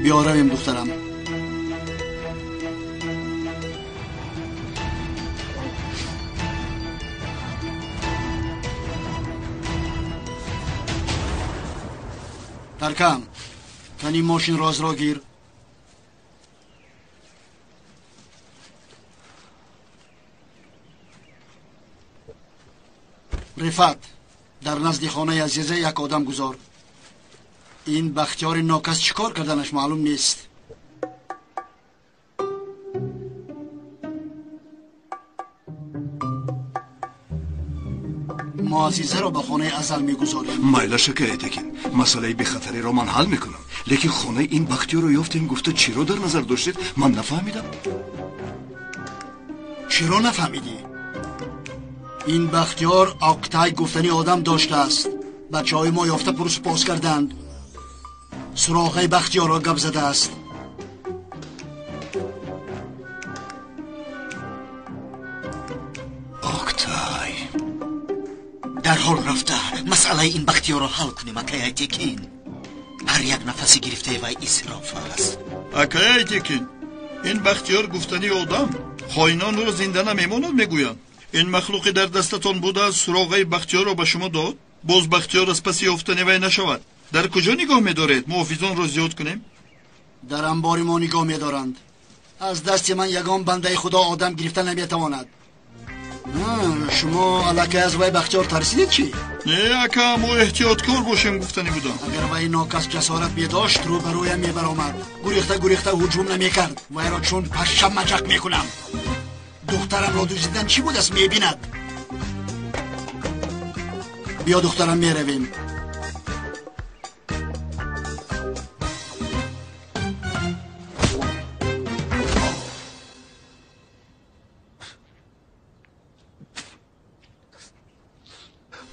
بیارم دخترم. ترکم کنی ماشین راز را گیر. رفت در نزد خانه عزیزه یک آدم گذار. این بختیار ناکس چیکار کردنش معلوم نیست. ما عزیزه را به خانه ازل میگذاریم. مایلا شکایتکین مسئله بی خطری را من حل میکنم، لیکن خانه این بختیار رو یافتیم گفته چی رو در نظر داشتید؟ من نفهمیدم. چرا نفهمیدی؟ این بختیار آقتای گفتنی آدم داشته است. بچه های ما یافته پرس پاس کردند. سراغه بختیار را گپ زده است. آقتای در حال رفته مسئله این بختیار را حل کنیم. اکای تکین هر یک نفسی گرفته و اسراف است. اکای تکین این بختیار گفتنی آدم خائنان رو زنده نمیماند میگویند. این مخلوقی در دستتان بوده سراغه بختیار را به شما داد. باز بختیار از پس یافتنی وی نشود. در کجا نگاه می‌دارید؟ محافظان را زیاد کنیم؟ در انبار ما نگاه می‌دارند. از دست من یگان بنده خدا آدم گرفتن نمی‌تواند. شما الکی از وی بختیار ترسیدید چی؟ نه اکا ما احتیاطکار باشیم گفتنی بودم. اگر وی ناکس جسارت می‌داشت رو برویم می‌برآمد. گریخته هجوم نمی‌کرد. وی را چون پشم مجق می‌کنم. دخترم را دزدیدن چی بود است می‌بیند. بیا دخترم می‌رویم.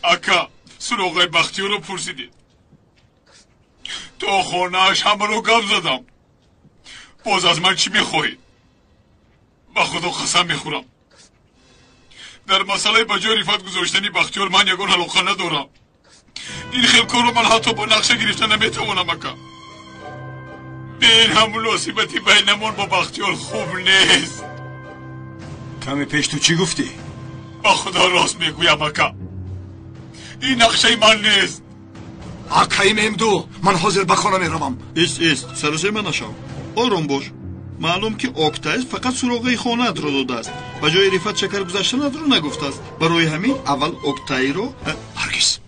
اکا سراغ بختیار رو پرسیدید. تا خانه‌اش همه رو گپ زدم. باز از من چی میخواهید؟ به خدا قسم میخورم در مسئله بجای رفت گذاشتنی بختیار من یگان علاقه ندارم. این خیل کار رو من حتی با نقشه گرفتن نمیتوانم اکا. به این هم مناسبتی بینمان با بختیار خوب نیست. کمی پیش تو چی گفتی؟ به خدا راست میگویم اکا. این نقشه من نیست. آقای ممدو من حاضر به خانه میروم. ایست سرزه من نشو. آروم باش. معلوم که آقتای فقط سراغه خانه را داده است. به جای رفت شکر گذاشتن رو نگفته است. برای همین اول آقتای رو هرگز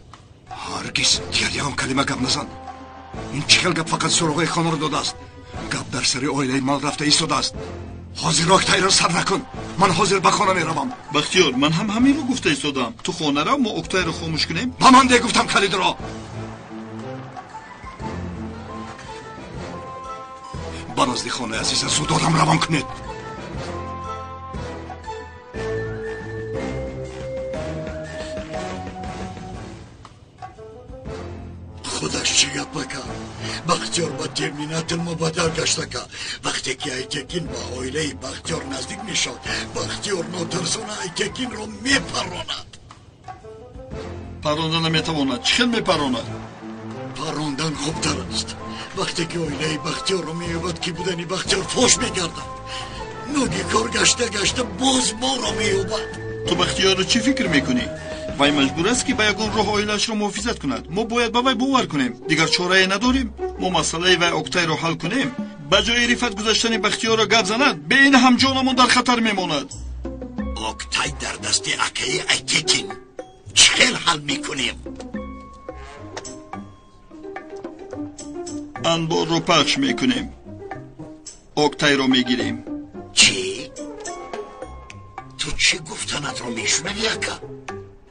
دیگر یکم کلمه گپ نزن. این چخل گپ فقط سراغه خانه را داده است. گپ در سر آیله مال رفته ایستاده است. حاضر آقتای را سر نکن. من حاضر به خانه میروم. بختیار من هم همین رو گفته ایستادم. تو خانه را ما آقتای رو خاموش کنیم. با من ده گفتم کلید را. با نزد خانه عزیز زود آدم روان کنید. خودش چی گپ بکن. بختیار با ترمیناتر مبادل گشته که وقتی که ایتکین با آیله بختیار نزدیک میشد بختیار ناترسانه ایتکین رو میپراند. پراندن نمیتواند. چخیل میپراند؟ پراندن خوبتر است. وقتی که آیله بختیار رو میابد که بودنی بختیار فوش میگردن. ناگی کار گشته باز ما رو میابد. تو بختیار رو چی فکر میکنی؟ وی مجبور است که به یگان راه آیلش رو محافظت کند. ما باید به وی باور کنیم. دیگر چاره نداریم. ما مسئله وی آقتای رو حل کنیم. به جای رفت گذاشتن بختیار را گپ زند به این هم جانمون در خطر میماند. آقتای در دست اکای ایتکین چخیل حل میکنیم؟ انبار رو پخش میکنیم. آقتای رو میگیریم. چی؟ تو چی گفتنت رو میشونم یکا؟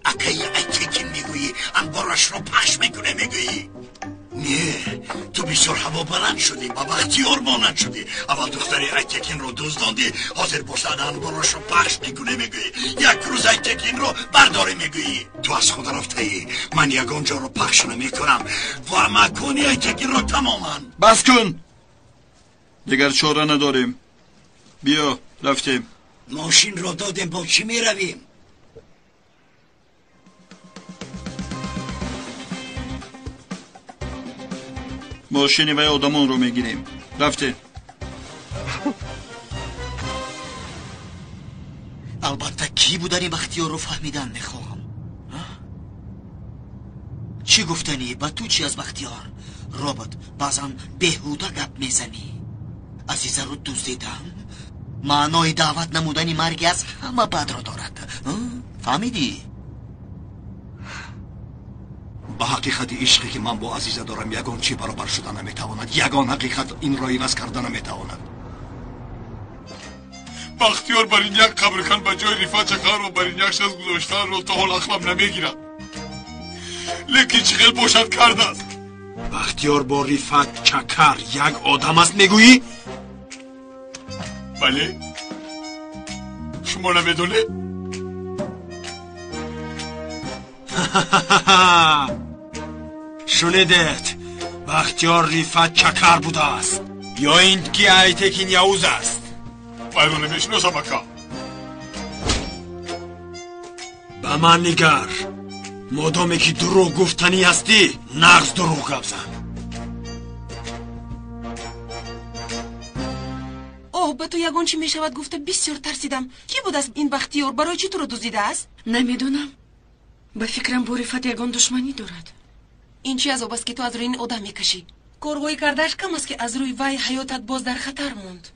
اکای ایتکین میگویی انبارش رو پخش میکنه میگویی؟ نه تو بسیار هوا بلند شدی با بختیار مانند شدی. اول دختری ایتکین رو دزداندی حاضر باشد انبارش رو پخش میکنه میگویی. یک روز ایتکین رو برداری میگویی. تو از خود رفته ای. من یگان جا رو پخش نمیکنم و مکانی ایتکین رو تماما. بس کن. دیگر چاره نداریم. بیا رفتیم. ماشین رو دادیم با چی میرویم؟ ماشین و آدمان رو میگیریم. رفته. البته کی بودنی بختیار رو فهمیدن میخوام. چی گفتنی؟ با تو چی از بختیار؟ رابط بازم بهوده گپ میزنی. عزیزه رو دزدیدم. معنای دعوت نمودنی مرگی از همه بد را دارد. فهمیدی؟ با حقیقت عشقی که من با عزیزه دارم یگان چی برابر شدن نمیتواند. یگان حقیقت این را عوض کردن نمیتواند. بختیار بر این یک قبرکن به جای رفت چکر و بر این یک شخص گذاشتن رو تا حال اخلم نمیگیرد. لیکن چی خیل باشد کرده است. بختیار با رفت چکر یک آدم است میگویی؟ بله. شما نمیدونه؟ شنیدید؟ بختیار رفت چکر بوده است یا این که ایتکین یعوز است؟ من رو نمیشناسم اکا. به من نگر. مادامی که دروغ گفتنی هستی نغز دروغ گفزن. اوه به تو یگان چی میشود گفته بسیار ترسیدم. کی بود است این بختیار؟ برای چی تو رو دزدیده است؟ نمیدونم. به فکرم با رفت یگان دشمنی دارد. این چی از او بست که تو از روی این آدم میکشی؟ کارگوی کردش کم است که از روی وی حیاتت باز در خطر موند.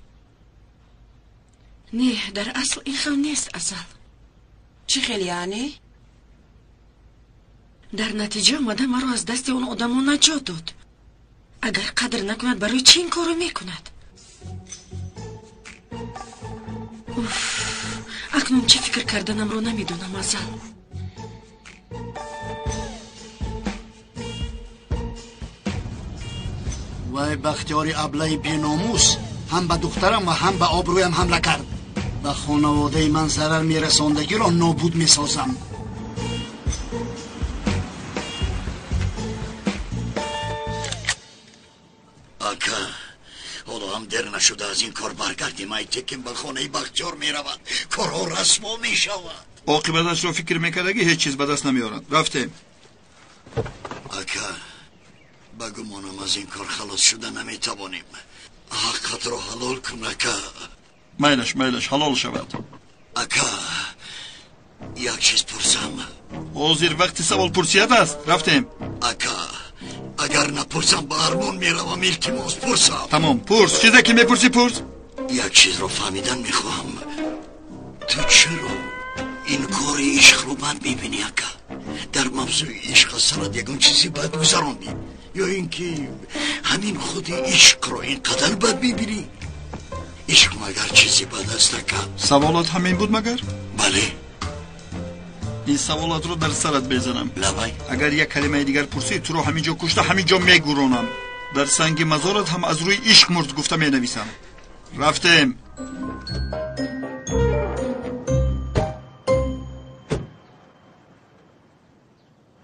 نه در اصل این خو نیست اصل. چی خیلی یعنی؟ در نتیجه آمده مرا از دست اون آدم نجات داد. اگر قدر نکند برای چی این کارو میکند؟ اکنون چی فکر کردنم رو نمیدونم اصل. وای بختیاری ابله بی‌ناموس هم به دخترم و هم به آبرویم حمله کرد. به خانواده من ضرر میرساندگی را نابود میسازم. آکا حالا هم در نشده از این کار برگردیم. ایتکین به خانه بختیار میرود. کارها رسوا میشود. عاقبتش رو فکر میکردگی هیچ چیز به دست نمیارد. رفته. آکا بگو منم از این کار خلاص شده نمیتوانیم. حقت را حلال کن اکا. میلش حلال شود. اکا یک چیز پرسم. حاضر وقتی سوال پرسیت است. رفتیم. اکا اگر نپرسم به ارمان میروم. التماس پرسم. تمام پرس. چیزی که میپرسی پرس. یک چیز رو فهمیدن میخواهم. تو چرا این کار عشق رو بد میبینی اکا؟ در موضوع عشق سرت یکون چیزی بد گذراندی یا اینکه همین خود عشق رو اینقدر بد میبینی؟ عشق مگر چیزی بد است اکا؟ سوالات همین بود مگر؟ بله. این سوالات رو در سرت بزنم. لبای اگر یک کلمه دیگر پرسی تو رو همینجا کشته همینجا میگورونم. در سنگ مزارت هم از روی عشق مرد گفته می نویسم. رفتیم.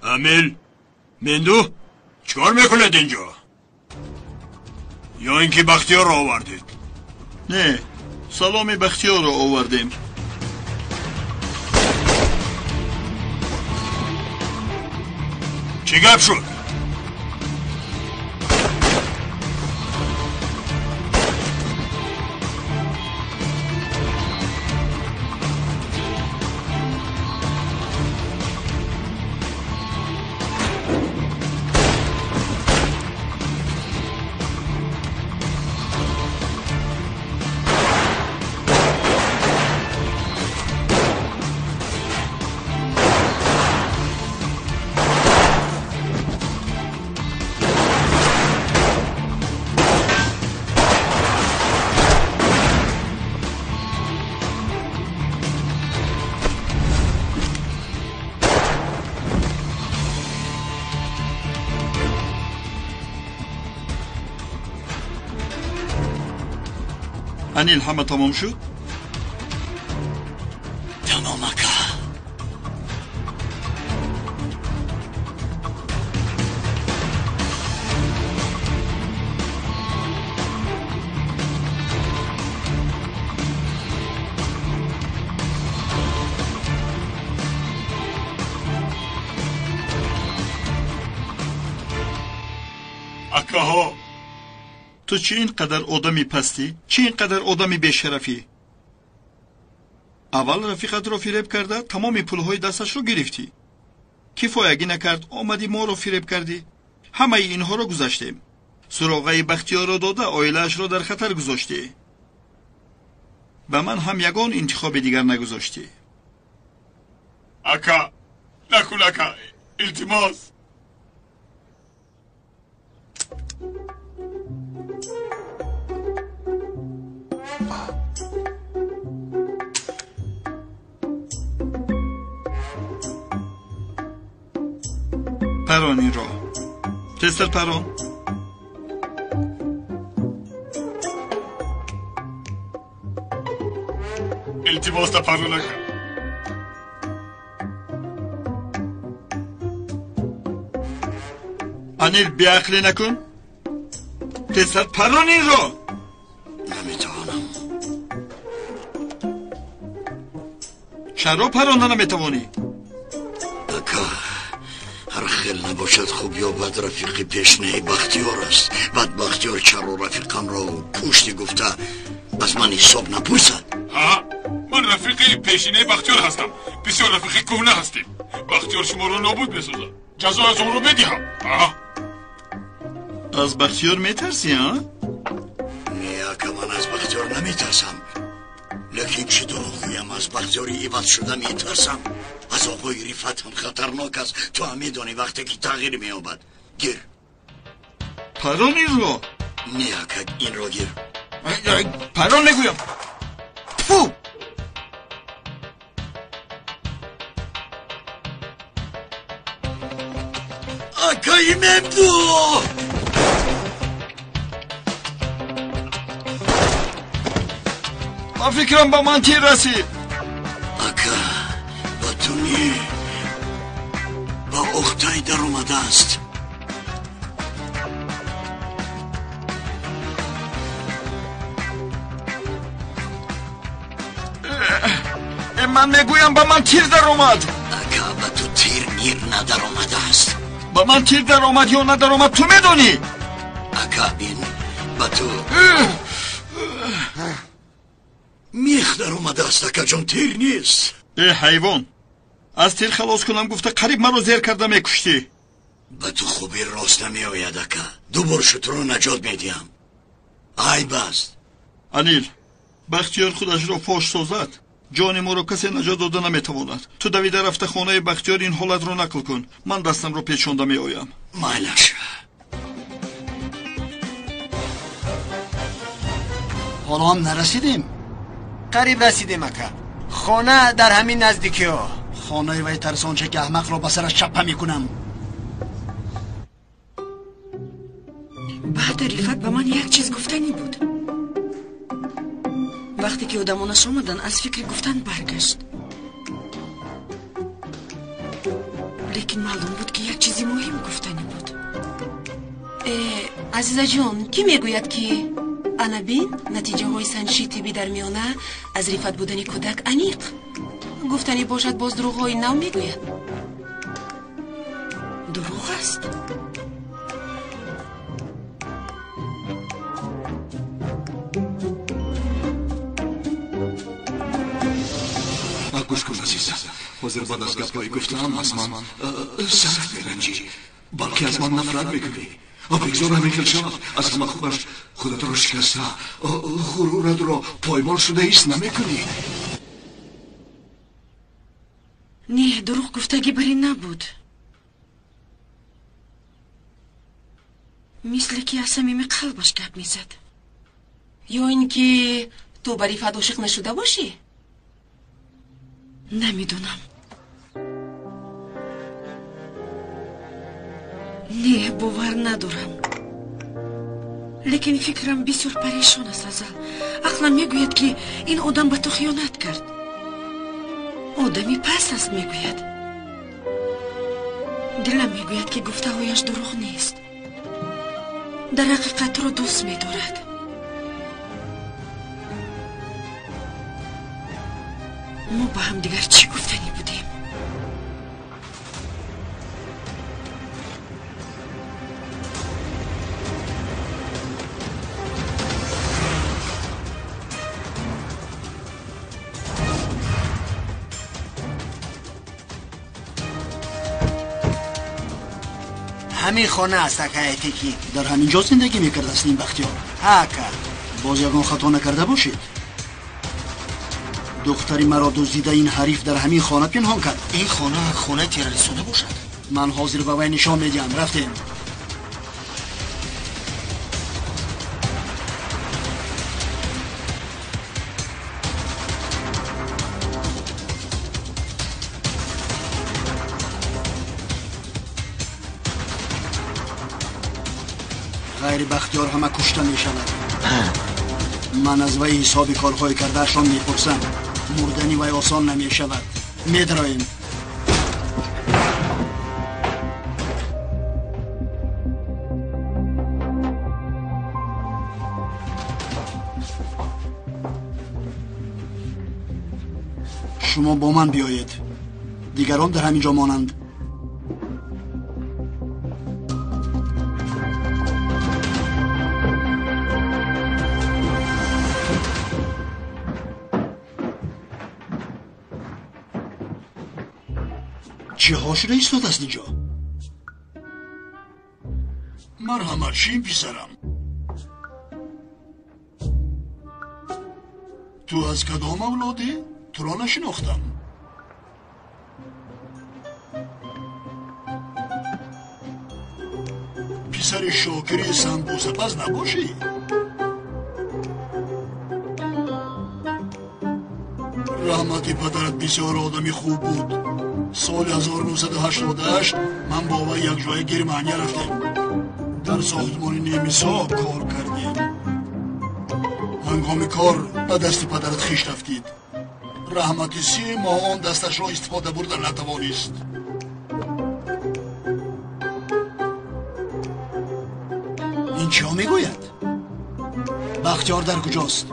امیل مندو چکار میکنید اینجا؟ یا اینکه بختیار را آوردید؟ نه سلام بختیار رو آوردیم. چی گپ شد؟ انیل همه تمام شد؟ تمام اکا. اکا ها تو چی اینقدر آدمی پستی؟ چی اینقدر آدمی بیشرفی؟ اول رفیقت رو فریب کرده تمام پولهای دستش رو گرفتی. کفایگی نکرد آمدی ما رو فریب کردی. همه اینها رو گذاشتیم. سراغه بختیار رو داده آیله‌اش رو در خطر گذاشتی. به من هم یگان انتخاب دیگر نگذاشتی. اکا نکن اکا، التماس. پران این را تستر پران. التماس تا پران اکا. انیل بیعقلی نکن. تستر پران این را. نمیتوانم. چرا پرانده نمیتوانی؟ اکا هر خیل نباشد خوب یا بد رفیقی پیشنه بختیار است. بعد بختیار چرا رفیقم را کشتی گفته از من حساب نپرسد. ها، من رفیقی پیشینه بختیار هستم. بسیار رفیقی کهنه هستیم. بختیار شما را نابود می‌سازد. جزا از اون رو بدهم. از بختیار میترسی ها؟ نه اکا من از بختیار نمیترسم. لیکن چی دروغ گویم از بختیاری ایوت شده میترسم. از آقای رفت هم خطرناک است. تو هم میدانی وقتی که تغییر مییابد. گیر. پران این را. نه اکا این را گیر. پران نگویم. فو. اکای ممدو. من فکرم با من تیر رسید. اکا با تو نی با اختای در اومده است. من میگویم با من تیر در اومد. اکا با تو تیر نیر ندر اومده است. با من تیر در اومد یا ندر اومد تو میدونی. اکا این با تو میخ در اومده است. اکا جان تیر نیست. ای حیوان، از تیر خلاص کنم گفته قریب مرا زیر کرده میکشتی. با تو خوبی راست نمی آید اکا. دوبار شتر رو نجات میدیم. ای بست. انیل، بختیار خودش را فاش سازد. جان ما رو کسی نجات داده نمیتواند. تو دویده رفته خانه بختیار این حالت رو نقل کن. من دستم رو پیچانده میآیم. مایلش. حالا هم نرسیدیم. قریب رسیدیم اکا. خانه در همین نزدیکی ها. خانه وی ترسان چه که احمق را بسرش چپه میکنم. بعد رفت به من یک چیز گفتنی بود. وقتی که آدمانش آمدن از فکر گفتن برگشت. لیکن معلوم بود که یک چیزی مهم گفتنی بود. عزیزه جان، کی میگوید که انا بین نتیجه های سنجشی بی در میانه از رفت بودن کودک انیق گفتنی باشد باز دروغ های نو میگوید. دروغ است. گوش کن عزیزم. حاضر بعد از گپایی گفتم از من سخت میرنجی. بلکه از من نفرت میکنی. بگذار همین شود. از همه خوبش خودت رو شکسته. غرورت رو پایمال شده ایست نمیکنی. نه، دروغ گفتگی بری نبود. مثل که از صمیم قلبش گپ میزد. یا اینکه تو بر رفت عاشق نشده باشی؟ نمیدونم. نه، باور ندارم. لیکن فکرم بسیار پریشان است ازل. عقلم میگوید که این آدم به تو خیانت کرد. آدمی پست است میگوید. دلم میگوید که گفته هایش دروغ نیست. در حقیقت رو دوست میدارد. ما با هم دیگر چی گفتنی بودیم؟ همین خانه است اکایتکی. در همینجا زندگی میکرد است این بختیار. هاکا باز یگان خطا نکرده باشید. دختری مرا دزدیده این حریف در همین خانه پنهان کرد. این خانه تروریستانه باشد. من حاضر به وی نشان میدیم. رفتیم. غیر بختیار همه کشته می شود. من از وی حساب کارهای کردهشان می پرسم. مردنی وی آسان نمی شود. می درایم. شما با من بیایید. دیگران در همینجا مانند. چه ها شده ایستاد است اینجا؟ مرحمت شیم پسرم. تو از کدام اولادی؟ تو را نشناختم. پسر شاکری سنبوسپز نباشی؟ رحمتی پدرت بسیار آدمی خوب بود. سال 1988 من با وی یک جای گرمانیا رفتیم. در ساختمان نیمیسا کار کردیم. هنگام کار به دست پدرت خیش رفتید. رحمتی 3 ماه آن دستش را استفاده بردن نتوانست. این چه ها میگوید؟ بختیار در کجاست؟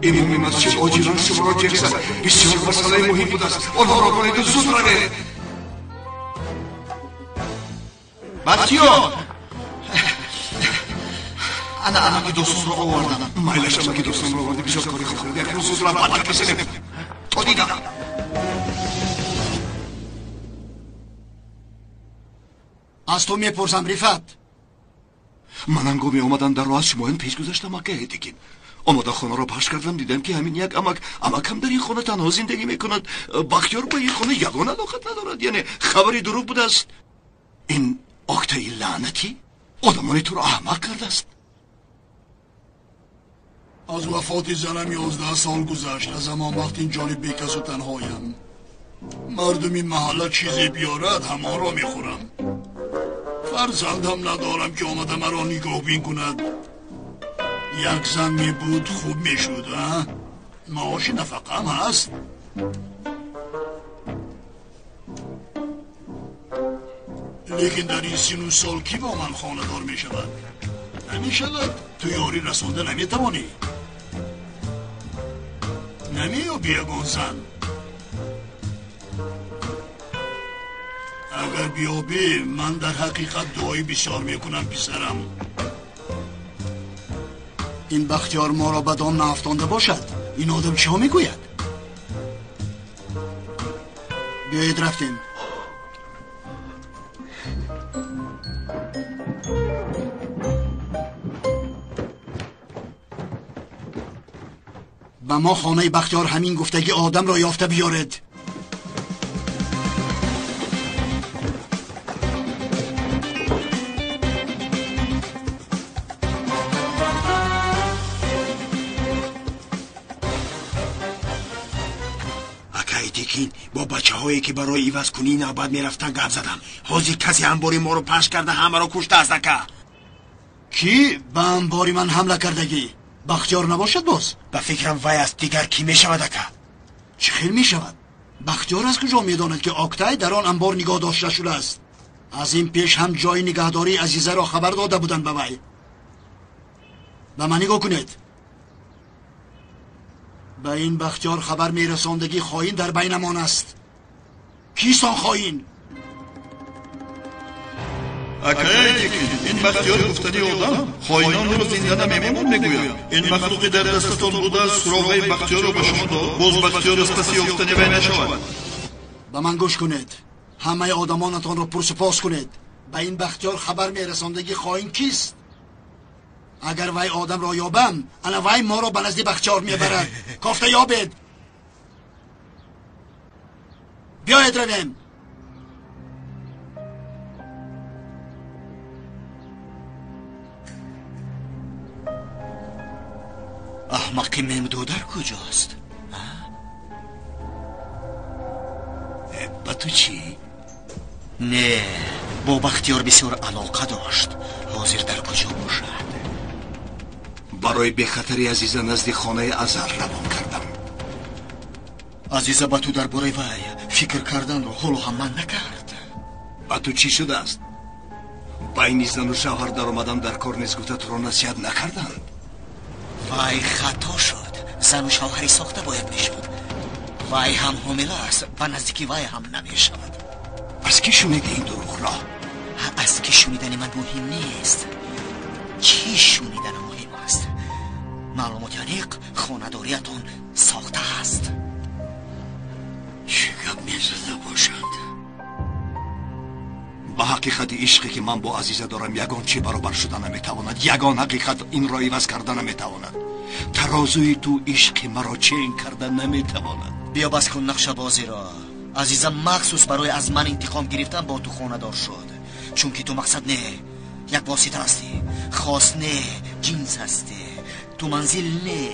امام مسجد آجیران شما را جرسد. بسیار مسئله مهم بود است. آنها را کنید زود روید. بختیار انا که دوستم را آوردم. مایلش اما که دوستم را آوردی بسیار کاری خوب. یک روز زود را باید بسنیم. تا دیدم. از تو میپرسم رفت. من هنگامی آمدن در راه از شما پیش گذاشتم اکایتکین. آمده خانه را پخش کردم دیدم که همین یک امک هم در این خانه تنها زندگی میکند. بختیار با این خانه یگان علاقت ندارد. یعنی خبری دروغ بوده است. این آکتای لعنتی آدمانی تو را احمق کرده است. از وفات زنم 11 سال گذشت. از همان وقت این جانب بیکس و تنهایم. مردم این محله چیزی بیارد همان را میخورم. فرزندم ندارم که آمده مرا نگاه بین کند. یک زن می بود خوب می شد. معاش نفقه هم هست. لیکن در این 39 سال کی با من خانه دار می شود؟ نمی شود. تو یاری رسانده نمی توانی. نمی یا بیگان زن. اگر بیابی من در حقیقت دعایی بسیار می کنم پسرم. این بختیار ما را به دام نافتانده باشد. این آدم چه ها میگوید؟ بیایید رفتیم. به ما خانه بختیار همین گفتگی آدم را یافته بیارد. با بچه هایی که برای ایواز کنی نوبت میرفتن گپ زدم. حاضر کسی انباری ما رو پخش کرده همه رو کشته است اکا. کی به انباری من حمله کردگی؟ بختیار نباشد باز؟ به فکرم وی است. دیگر کی میشود اکا؟ چه خیل میشود؟ بختیار از کجا میداند که آکتای در آن انبار نگاه داشته شده است؟ از این پیش هم جای نگهداری عزیزه را خبر داده بودند به وی. به من نگاه کنید. به این بختیار خبر میرساندگی خائن در بینمان است. کیست آن خائن؟ اکای دیکن این بختیار گفتنی آدم خائنان رو زندان میمونن میگویم این مخلوقی در دستتون بوده سراغ بختیار رو به شما داد باز بختیار از پس یافتنی وی نشود به من گوش کنید همه آدمانتان رو پرسپاس کنید به این بختیار خبر میرساندگی خائن کیست اگر وی آدم را یابم انا وی ما را به نزد بختیار میبرد کافته یابید بیاید رویم احمق ممدودر کجاست؟ با تو چی؟ نه با بختیار بسیار علاقه داشت حاضر در کجا باشد؟ برای بخطری عزیزه نزد خانه ازر روان کردم عزیزه با تو در باره وی فکر کردن رو حال و هم من نکرد با تو چی شده است؟ بین زن و شوهر در آمدن در کار نیز گفته تو را نصیحت نکردند وی خطا شد زن و شوهری ساخته باید میشد وی هم حامله است و نزدیکی وی هم نمیشود از کی شنیدی این دروغ را؟ از کی شنیدن من مهم نیست چی شنیدن مهم است معلومات یعنی خانداریتون ساخته است چه گپ میزده باشند با حقیقت عشقی که من با عزیزه دارم یگان چی برابر شدن نمیتواند یگان حقیقت این را عوض کردن نمیتواند ترازوی تو عشق مرا چین کردن نمیتواند بیا بس کن نقشه بازی را عزیزه مخصوص برای از من انتقام گرفتن با تو خانه دار شد چون که تو مقصد نه یک واسطه هستی خاص نه جنس هستی تو منزل نه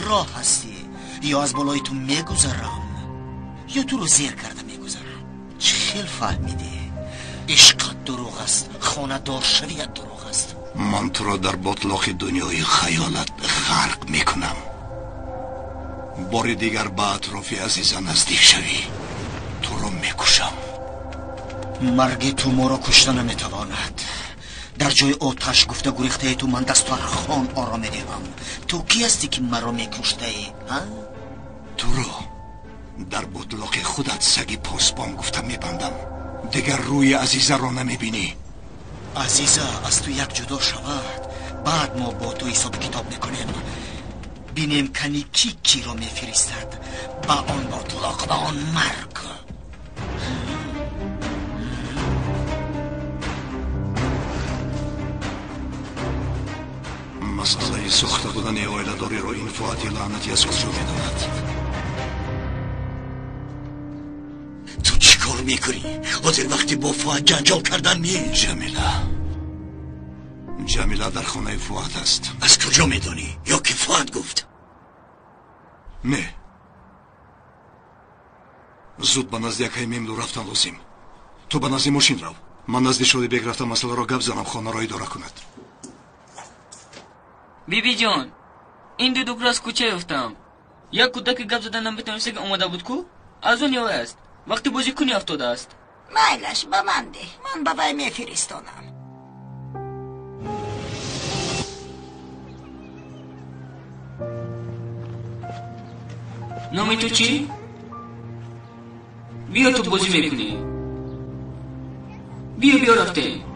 راه هستی یا از بالای تو میگذرم یا تو رو زیر کرده میگذرم چه خیل فهمیدی عشقت دروغ است خانه دار شویت دروغ است من تو را در باطلاق دنیای خیالت غرق میکنم بار دیگر به اطراف عزیزه نزدیک شوی تو را میکشم مرگ تو ما را کشتن نمیتواند در جای آتش گفته گریخته تو من دست و خان آرام میدهم تو کی هستی که مرا میکشته ای؟ تو را در باطلاق خودت سگی پاسبان گفته میبندم دیگر روی عزیزه را نمیبینی عزیزه از تو یک جدا شود بعد ما با تو حساب کتاب میکنیم بینیم کنی کی را میفرستد با آن باطلاق با آن مرگ مسئله ساخته بودن عائله داری را این فؤادی لعنتی از کجا میداند تو چی کار میکنی؟ حاضر وقتی با فؤاد جنجال کردن می جمیله در خانه فؤاد است از کجا میدونی؟ یا که فؤاد گفت؟ نه زود به نزد یکای مملو رفتن لازم تو به نزد ماشین رو من نزد شادی بگ رفتم مسئله را گپ زنم خانه را اداره کند بیبی جان این دو دکر از کوچه افتم یک کودک گپ زدن نمیتونسته که اومده بود کو از اون یوه است وقتی بازی کنی افتاده است مایلش با من ده من با وی میفرستانم نامی تو چی؟ بیا تو بازی میکنی بیا رفته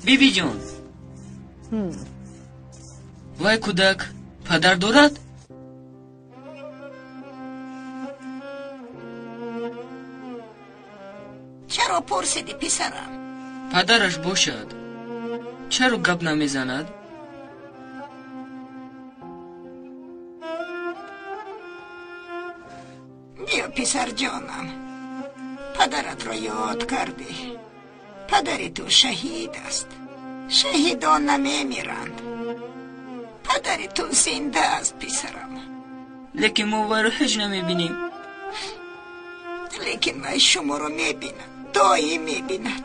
بیبی جان وای کودک پدر دارد؟ چرا پرسیدی پسرم؟ پدرش باشد چرا گپ نمیزند؟ بیا پسر جانم پدرت را یاد کردی پدر تو شهید است شهیدان نمیمیرند پدر تو زنده است پسرم لیکن ما وی رو هیچ نمیبینیم لیکن وی شما رو میبیند دایی میبیند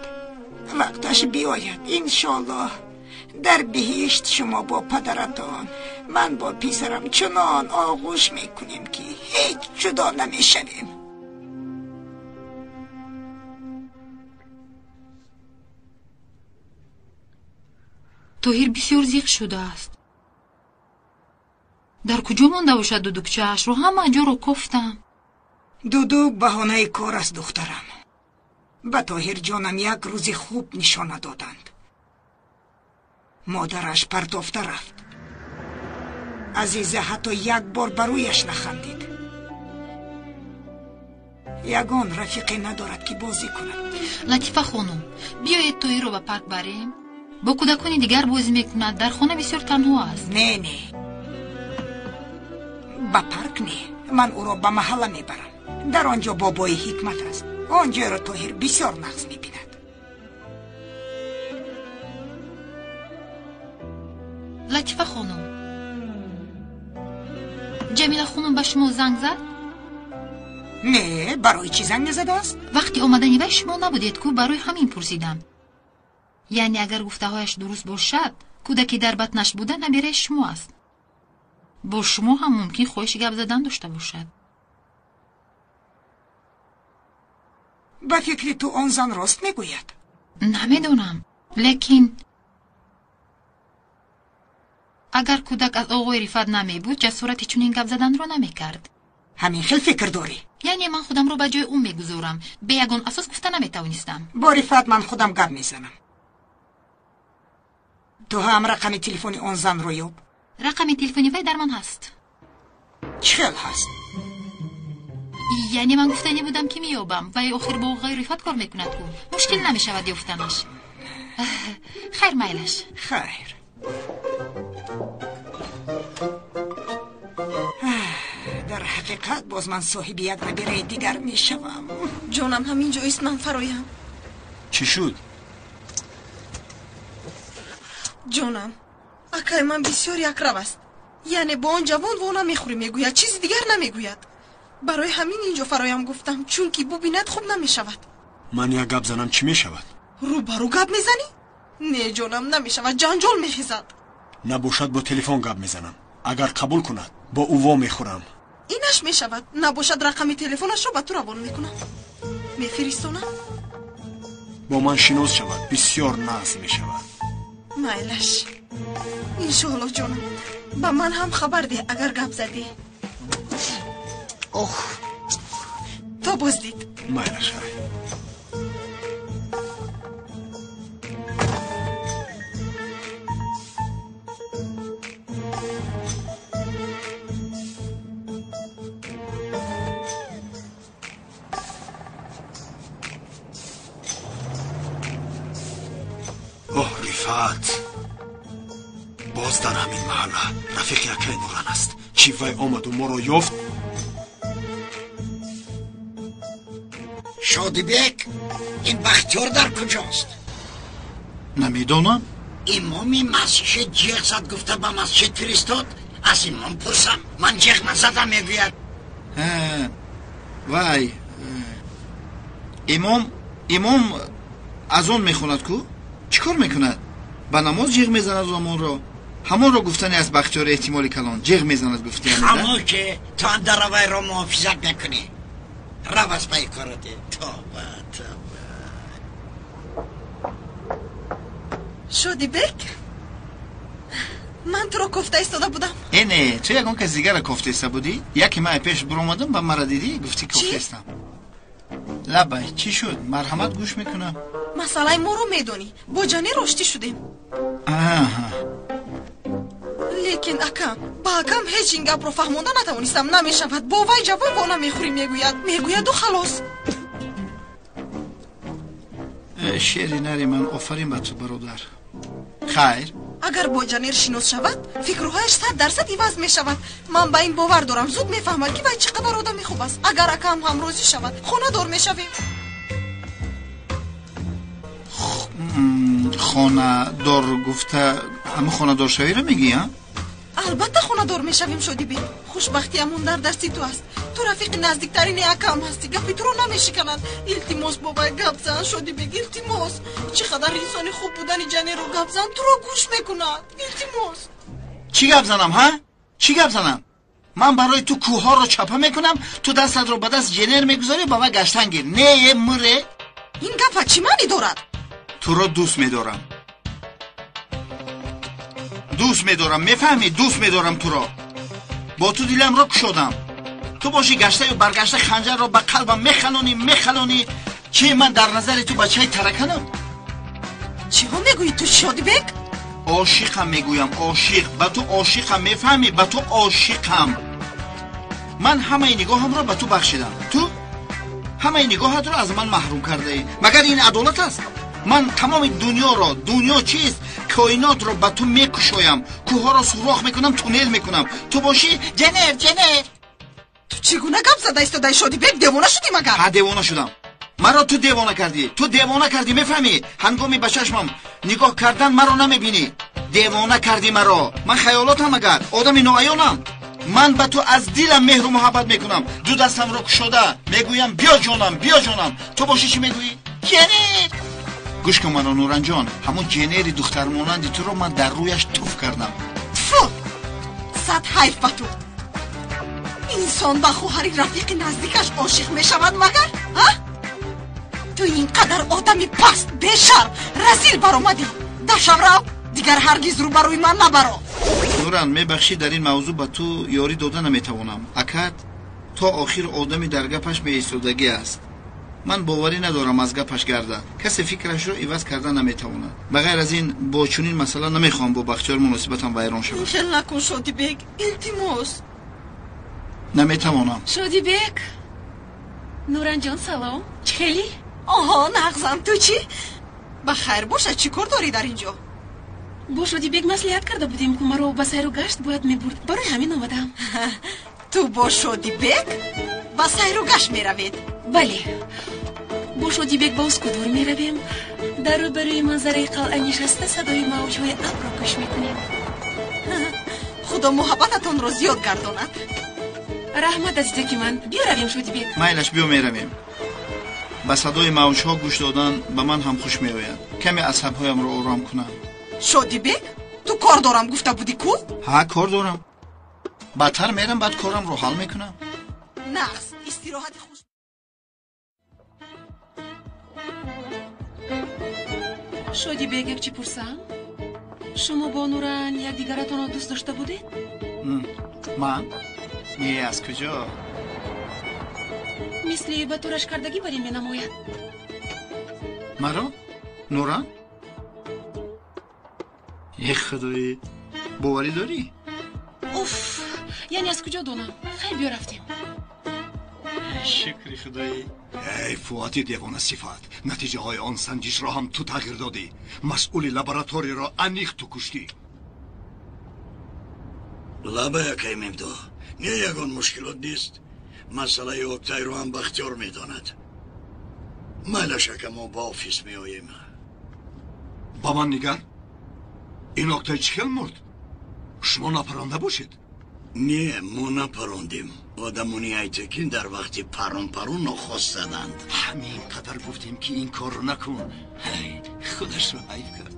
وقتش بیاید انشالله در بهشت شما با پدرتان من با پسرم چنان آغوش میکنیم که هیچ جدا نمیشویم طاهر بسیار زیق شده است در کجا مانده باشد دو دکچه‌اش رو همه جا رو گفتم دودو بهانه کار است دخترم. به طاهر جانم یک روزی خوب نشانه دادند. مادرش پرتافته رفت. عزیزه حتی یک بار برویش نخندید. یگان رفیقی ندارد که بازی کند. لطیفه خانم، بیایید توی رو به پارک بریم. با کودکانی دیگر بازی میکند. در خانه بسیار تنها است. نه با پارک نه، من او را به محله میبرم. در آنجا بابای حکمت است. آنجا را طاهر بسیار نقص میبیند. لطیفه خانم، جمیله خانم به شما زنگ زد؟ نه، برای چی زنگ نزده است؟ وقتی آمدنی وی شما نبودید که برای همین پرسیدم. یعنی اگر گفته هایش درست باشد کودکی در بطنش بوده نبیره شما است. با شما هم ممکن خواهش گپ زدن داشته باشد. به فکر تو آن زن راست میگوید؟ نمیدونم، لیکن اگر کودک از آقای رفت نمی بود جسارت چنین گپ زدن رو نمی کرد. همین خیلی فکر داری؟ یعنی من خودم رو به جای اون میگذارم. به یگان اساس گفته نمیتوانستم. با رفت من خودم گپ میزنم. تو هم رقم تلفن آن زن رو یاب. رقم تلفنی وی در من هست. چه هست؟ یعنی من گفتنی بودم که میابم وی آخر با آقای رفت کار میکند که مشکل نمیشود یافتنش. خیر میلش. خیر. در حقیقت باز من صاحب یک نبیره دیگر میشوم. جانم همینجا است، من فرایم. چی شد؟ جانم اکای من بسیار یکرو است. یعنی با آن جوان وانا میخوری میگوید، چیزی دیگر نمیگوید. برای همین اینجا فرایم گفتم، چون که ببیند خوب نمیشود. من یک گپ زنم چی میشود؟ رو برو گپ میزنی؟ نه جانم نمیشود، جنجال میخیزد. نباشد با تلفن گپ میزنم. اگر قبول کند با او وا میخورم. اینش میشود. نباشد رقم تلفنش رو به تو روان میکنم. میفرستونم. با من شناس شود، بسیار ناز میشود. میلش انشالله جانم. با من هم خبر ده اگر گپ زدی. اوه تا بازدید. میلش باز در همین محله رفیق یکی نوران است. چی وی آمد و ما را یافت؟ شادیبک، این بختیار در کجاست؟ نمیدونم. امامی مسیح جیغ زد گفته به مسجد فرستاد. از امام پرسم، من جیغ نزدم میگوید. وای امام از اون میخوند کو؟ چیکار میکند؟ به نماز جیغ میزند زمان را. همون را گفتنی از بختیار احتمال کلان جیغ میزند گفتی همون که تو اندر روی را محافظت میکنی. رو از پای کارده. توبه شدی بک؟ من تو را کفته ایستاده بودم. اینه تو یکون که دیگر کفته ایسته بودی؟ یکی من پیش برامدم با مرا دیدی گفتی کفته ایستم. لبای چی شد؟ مرحمت گوش میکنم. مسئله ما رو میدونی، با جانی رشتی شدیم. لیکن اکم با اکم هیچ این گپ رو فهمونده نتوانستم. نمیشود با وی جواب وانا میخوری میگوید و خلاص. شعری نری من آفرین به تو برادر. خیر اگر با جانیر شناس شود فکرهایش 100% عوض می شود. من به این باور دارم زود میفهمد که باید چقدر آدمی خوب است. اگر اکم هم روزی شود خانه دار می شویم. خانه دار گفته همه خانه دار شوی رو میگی ها؟ البته خانه دار می شویم شدی بی. خوشبختی همون در دستی تو است. تو رفیق نزدیکترین اکم هستی. گپی تو رو نمیشکنند. التماس بابا گپ زن شدی بگی. التماس چقدر انسانی خوب بودنی جنی رو گپ زن تو رو گوش میکند. التماس چی گپ زنم ها؟ چی گپ زنم؟ من برای تو کوه ها رو چپه میکنم تو دستت رو به دست جنر میگذاری بابا گشتن گیر. نه مره این گپ چی معنی دارد؟ تو رو دوست میدارم. دوست میدارم میفهمی؟ دوست میدارم تو رو. با تو دیلم رو کشودم. تو باشی گشته و برگشته خنجر رو به قلبم میخلونی چی من در نظر تو بچه ترکنم؟ چی ها میگویی تو شادی بگ؟ عاشقم میگویم، عاشق. به تو عاشقم، میفهمی؟ به تو عاشقم. من همه نگاهم را به تو بخشیدم، تو همه نگاهت را از من محروم کرده ای. مگر این عدالت است؟ من تمام دنیا چیست؟ کائنات را به تو میکشایم، کوه را سوراخ میکنم، تونل میکنم، تو باشی جنر. تو چگونه گپ زده ایستاده شادی بگ؟ دیوانه شدی مگر؟ ها، دیوانه شدم. مرا تو دیوانه کردی، میفهمی؟ هنگامی به چشمم نگاه کردن مرا نمیبینی، دیوانه کردی مرا. من خیالاتم مگر آدم ناعیانم؟ من به تو از دلم مهر و محبت میکنم، دو دستم را کشاده میگویم بیا جانم. تو باشی چی میگویی؟ جنر. گوش کن منو نوران جان، همون جنری دختر مانندی تو رو من در رویش توف کردم. فو صد حیف به تو. انسان با خواهر رفیق نزدیکش عاشق میشود مگر؟ تو اینقدر آدمی پست بیشرم رزیل برآمدی. در شب رو دیگر هرگز رو بروی من نبرو. نوران میبخشی در این موضوع به تو یاری داده نمیتوانم. اکد تا آخر آدمی در گپش به ایستادگی است. من باوری ندارم از گپش گرده. کسی فکرش رو عوض کرده نمیتواند. بغیر از این با چنین مثلا نمیخوام با بختیار مناسبتم ویران شود. خیلی نکن شادی بگ، التماس. نمیتوانم. شادی بگ. نوران جان سلام. خیلی؟ آها نغزم، تو چی؟ بخیر باشه، چی کار داری در اینجا؟ با شادی بگ مصلحت کرده بودیم که مرا به سیر و گشت باید میبرد، برای همین آمدم. تو با شادی بگ به سیر و گشت میروید؟ بله، با شادی بگ با اسکودور میرویم، در روبروی منظره قلعه نشسته صدای موجهای ابر را گوش میکنیم. خدا محبتتان را زیاد گرداند. رحمت از که من بیا رویم شادی بگ. میلش بیا میرویم. با صدای موجها گوش دادن به من هم خوش میآید. کمی عصبهایم را آرام کنم. شادی بگ تو کار دارم گفته بودی کو؟ ها، کار دارم. بدتر میرم بعد کارم رو حل میکنم. نغز استراحت خوش. شادی بگ یک چی پرسم؟ شما با نوران یک دیگرتان را دوست داشته بودید؟ من؟ نه، از کجا؟ مثلی به طورش کردگی بری می نماید. مرا؟ نوران؟ یک خدایی باوری داری؟ اوف، یعنی از کجا دونم؟ خیلی بیا رفتیم. شکری خدایی. ای فواد دیوانه صفت، نتیجه های آن سنجش را هم تو تغییر دادی. مسئول لابراتوری را انیخ تو کشتی. لابه یکی میمدو نه یگان مشکلات نیست. مسئله اوکتای رو هم بختیار میداند. مالشه که ما با آفیس میاییم. با من نگر؟ این اوکتای چکل مرد؟ شما نپرانده باشید؟ نه، ما نپراندیم. آدمونی ایتکین در وقتی پرون نخواست زدند. همین قدر گفتیم که این کار رو نکن. خودش رو حیف کرد.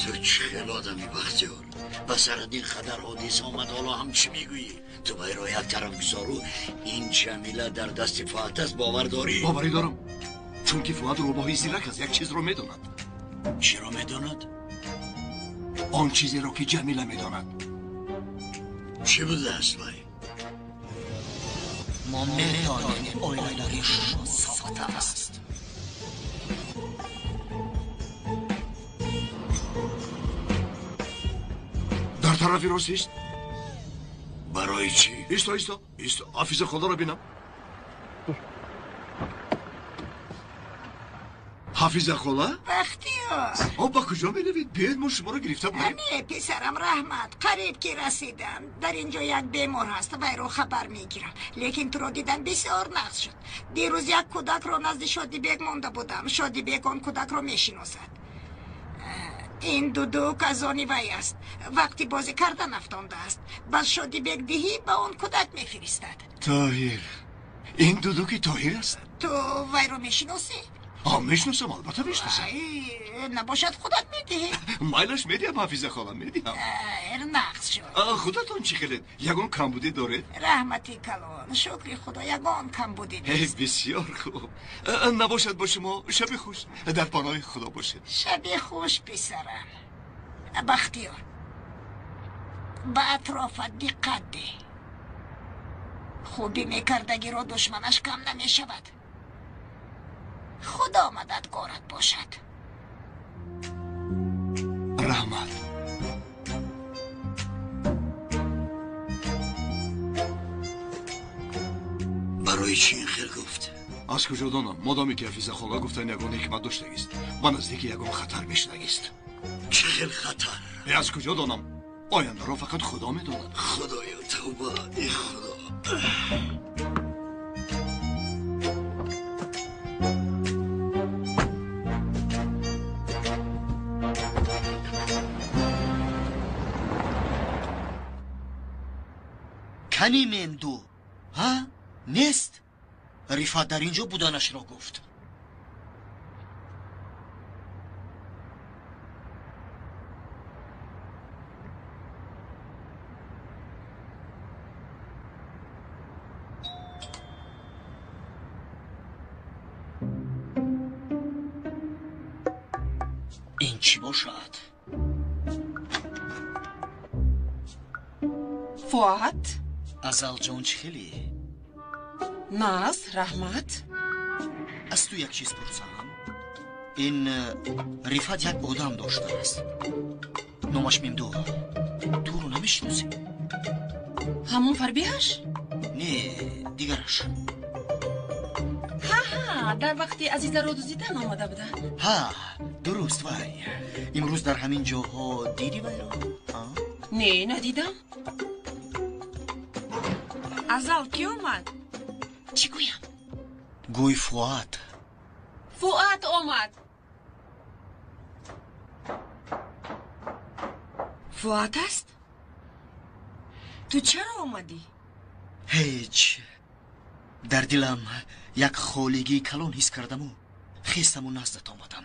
تو چه خیل آدمی بختیار؟ بسرد این قدر حادث آمد حالا هم چی میگویی؟ تو باید یک طرف گذارو این جمیله در دست فواد است. باور داری؟ باوری دارم، چون که فواد روباهی زیرک از یک چیز رو میداند. چی رو میداند؟ آن چیزی رو که جمیله میداند. چی بوده است بای؟ ما میدانیم اویلای شما ثابت است. در طرفی راست است؟ برای چی؟ ایستا حافظ خدا رو بینم. حافظ خدا؟ بختیار آب با کجا می روید؟ بیاید ما شما رو گرفته بودیم. همه پسرم رحمت قریب که رسیدم. در اینجا یک بیمار هست وی رو خبر میگیرم، لیکن تو رو دیدن بسیار نقص شد. دیروز یک کودک رو نزد شادی بیگ مانده بودم. شادی بیگ آن کودک رو میشناسد. این دودوک از آنی وی است. وقتی بازی کردن افتانده است، بس شادی بیگ دهی به آن کودک میفرستد. طاهر، این دودوکی طاهر است؟ تو وی رو میشناسی؟ میشناسم، البته میشناسم. نباشد خودت میدهی؟ مایلش میدیم حافظ خاله میدیم. نقص شد. خودتون چی خیلید؟ یگان کمبودی دارید؟ رحمتی کلان، شکر خدا یگان کمبودی نیست. بسیار خوب. نباشد با شما شب خوش. در پناه خدا باشید. شب خوش پسرم. بختیار، به اطرافت دقت ده. خوبی میکردگی رو دشمنش کم نمیشود. خدا مددگارت باشد. رحمت برای چی این خیر گفت؟ از کجا دانم؟ مادامی که حفیظ خدا گفتن یگان حکمت داشتگیست و نزدیک یگان خطر میشدگیست. چه خیر خطر؟ از کجا دانم؟ آینده را فقط خدا میداند. خدایا توبه، ای خدا. کنی مندو ها؟ نیست؟ رفعت در اینجا بودنش را گفت. این چی باشد؟ فؤاد؟ ازل جان خیلی ناز، رحمت؟ از تو یک چیز پرسم. این رفعت یک آدم داشته است، نامش ممدو. تو رو نمیشناسی؟ همون فربیهش؟ نه، دیگرش. ها در وقتی عزیزه رو دوزیدن آمده بوده. ها درست. وای امروز در همین جاها دیدی وی رو؟ نه ندیدم. ازل کی اومد؟ چی گویم؟ گوی فؤاد. فؤاد آمد. فؤاد است؟ تو چرا اومدی؟ هیچ. در دلم یک خالگی کلان حس کردم و خیستم و نزدت آمدم.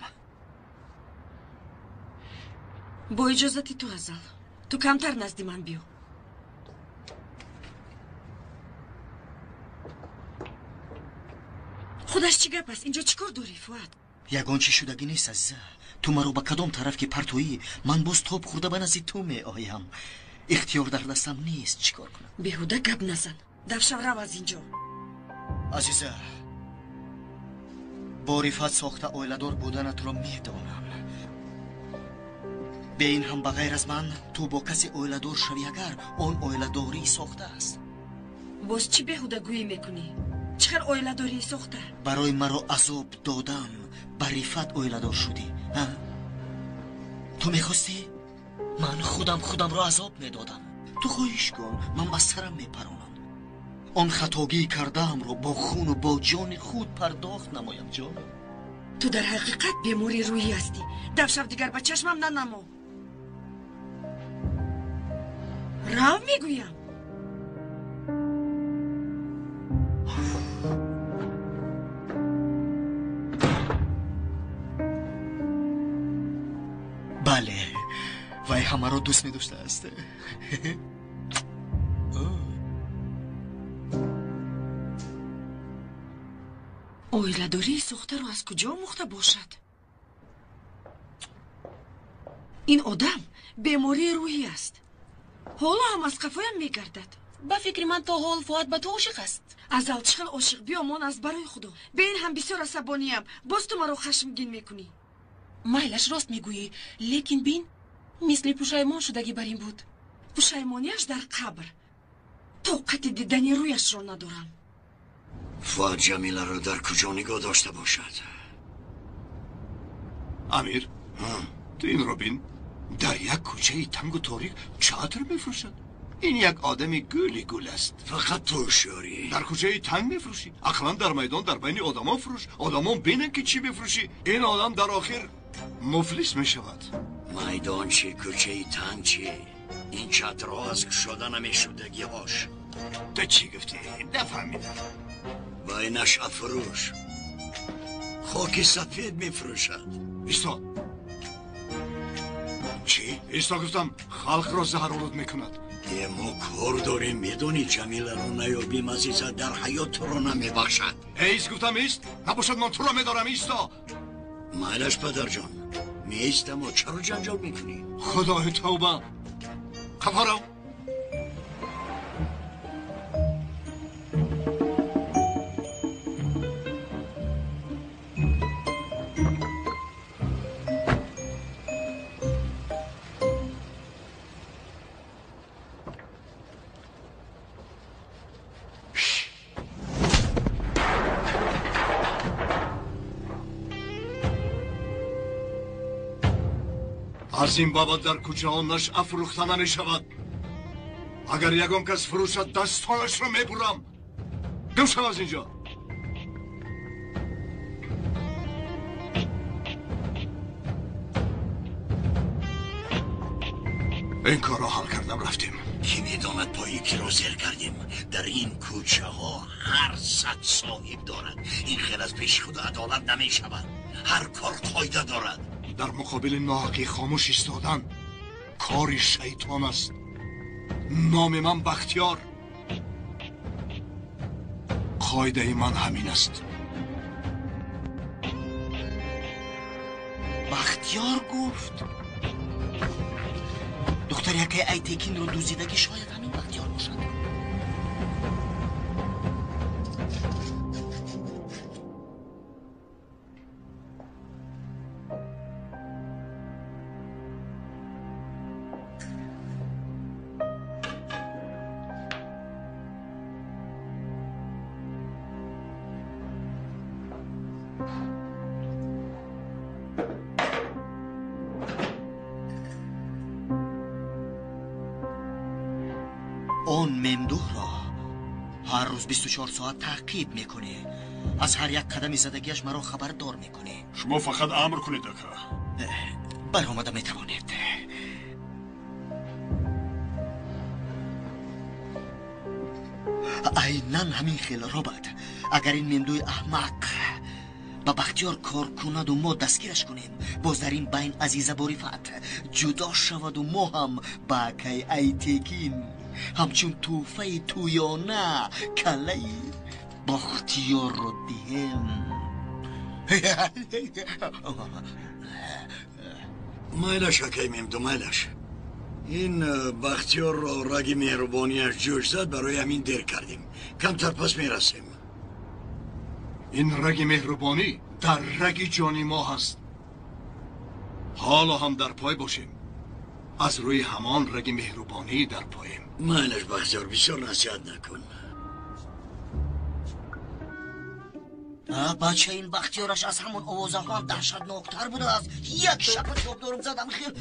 با اجازتی تو ازل، تو کمتر نزدی من بیو. خودش چی گپ است؟ اینجا چیکار داری فؤاد؟ یگان چی شدگی نیست عزیزه. تو مرا به کدام طرف که پرتویی من باز توپ خورده به نزد تو می آیم. اختیار در دستم نیست، چیکار کنم؟ بیهوده گپ نزن. دفشم رو از اینجا. عزیزه با رفعت ساخته اویلدار بودنت رو میدانم. به این هم بغیر از من تو با کسی اویلدار شوی اگر آن اویلداری ساخته است. باز چی بیهوده گویی میکنی؟ چقدر اویلداری ساخته؟ برای مرا عذاب دادم به رفعت اویلدار شدی ها؟ تو میخواستی؟ من خودم را عذاب میدادم. تو خواهش کن من به سرم میپرانم. آن خطاگی کردم رو با خون و با جان خود پرداخت نمایم جان. تو در حقیقت بیموری روحی هستی. دفشب دیگر به چشمم ننمو. رو میگویم. بله وی همه را دوست می داشته است. اویلداری سوخته رو از کجا مخته باشد؟ این آدم بیماری روحی است. حالا هم از قفایم میگردد. با فکر من تا حال فؤاد به تو عاشق است. ازل چقدر عاشق بیامان از برای خدا. به این هم بسیار عصبانیم. باز تو مرا خشمگین میکنی. مایلش راست میگویی، لیکن بین مثل پشیمان شدگی بر این بود. پشیمانیش در قبر. طاقت دیدن رویش را ندارم. فؤاد جمیله را در کجا نگاه داشته باشد؟ امیر تو این رو بین، در یک کوچه تنگ و تاریک چادر میفروشد. این یک آدمی گل است. فقط تو هوشیاری. در کوچه تنگ میفروشی؟ اقلا در میدان در بین آدما فروش. آدما بینن که چی میفروشی. این آدم در آخر مفلس میشود. میدان چی، کوچه تنگ چی؟ این چادرها از شده نمیشدگی هاش. تو چی گفتی؟ نفهمیدم. بینش افروش خاک سفید میفروشد. ایستا چی؟ ایستا گفتم خلق را زهرآلود میکند. یه ما کار داریم میدونی جمیله رو نیابیم عزیزه در حیات تو رو نمیبخشد. ایست گفتم ایست، نباشد من تو را میدارم. ایستا. مایلش پدر جان میایستم و چرا جنجال میکنی؟ خدای توبه. کفارو از این بابت در کوچه ها نشأه فروخته نمی شود. اگر یگان کس فروشد دستانش را میبرم. گم شو از اینجا. این کار را حل کردم رفتیم. کی میداند پایی که را زیر کردیم. در این کوچه ها هر صد صاحب دارد. این خیل از پیش خود عدالت نمی شود. هر کار قاعده دارد. در مقابل ناحقی خاموش ایستادن کاری شیطان است. نام من بختیار. قاعده من همین است. بختیار گفت دختر یکی ایتکین رو دوزیده که شاید همین بختیار باشد. اون ممدوح را هر روز 24 ساعت تعقیب میکنه. از هر یک قدم زدگیش مرا خبردار میکنه. شما فقط امر کنید اکا. برآمده میتوانید. عیناً همین خیل رابط. اگر این ممدوح احمق با بختیار کار کند و ما دستگیرش کنیم، باز در این بین عزیزه بوریفت جدا شود و ما هم با کی ایتکین همچون توفه تویانه کله بختیار رو دیم. مایلش اکی ممدو مایلش. این بختیار را رگ مهربانیش جوش زد. برای همین دیر کردیم. کمتر پس میرسیم. این رگ مهربانی در رگ جانی ما هست. حالا هم در پای باشیم. از روی همان رگ مهربانی در پاییم. مایلش بختیار بسیار نصیحت نکن. بچه این بختیارش از همون آوازه ها دهشتناکتر بوده است. یک شب خواب دارم زدم خیل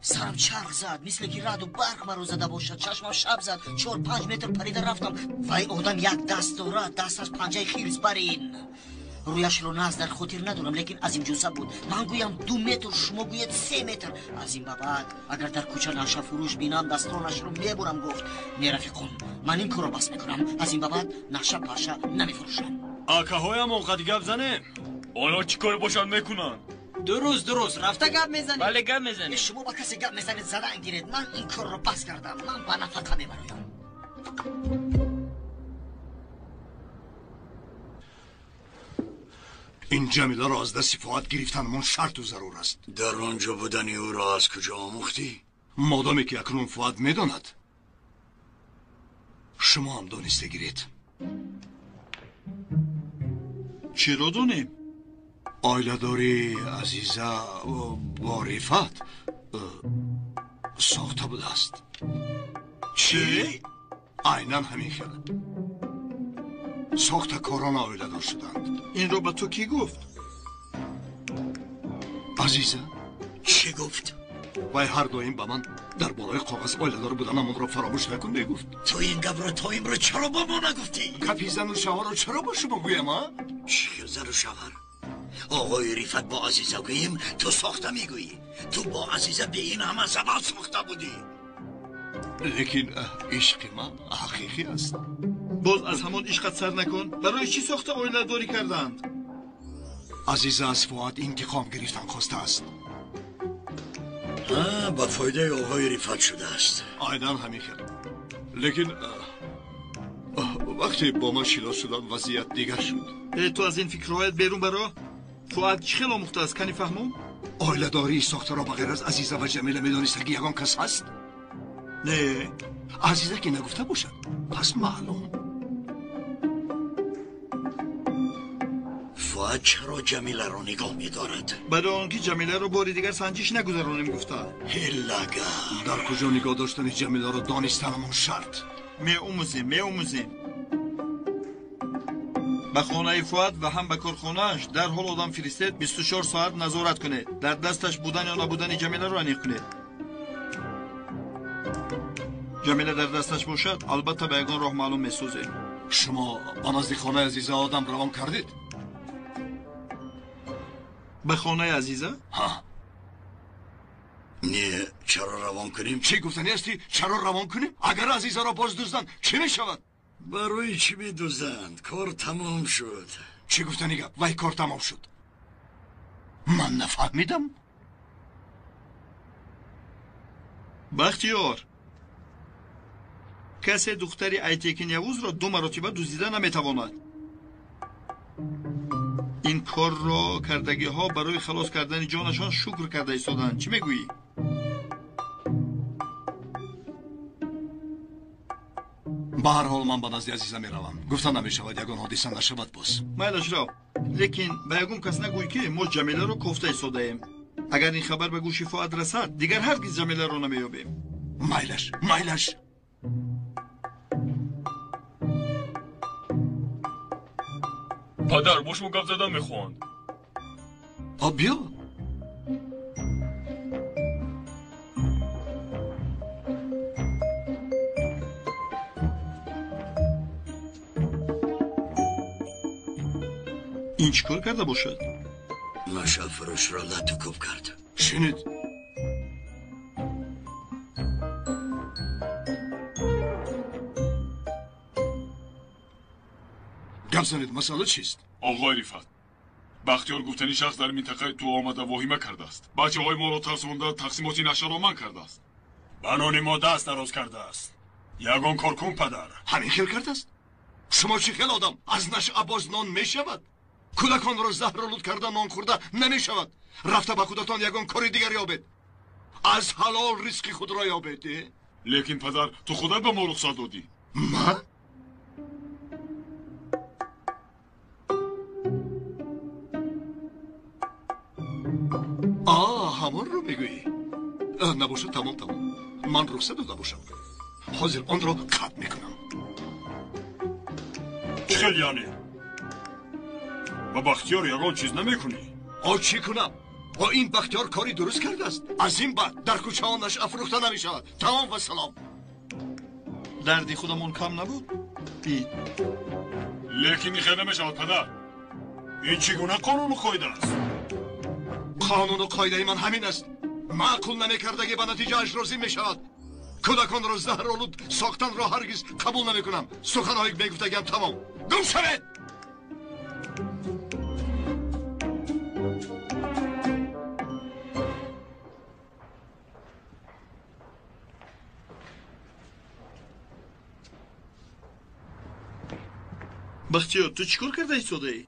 سرم چرخ زد مثل که رعد و برق مرا زده باشد. چشمم شب زد. 4-5 متر پریده رفتم. وای آدم یک دست دارد. دست از پنجه خیز برین. رویش رو نزد در خاطر ندارم لیکن از این جوزه بود. من گویم 2 متر شما گوید 3 متر. از این بعد اگر در کوچه نشه فروش بینم دستانش رو میبرم. گفت نه رفیقم من این کار رو بس میکنم. از این بعد نشه پشه نمیفروشم. آکاهای هم اوقات گپ زنه. آنها چی کار باشن میکنن؟ درست رفته گپ میزنی؟ بله گپ میزنی. شما با کسی گپ میزنید زدن گیرید. من این کار رو بس کردم. من با نفقه میبرایم. این جمیله را از دست فؤاد گرفتنمان شرط و ضرور است. در آنجا بودنی او را از کجا آموختی؟ مادامی که اکنون فؤاد میداند شما هم دانسته گیرید. چی رو دونیم؟ آیله‌داری عزیزه با رفت ساخته بوده است. چی؟ عیناً همین خیلی ساخته کاران آیله‌دار شدند. این رو به تو کی گفت؟ عزیزه چی گفت؟ وای هر دویم به من در بالای کاغذ آیله‌دار بودنم را فراموش نکن میگفت. تو این گپ را تا امروز چرا با ما نگفتی؟ کپی زن و شوهر رو چرا با شما گویم ها؟ چی زن و شوهر؟ آقای رفت با عزیزه گوییم تو ساخته میگویی. تو با عزیزه به این همه زمان ساخته بودی. لیکن عشق من حقیقی است. باز از همون عشقت سر نکن. برای چی ساخته آیله داری کردند؟ عزیزه از فؤاد انتقام گرفتن خواسته است. با فایده آقای رفت شده است. عیناً همین خیلی. لیکن وقتی با ما شیلا شدن وضعیت دیگر شد. تو از این فکرهایت بیرون برا؟ فؤاد چی خیلی آموخته است کنی فهمون؟ آیله داری ساخته را بغیر از عزیزه و جمیله میدانسته که یگان کس هست؟ نه عزیزه که نگفته باشد پس معلوم. فؤاد چرا جمیله را نگاه می‌دارد؟ برای آنکه جمیله را باری دیگر سنجش نگذرانیم گفته. هلگا در کجا نگاه داشتن جمیله را دانستنمون شرط. می‌آموزیم. به خانه فؤاد و هم به کارخانه‌اش در حال آدم فرستید 24 ساعت نظارت کنه. در دستش بودن یا نبودن جمیله رو انیق کنه. جمیله در دستش باشد البته به یگان راه معلوم میسازه. شما به نزد خانه عزیزه آدم روان کردید؟ به خانه عزیزه؟ ها. نه چرا روان کنیم؟ چی گفتنی هستی؟ چرا روان کنیم؟ اگر عزیزه را باز دزدن چی می شود؟ برای چی می دوزند؟ کار تمام شد. چی گفتنی گپ؟ وای کار تمام شد. من نفهمیدم. بختیار کسی دختری ایتکین یوز را 2 مرتبه دزدیده نمیتواند. این کار را کردگی ها برای خلاص کردن جانشان شکر کرده ایستادند. چی میگویی؟ به هر حال من به نزد عزیزه میروم. گفتن نمیشود یگان حادثه نشود باز. میلش را لیکن به یگان کس نگوی که ما جمیله را کوفته ایستاده ایم. اگر این خبر به گوش فؤاد رسد دیگر هرگز جمیله را نمییابیم. میلش پدر باشمو گپ زدن میخواند. بیا. این چیکار کرده باشد؟ مشعل فروش را لطو کوب کرد. شنید؟ گپ زنید مسئله چیست؟ آقای رفعت بختیار گفتنی شخص در منطقه تو آمده واهمه کرده است. بچه های ما را ترسونده تقسیماتی نشه را من کرده است. بنان ما دست دراز کرده است. یگان کار کن پدر. همین خیل کرده است؟ شما چی خیل آدم؟ از نشعه باز نان می شود؟ کودکان را زهرآلود کرده نان خورده نمی شود. رفته به خودتان یگان کاری دیگر یابید. از حلال ریسک خود را یابید. لیکن پدر تو خودت به ما رخصت دادی. من؟ همان رو میگویی؟ نباشد تمام من رخصت داده باشم. حاضر آن را قطع میکنم. چه یعنی؟ با بختیار یگان چیز نمیکنی؟ چی کنم؟ این بختیار کاری درست کرده است. از این بعد در کوچه آنش افروخته نمی شود. تمام و سلام. دردی خودمون کم نبود؟ لیکن این خیلی نمیشود پدر. این چگونه قانون و قاعده است؟ قانون و قاعده من همین است. معقول نمیکردگی به نتیجه اش راضی می شود. کودکان را زهرآلود ساختن را هرگز قبول نمی کنم. سخنهایی که میگفتگیم تمام. گم شوید. بختیار تو چیکار کرده ایستاده ای؟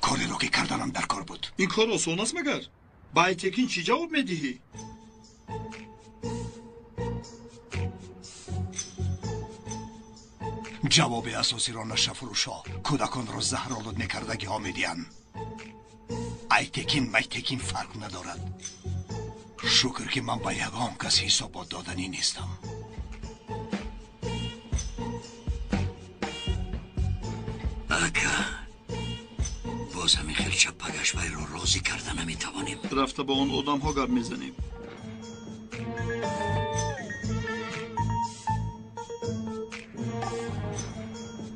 کاری رو که کردنم در کار بود. این کار آسان است مگر؟ با ایتکین چی جواب میدهی؟ جواب اساسی را نشه فروشا کودکان را زهرآلود میکردگی ها میدین. ایتکین فرق ندارد. شکر که من با یگان کس حسابات دادنی نیستم. اکا باز همین خیلی چپگش وی را راضی کرده نمیتوانیم. رفته با اون آدم ها گپ میزنیم.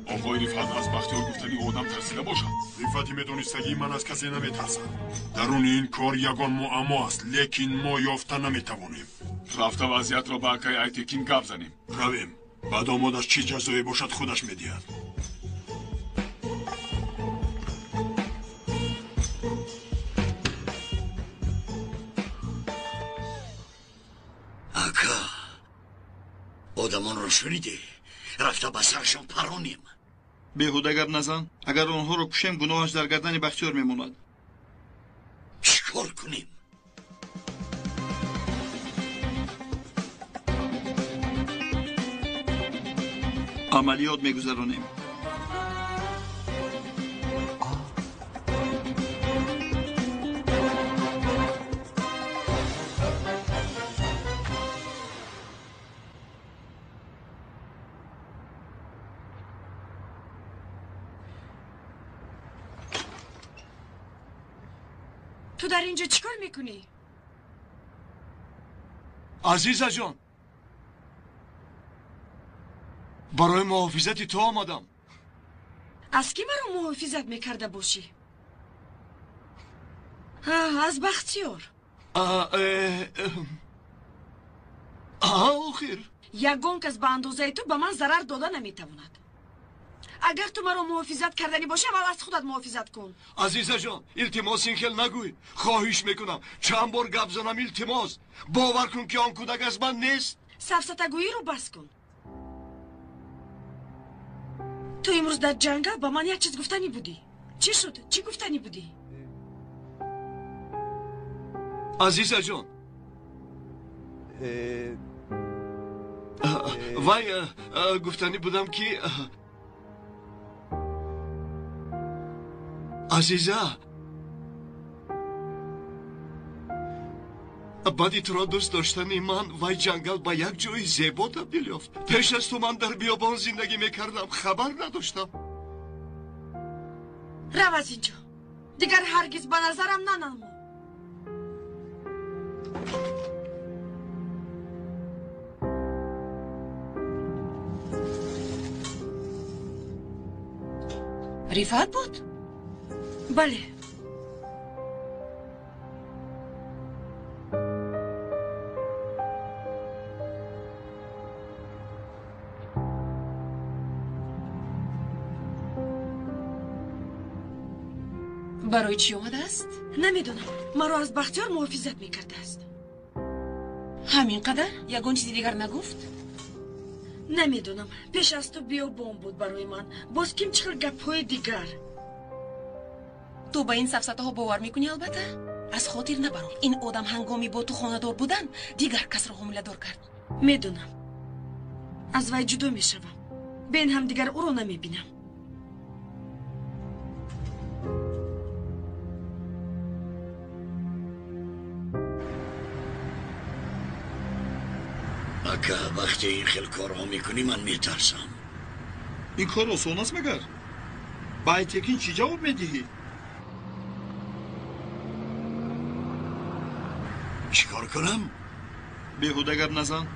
آقای رفعت از بختیار گفتنی آدم ترسیده باشد. رفعتی میدونستگی من از کسی نمیترسم. درون این کار یگان معما است لیکن ما یافته نمیتوانیم. رفته وضعیت را به اکای ایتکین گپ زنیم. رویم. بعد آمادش چی جزایی باشد خودش میدید. اکا آدمان رو شنیدی؟ رفته به سرشان پرانیم. بیهوده گپ نزن. اگر آنها رو کشیم گناهش در گردن بختیار میموند. چیکار کنیم؟ عملیات میگذرانیم. تو در اینجا چیکار میکنی؟ عزیزا جان، برای محافظت تو آمدم. از کی مرا محافظت میکرده باشی؟ از بختیار. آخر یگان کس به اندازه تو به من ضرر داده نمیتواند. اگر تو مرا محافظت کردنی باشه اول از خودت محافظت کن. عزیزا جان، التماس این خیل نگوی. خواهش میکنم چند بار گپ زنم. التماس باور کن که آن کودک از من نیست. سفسطه‌گویی رو بس کن. تو امروز در جنگل با من یک چیز گفتنی بودی. چی شد؟ چی گفتنی بودی؟ عزیزا جان، وای گفتنی بودم که عزیزا، بعدی تو را دوست داشتنی من وای جنگل با یک جای زیبا تبدیل یافت. پیش از تو من در بیابان زندگی میکردم، خبر نداشتم. رو از اینجا، دیگر هرگز به نظرم ننمو. ریفت بود؟ بله. برای چی اومده است؟ نمیدونم، مرا از بختیار محافظت میکرده است. همینقدر؟ یگان چیزی دیگر نگفت؟ نمیدونم، پیش از تو بیابان بود برای من. باز کیم چقدر گپ‌های دیگر. تو به این سفسطه ها باور میکنی؟ البته از خاطر نبرو. این آدم هنگامی با تو خانه دار بودن دیگر کس را حامله دار کرد. میدونم، از وی جدا میشوم. بین هم دیگر او را نمیبینم. اکا وقتی این خیل کارها میکنی من میترسم. این کار آسان است مگر؟ با ایتکین چی جواب میدهی؟ چیکار کنم؟ بیهوده گپ نزن.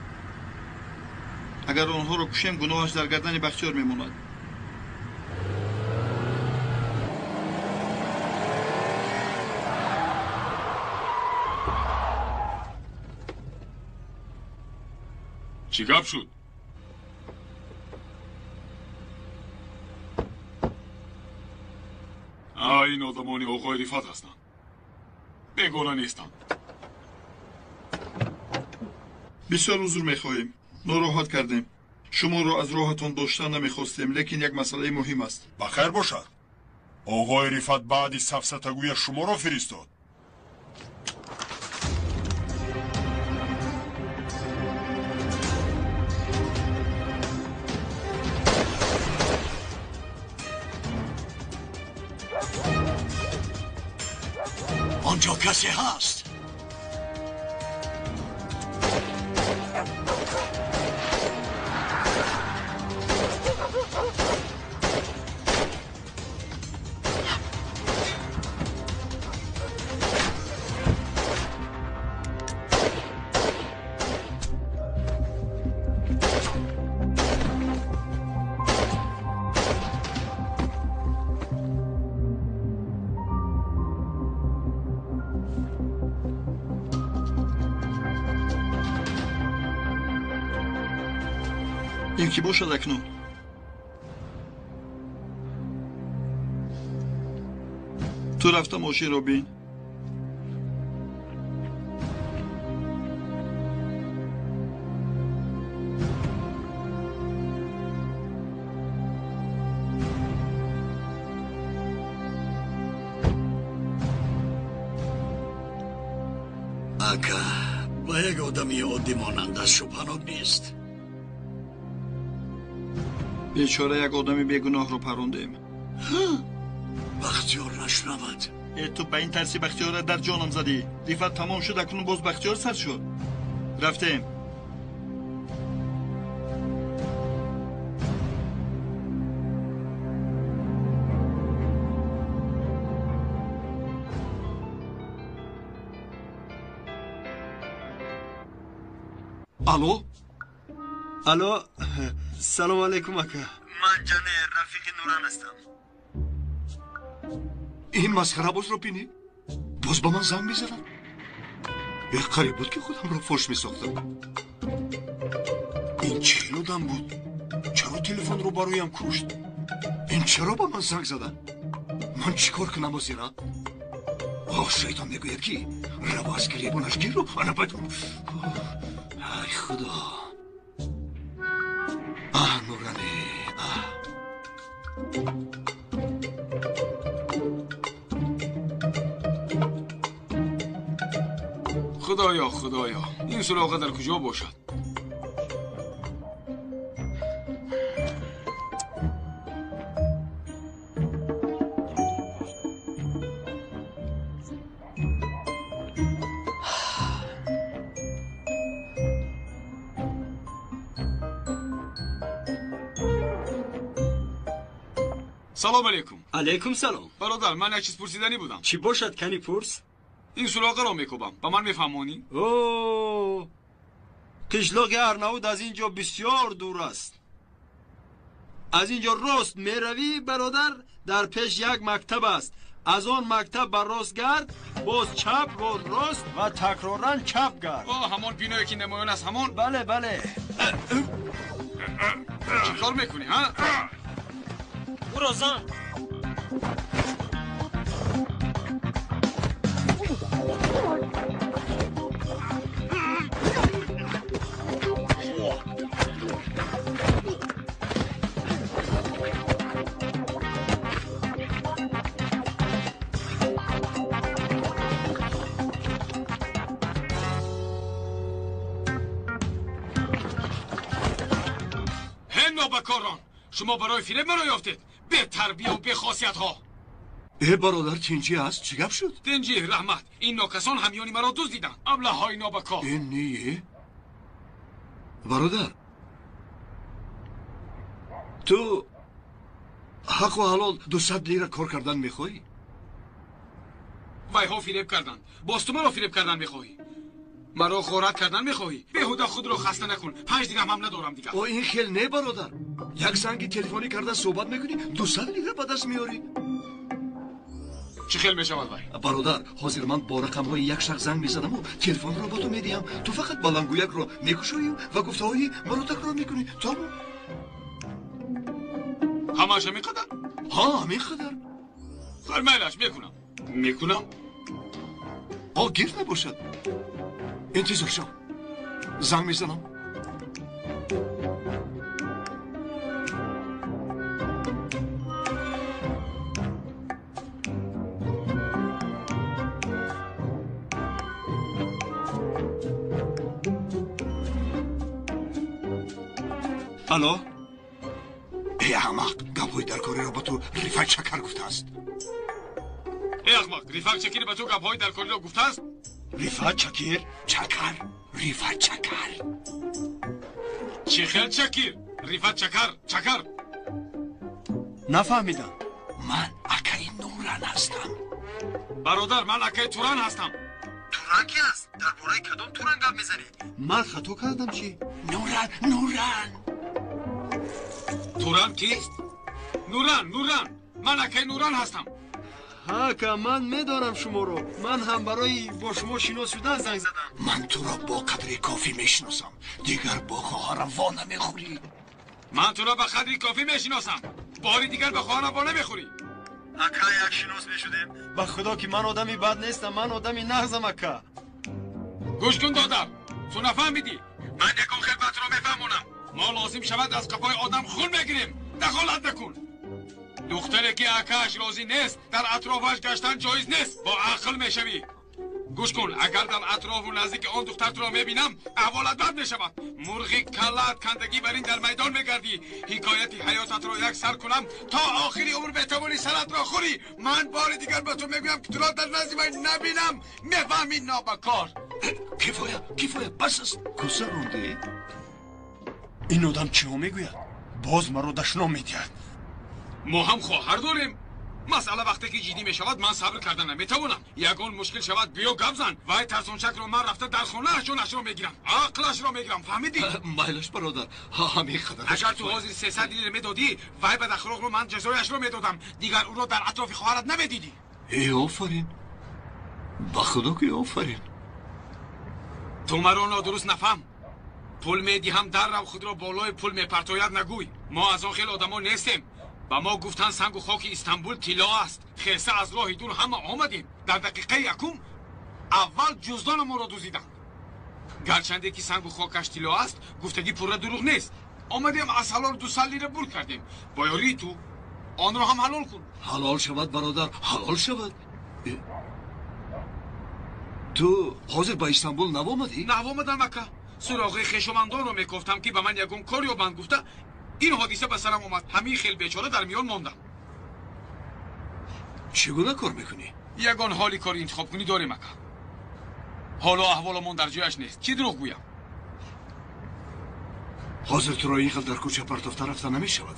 اگر آنها رو کشیم گناهش در گردن بختیار میموند. چی گپ شد؟ این آدمانی آقای ریفت هستند. بیگانه نیستند. بسیار حضور میخواهیم. ناراحت کردیم. شما رو از راهتون داشتن نمیخواستیم، لیکن یک مسئله مهم است. بخیر باشد. آقای ریفت بعدی سفسطه‌گوی شما را فرستاد. آنجا کسی هست؟ این کی باشد اکنون؟ تو رفته ماشین رو بین. اکا با یک آدمی عادی مانند از شبهناک نیست. بیچاره یک آدمی بیگناه رو پروندیم. بختیار نشنود. تو به این ترسی بختیار را در جانم زدی. ریفت تمام شد، اکنون باز بختیار سر شد. رفتیم. الو الو سلام علیکم اکا. من جان رفیق نوران هستم. این مسخره باز رو بینی؟ باز با من زنگ میزنم. یک قریب بود که خودم رو فوش میساختم. این چه آدم بود؟ چرا تلفن رو برایم کشت؟ این چرا با من زنگ زدن؟ من چیکار کنم با زیرا؟ آه شیطان میگوید که رو از گریبانش گیر رو انا باید ای خدا. نورانه خدایا این سراغه در کجا باشد؟ سلام علیکم. علیکم سلام. برادر من یک چیز پرسیدنی بودم. چی باشد کنی پرس؟ این سراغه را میکوبم با من میفهمانی؟ اوه قشلاق ارناود از اینجا بسیار دور است. از اینجا راست میروی برادر، در پیش یک مکتب است. از آن مکتب بر راست گرد، باز چپ و راست و تکرارا چپ گرد. همان بینایی که نمایان است همان؟ بله. چی کار میکنی ها؟ برو زن. نابکاران، شما برای فریب مرا یافتید. به تربیه و به خاصیت ها. برادر تنجی است؟ چه گپ شد؟ تنجی رحمت، این ناکسان همیانی مرا دزدیدند. ابله های نابکار. این نیه؟ برادر تو حق و حلال 200 لیره کار کردن میخوایی؟ وای ها فریب کردن، باز تو مرا فریب کردن میخوایی؟ مرا خورت کردن میخوایی؟ بهوده خود رو خسته نکن. 5 دیرهم هم ندارم دیگه. این خیل نه برادر. یک زنگی تلفنی کرده صحبت میکنی 200 لیره به دست میاری. چه خیل میشود وای؟ برادر حاضر من با رقم های یک شخص زنگ میزنم و تلفن رو با تو میدیم. تو فقط بلنگویک رو میکشوی و گفته هایی مرا تکرار میکنی. تمام. همش میقدر؟ ها میقدر. خیل میلش میکنم. گیر نباشد. انتظار شو. زنگ میزنم. الو؟ ای احمق، گپ‌های در کاری را با تو رفیق شکر گفته است. ای احمق، رفیق چکیر به تو گپ‌های در کاری را گفته است؟ رفیق چکیر؟ چکر. رفیق چکر. چی خیل چکیر؟ رفیق چکر. نفهمیدم. من اکای نوران هستم. برادر من اکای توران هستم. توران کی است؟ درباره کدام توران گپ میزنی؟ من خطا کردم چی؟ نوران. توران کیست؟ نوران. من اکای نوران هستم. که من میدارم شما رو. من هم برای با شما شناس شدن زنگ زدم. من تو را با قدر کافی میشناسم. دیگر با خواهرم وا نمیخوری. من تو را با قدر کافی میشناسم. باری دیگر به خواهرم وا نمیخوری. اکا یک شناس میشدیم. با خدا که من آدمی بد نیستم. من آدمی نغزم اکا. گوش کن دادر، تو نفهمیدی. من یکم خدمت را میفهمونم. ما لازم شود از قفای آدم خون بگیریم. دخالت نکن. دختری که اکاش راضی نیست در اطرافش گشتن جایز نیست. با عقل میشوی. گوش کن، اگر در اطراف و نزدیک آن دختر تو را میبینم احوالت بد میشود. مرغی کلت کندگی بر این در میدان میگردی. حکایت حیاتت را یک سر کنم تا آخری عمر بتوانی سرت را خوری. من بار دیگر به تو میگویم که تو را در نزد من نبینم. میفهمی نابکار؟ کفایه بس است. گذرانده این آدم چی ها میگوید؟ باز مرا دشنام میدید. ما هم خواهر داریم. مسئله وقتی که جدی میشود من صبر کردن نمیتوانم. یگان مشکل شود بیا گپ زن. وای ترسونچک رو من رفته در خونه اشونش رو میگیرم. عقلش رو میگیرم. فهمیدی؟ مایلش برادر همین خدر. اگر تو حاضر 300 لیره میدادی وای به دخروغ رو من جزایش رو میدادم. دیگر او رو در اطراف خواهرت نمیدیدی. ای آفرین. با خدا که آفرین. تو مرا نادرست نفهم. پول میدی هم در رو خود رو بالای پول میپرتاید نگوی. ما از آن خیل آدما نیستیم. با ما گفتن سنگ و خاک استانبول طلا است. خیسه از راه دور همه آمدیم. در دقیقه یکم اول جزدان ما را دزدیدند. گرچنده که سنگ و خاکش طلا است گفتگی پوره دروغ نیست. آمدیم از حلال 200 لیره پول کردیم. بایاری تو آن را هم حلال کن. حلال شود برادر حلال شود. تو حاضر با استانبول نوامدی؟ نوامدم مکه. سراغ خویشاوندان رو میگفتم که به من یگون کار یابند گفته این حادثه به سرم اومد. همین خیل بیچاره در میان ماندم. چگونه کار میکنی؟ یگان حالی کاری انتخاب کنی داری مکه. حالا احوالمون در جایش نیست. چی دروغ گویم؟ حاضر تو را اینقدر در کوچه پرتافته رفته نمیشود.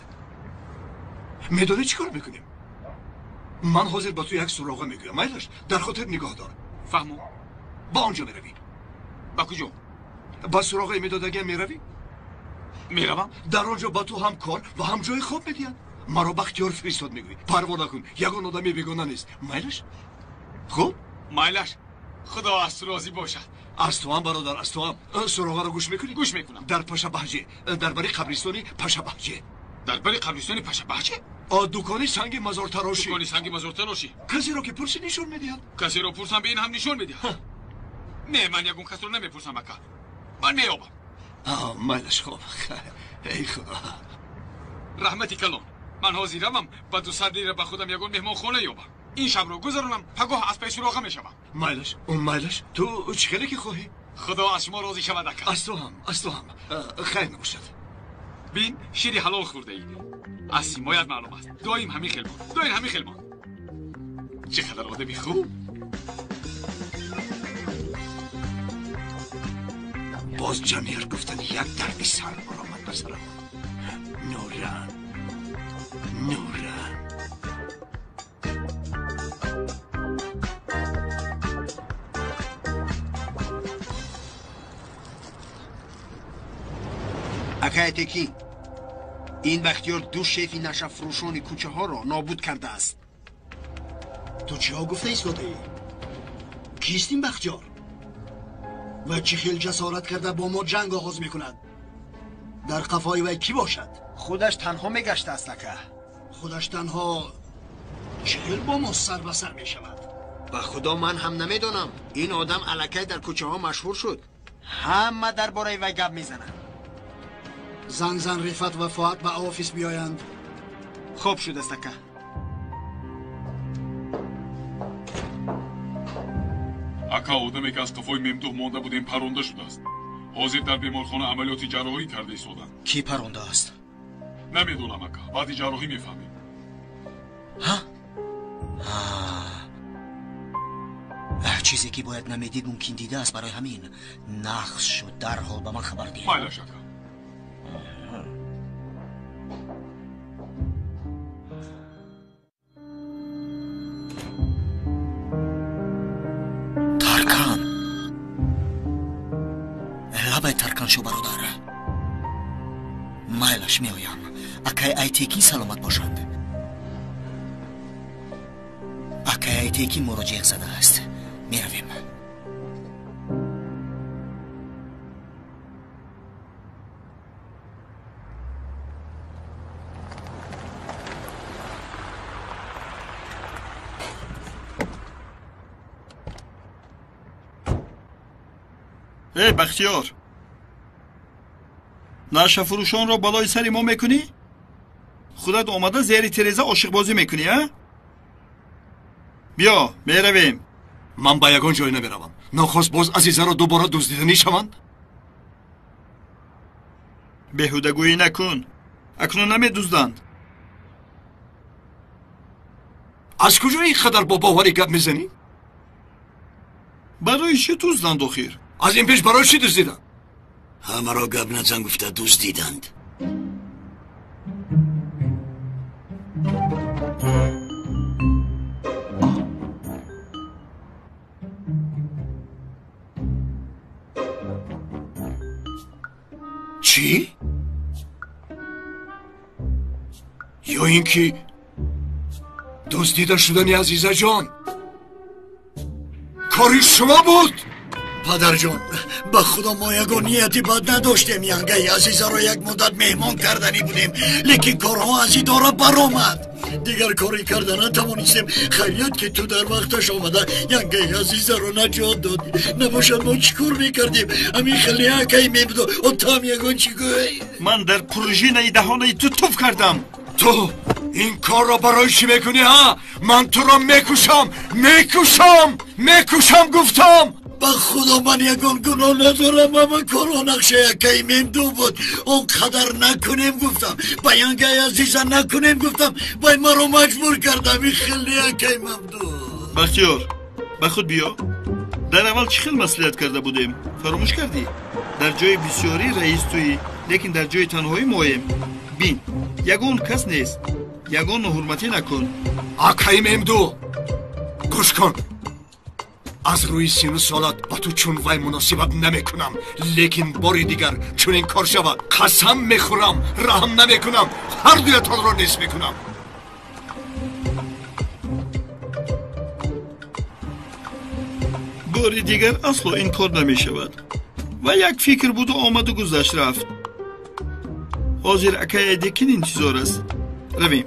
میدانی چی کار میکنیم؟ من حاضر با تو یک سراغه میگویم. مایلش در خاطر نگاه دار. فهمو؟ با آنجا میروی. با کجا؟ با سراغه میدادگی میروی؟ میروم؟ در آنجا با تو هم کار و هم جای خواب میدید. مرا بختیار فرستاد میگویی پروا نکن یگان آدمی بیگانه نیست. مایلش؟ خوب؟ مایلش خدا از تو راضی باشد. از تو هم برادر از تو هم. سراغه رو گوش میکنی؟ گوش میکنم. در پاشا بهجه در بری قبرستانی پاشا بهجه. در بری قبرستانی پاشا بهجه؟ دکانی سنگ مزار تراشی. دکانی سنگ مزار تراشی. کسی رو که پرسی نشون میدهد. کسی رو پرسم به این هم نشون میدهد. نه من یگون کس رو نمیپرسم مکه. من نیابم. مایلش خوب. ای خدا. رحمتی کلان. من حاضرم با 200 لیره به خودم یگون مهمان خانه یابم. این شب رو گذرونم پگاه از پی سراغه میشوم. مایلش مایلش تو چه که خواهی؟ خدا از شما راضی شود اکا. از تو هم خیر نباشد. بین شیری حلال خورده ای. از سیمایت معلوم است. دایم همین خلمان. دایم همین خلمان. چقدر آدمی خوب. باز جمعیت گفتن یک درد سر برآمد به سرم. نوران اکای تکی این بختیار دو شیفی نشه فروشان کوچه ها را نابود کرده است. تو چی ها گفته ایستاده ای؟ کیست این بختیار؟ و چی خیل جسارت کرده با ما جنگ آغاز میکند؟ در قفای وی کی باشد؟ خودش تنها میگشته است اکا. خودش تنها چی خیل با ما سر به سر میشود؟ به خدا من هم نمیدانم. این آدم الکی در کوچه ها مشهور شد. همه در باره وی گپ میزنند. زن رفت و فؤاد به آفیس بیایند. خوب شد است اکا. اکا آدمی که از قفای ممدوح مانده بودیم پرونده شده است. حاضر در بیمارخانه عملیات جراحی کرده ایستادند. کی پرونده است؟ نمیدونم اکا. بعد جراحی میفهمیم. چیزی که باید نمیدید ممکن دیده است. برای همین نقص شد. در حال به من خبر دید. مایلش اکا. ترکان لبای ترکان شو برادر. مایلش میایم. اکای ایتیکی سلامت باشند. اکای ایتیکی مراجعه زده است. میرویم. ای بختیار نشه فروشان را بالای سری ما میکنی؟ خودت آمده زیر تریزه عاشق بازی میکنی ها؟ بیا میرویم. من با یگان جای نمیروم. ناخواست باز عزیزه را دوباره دزدیدنی شوند. بهوده گویی نکن. اکنون نمیدزدند. از کجا اینقدر با باوری گپ میزنی؟ برای چی دزدند آخر؟ از این پیش برای چی دزدیدند؟ همه را گپ نزن گفته دزدیدند. یا اینکه دزدیده شدنی عزیزه جان کاری شما بود؟ پدر جان به خدا ما یگان نیتی بد نداشتیم. ینگه عزیزه را یک مدت مهمان کردنی بودیم لیکن کارها از اداره برآمد. دیگر کاری کردن نتوانستیم. خیلیت که تو در وقتش آمده ینگه عزیزه را نجات دادی. نباشد ما چیکار میکردیم؟ همین خیلی حکی میبود و تو هم یگان چی گوی؟ من در پروژین دهانه تو توف کردم. تو این کار را برای چی میکنی ها؟ من تو را میکشم گفتم. به خدا من یگان گناه ندارم. من کارا نقشه یکی دو بود. اون قدر نکنیم گفتم. با ینگه عزیزه نکنیم گفتم. با ما رو مجبور کردم. این خیلی یکی ممدو. بختیار به خود بیا. در اول چه خیلی مسئولیت کرده بودیم فراموش کردی؟ در جای بسیاری رئیس تویی لیکن در جای تنهایی مایم. بین یگان کس نیست. یگان حرمتی نکن. آکای ممدو گوش کن. از روی 30 سالت با تو چون وای مناسبت نمیکنم لیکن باری دیگر چون این کار شود قسم میخورم رحم نمیکنم هر دویتان را نیست میکنم. باری دیگر اصلا این کار نمیشود و یک فکر بود و آمد و گذشت رفت. حاضر اکای دیکن انتظار است. رویم.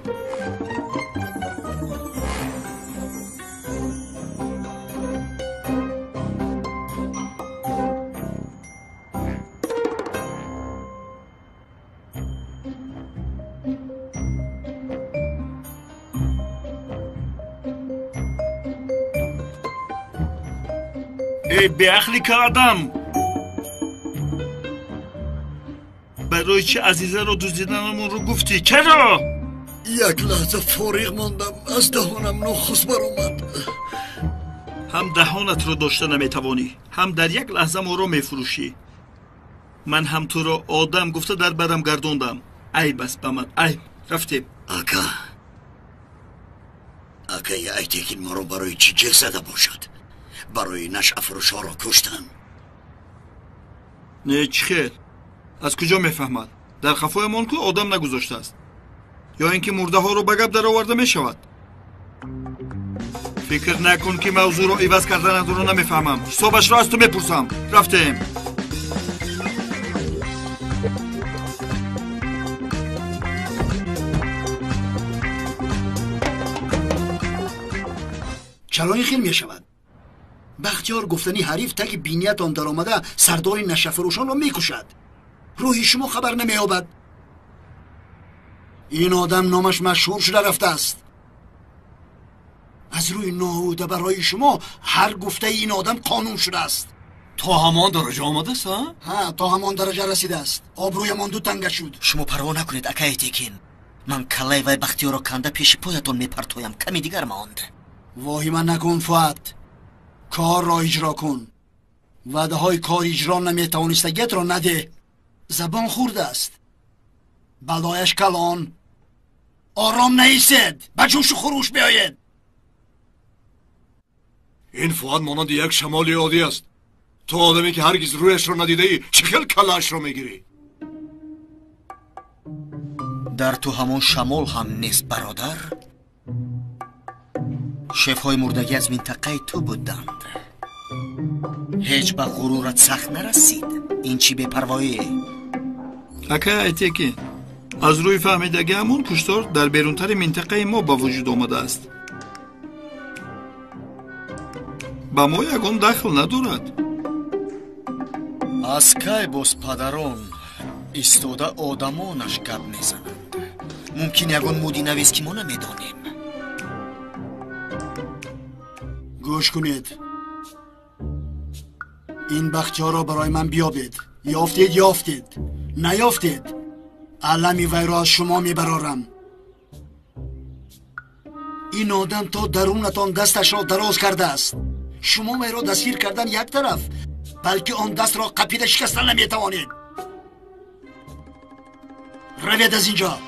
ای به اخلی که آدم برای چه عزیزه رو دزدیدنمون رو گفتی؟ چرا؟ یک لحظه فارغ ماندم از دهانم نخست برآمد. هم دهانت رو داشته نمیتوانی هم در یک لحظه ما رو میفروشی. من هم تو رو آدم گفته در برم گردوندم. ای بس به من ای رفتیم. اکا یه ایتیکین ما رو برای چی جه زده باشد؟ برای نشع فروش ها را کشتن؟ نه چی خیر؟ از کجا میفهمد؟ در خفای من که آدم نگذاشته است یا اینکه مرده ها رو بگب در آورده می شود؟ فکر نکن که موضوع رو عوض کردن رو نمیفهمم. صبحش را از تو میپرسم. رفتیم. چرا این خیل می شود؟ بختیار گفتنی حریف تک بینیت آن در آمده سردار نشع فروشان را می کشد. روحی شما خبر نمی یابد؟ این آدم نامش مشهور شده رفته است. از روی ناهوده برای شما هر گفته این آدم قانون شده است. تا همان درجه آمده است ها؟ ها تا همان درجه رسیده است. آبروی من دو تنگ شد. شما پروا نکنید اکای تیکین. من کلای وای بختیار رو کنده پیش پایتون میپرتویم. کمی دیگر ماند. واهمه نکن فؤاد. کار را اجرا کن. وعده های کار اجرا نمیتوانستگیت را نده. زبان خورده است. بلایش کلان. آرام نیستید. به جوش و خروش بیاید. این فؤاد مانند یک شمالی عادی است. تو آدمی که هرگز رویش رو ندیده ای چه خیل کلاش رو میگیری؟ در تو همون شمال هم نیست برادر. شفهای مردگی از منطقه تو بودند. هیچ به غرورت سخت نرسید. این چی بپروایی؟ اکا ایتیکی از روی فهمیدگی همون کشتار در بیرونتر منطقه ما با وجود آمده است. با ما یکون دخل ندارد. از که باز پدران ایستاده آدمانش گپ میزنند. ممکن یکون مودی نویست که ما نمیدانیم. گوش کنید. این بختیار را برای من بیابید. یافتید نیافتید علمی وی را از شما میبرارم. این آدم تا درونتان دستش را دراز کرده است. شما می را دستگیر کردن یک طرف بلکه آن دست را قپیده شکستن نمیتوانید. روید از اینجا.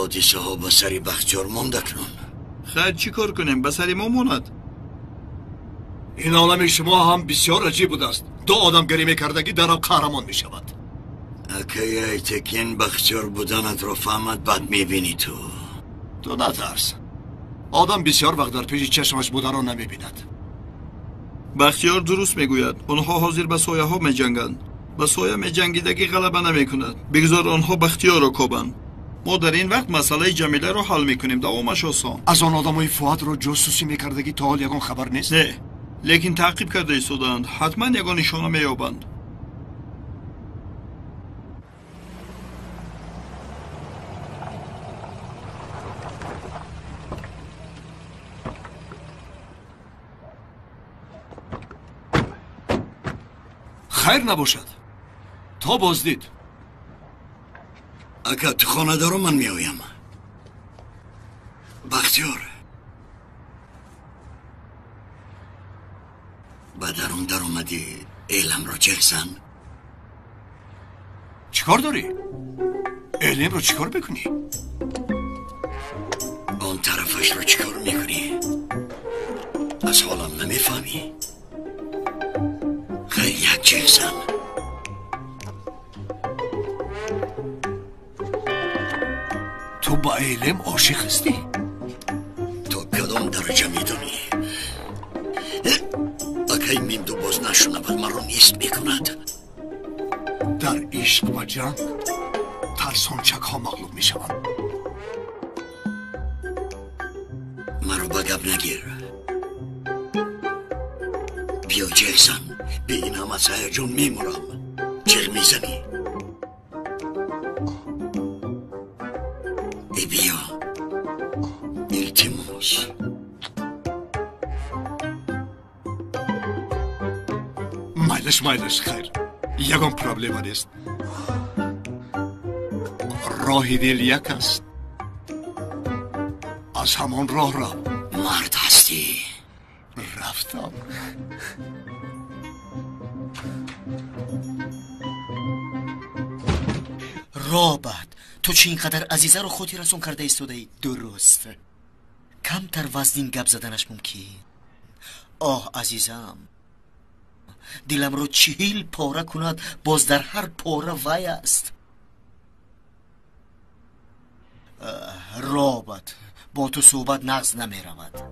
حادثه ها به سری بختیار مونده کنن. خیر چی کار کنیم؟ به سری ما موند. این عالم شما هم بسیار عجیب بوده است. دو آدم گریمه کردگی در هم قهرمان می شود. اگه یه تکین بختیار بودنت رو فهمد بد میبینی تو. تو نترس. آدم بسیار وقت در پیش چشمش بودن رو نمی بیند. بختیار درست میگوید. اونها حاضر به سایه ها می جنگند. به سایه می جنگیدگی غلبه نمی کند. بگذار آنها بختیار رو کوبند. ما در این وقت مسئله جمیله رو حل میکنیم. دوامش آسان. از آن آدمای فؤاد رو جاسوسی میکردگی تا حال یگان خبر نیست؟ نه، لیکن تعقیب کرده ایستادند. حتما یگان نشانه مییابند. خیر نباشد. تا بازدید. اگه تو خانه دارو من میایم. بختیار با درون در اومدی ایلم رو جهزن. چیکار داری؟ ایلم رو چیکار بکنی؟ اون طرفش رو چیکار میکنی؟ از حالم نمیفهمی؟ خیلی یک جهزن. تو با ایلم عاشق هستی؟ تو کدام درجه میدونی؟ اگه این دو باز نشوند من رو نیست میکند. در عشق و جنگ ترسانچک ها مغلوب میشوند. مرا با گب نگیر. بیا جهزن. به این هم از هیجان میمورم. جغ میزنی. ای بیا التماس. مایلش خیر. یگان پرابلم نیست. راه دل یک است. از همان راه را. مرد هستی. رفتم. رابط تو چه اینقدر عزیزه رو خودی رسون کرده ایستاده ای؟ درست کمتر وزنین گپ زدنش ممکن. آه عزیزم دلم رو 40 پاره کند باز در هر پاره وی است. رابط با تو صحبت نغز نمی رود.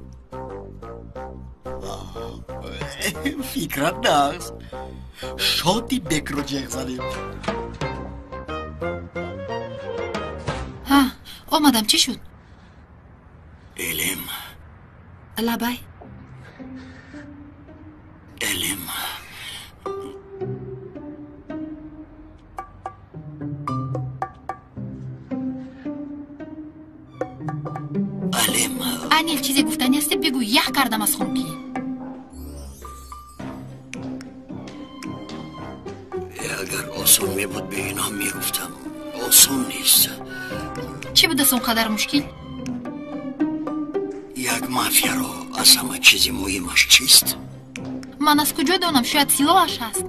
فکرت نغز شادی بکر رو جغ زنیم. ها آمدم. چی شد؟ علم لبای علم انیل چیزی گفتنی هستی بگو. یخ کردم از خون کی. اگر آسان می بود به اینا می گفتم. آسان نیست. چی بود از اونقدر مشکل؟ یک مافیا رو از همه چیزی مهمش چیست؟ من از کجا دانم؟ شاید سلاحش هست.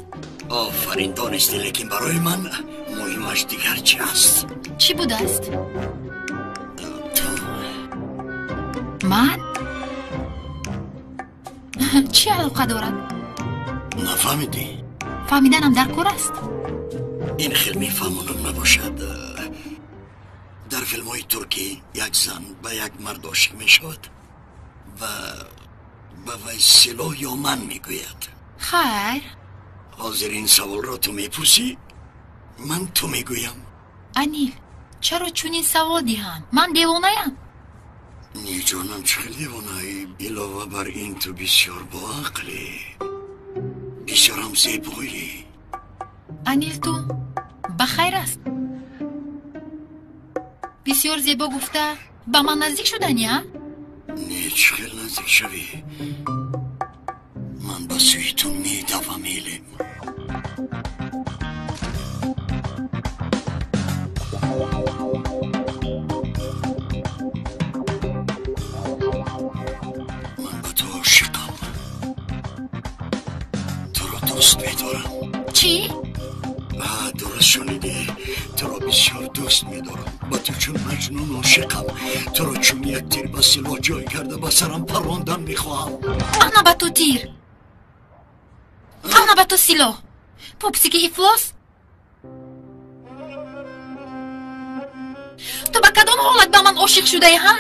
آفرین دانستی، لیکن برای من مهمش دیگر چی هست؟ چی بود است؟ من؟ چی علاقه دارد؟ نفهمیدی؟ فهمیدنم در کار است. این خیلی میفهمونم نباشد. در فیلم های ترکی یک زن به یک مرد عاشق می شود و به وی سلاح یا من میگوید. خیر حاضر این سوال را تو میپرسی؟ من تو میگویم. انیل چرا چونین سوال دیهم؟ من دیوانه‌ام. نی جانم چه دیوانه‌ای. علاوه بر این تو بسیار با عقلی، بسیار هم زیبایی. انیل تو بخیر است. بسیار زیبا گفته به من نزدیک شدنی ها؟ نه چه خیلی نزدیک شوی. من به سوی تو میدوم ایلم. من به تو عاشقم. تو را دوست میدارم. چی؟ درست شنیدی. تو را بسیار دوست میدارم. با تو چون من مجنون عاشقم. تو رو چون یک تیر با سلاح جای کرده با سرم پروندن میخواهم. انا به تو تیر، انا به تو سلاح. پوپسی که افلاس، تو به کدام حالت به من عاشق شده ای ها؟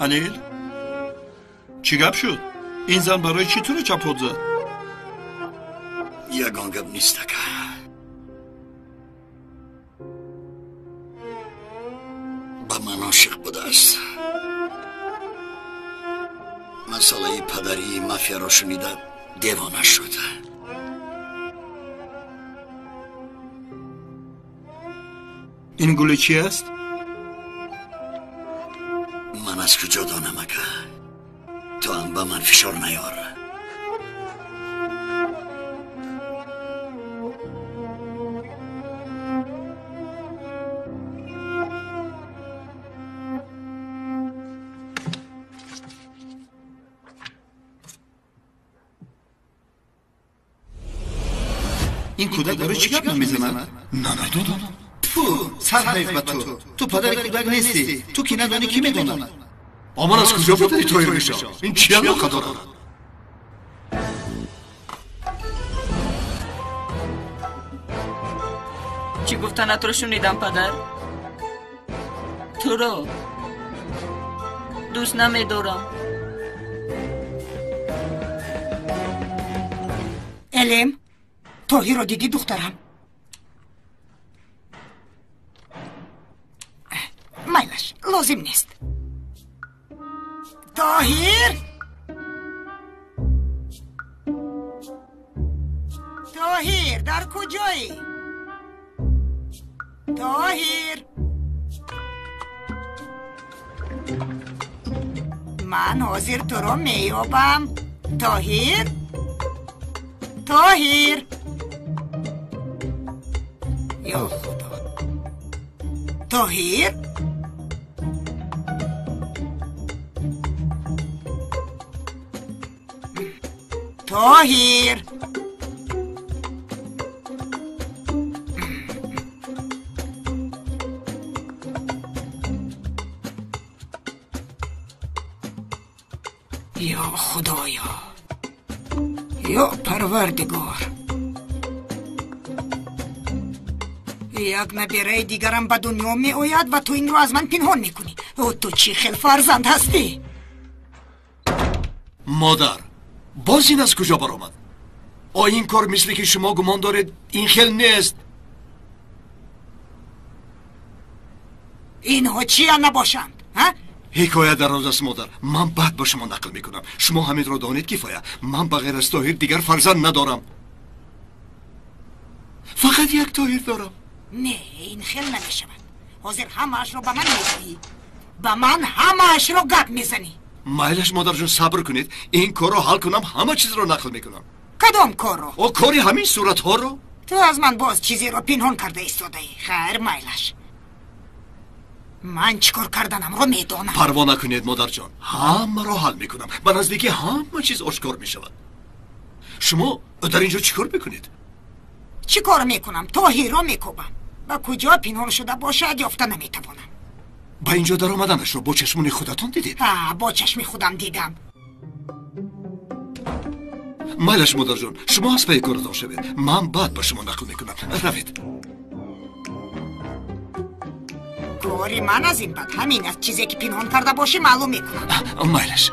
انیل چی گپ شد؟ این زن برای چی تو رو چپود زد؟ یگان گپ نیست که با من عاشق بوده است. مسئله پدری مافیا را شنیده دیوانه شد. این گل چی است؟ من از کجا دانم اگه تو هم به من فشار نیار. این کودک داره چی گپ میزنه؟ نمیدونم. صد حیف به تو پدر کودک نیستی. تو کی ندانی کی میدونه؟ آمان از کجا بودی تویر میشه؟ این چی علاقه داره؟ چی گفتن تو رو شنیدم پدر؟ تو رو دوست نمیدارم. الیم توهی رو دیدی دخترم؟ مایلش لازم نیست. طاهیر طاهیر در کجایی؟ طاهیر من حاضر تو رو میابم. طاهیر طاهیر یا خدا. طاهیر طاهیر یا خدایا یا پروردگار. یک نبیره دیگرم به دنیا می آید و تو این رو از من پنهان میکنی. او تو چی خیل فرزند هستی؟ مادر باز این از کجا برآمد؟ آیا این کار مثلی که شما گمان دارید این خیل نیست؟ اینها چی نباشند؟ حکایت دراز است مادر. من بعد با شما نقل میکنم. شما همین رو دانید کفایه. من بغیر از طاهیر دیگر فرزند ندارم. فقط یک طاهیر دارم. نه این خیل نمیشود. حاضر همه‌اش رو به من میگی؟ به من همه‌اش رو گپ میزنی؟ مایلش مادر جون صبر کنید. این کار رو حل کنم همه چیز رو نقل میکنم. کدام کار رو؟ او کاری همین صورت ها رو. تو از من باز چیزی رو پنهان کرده ایستاده ای. خیر مایلش من چیکار کردنم رو میدونم. پروا نکنید مادر جان. همه رو حل میکنم. به نزدیکی همه چیز آشکار میشود. شما در اینجا چیکار میکنید؟ چیکار میکنم؟ طاهیر رو میکوبم. با کجا پنهان شده باشه یافته نمیتوانم. با اینجا در آمدنش رو با چشمون خودتون دیدید؟ با چشم خودم دیدم. مایلش مادر جان شما از پی کارتان شوید. من بعد با شما نقل میکنم. روید. کاری من از این بعد همین از چیزی که پنهان کرده باشه معلوم میکنم. مایلش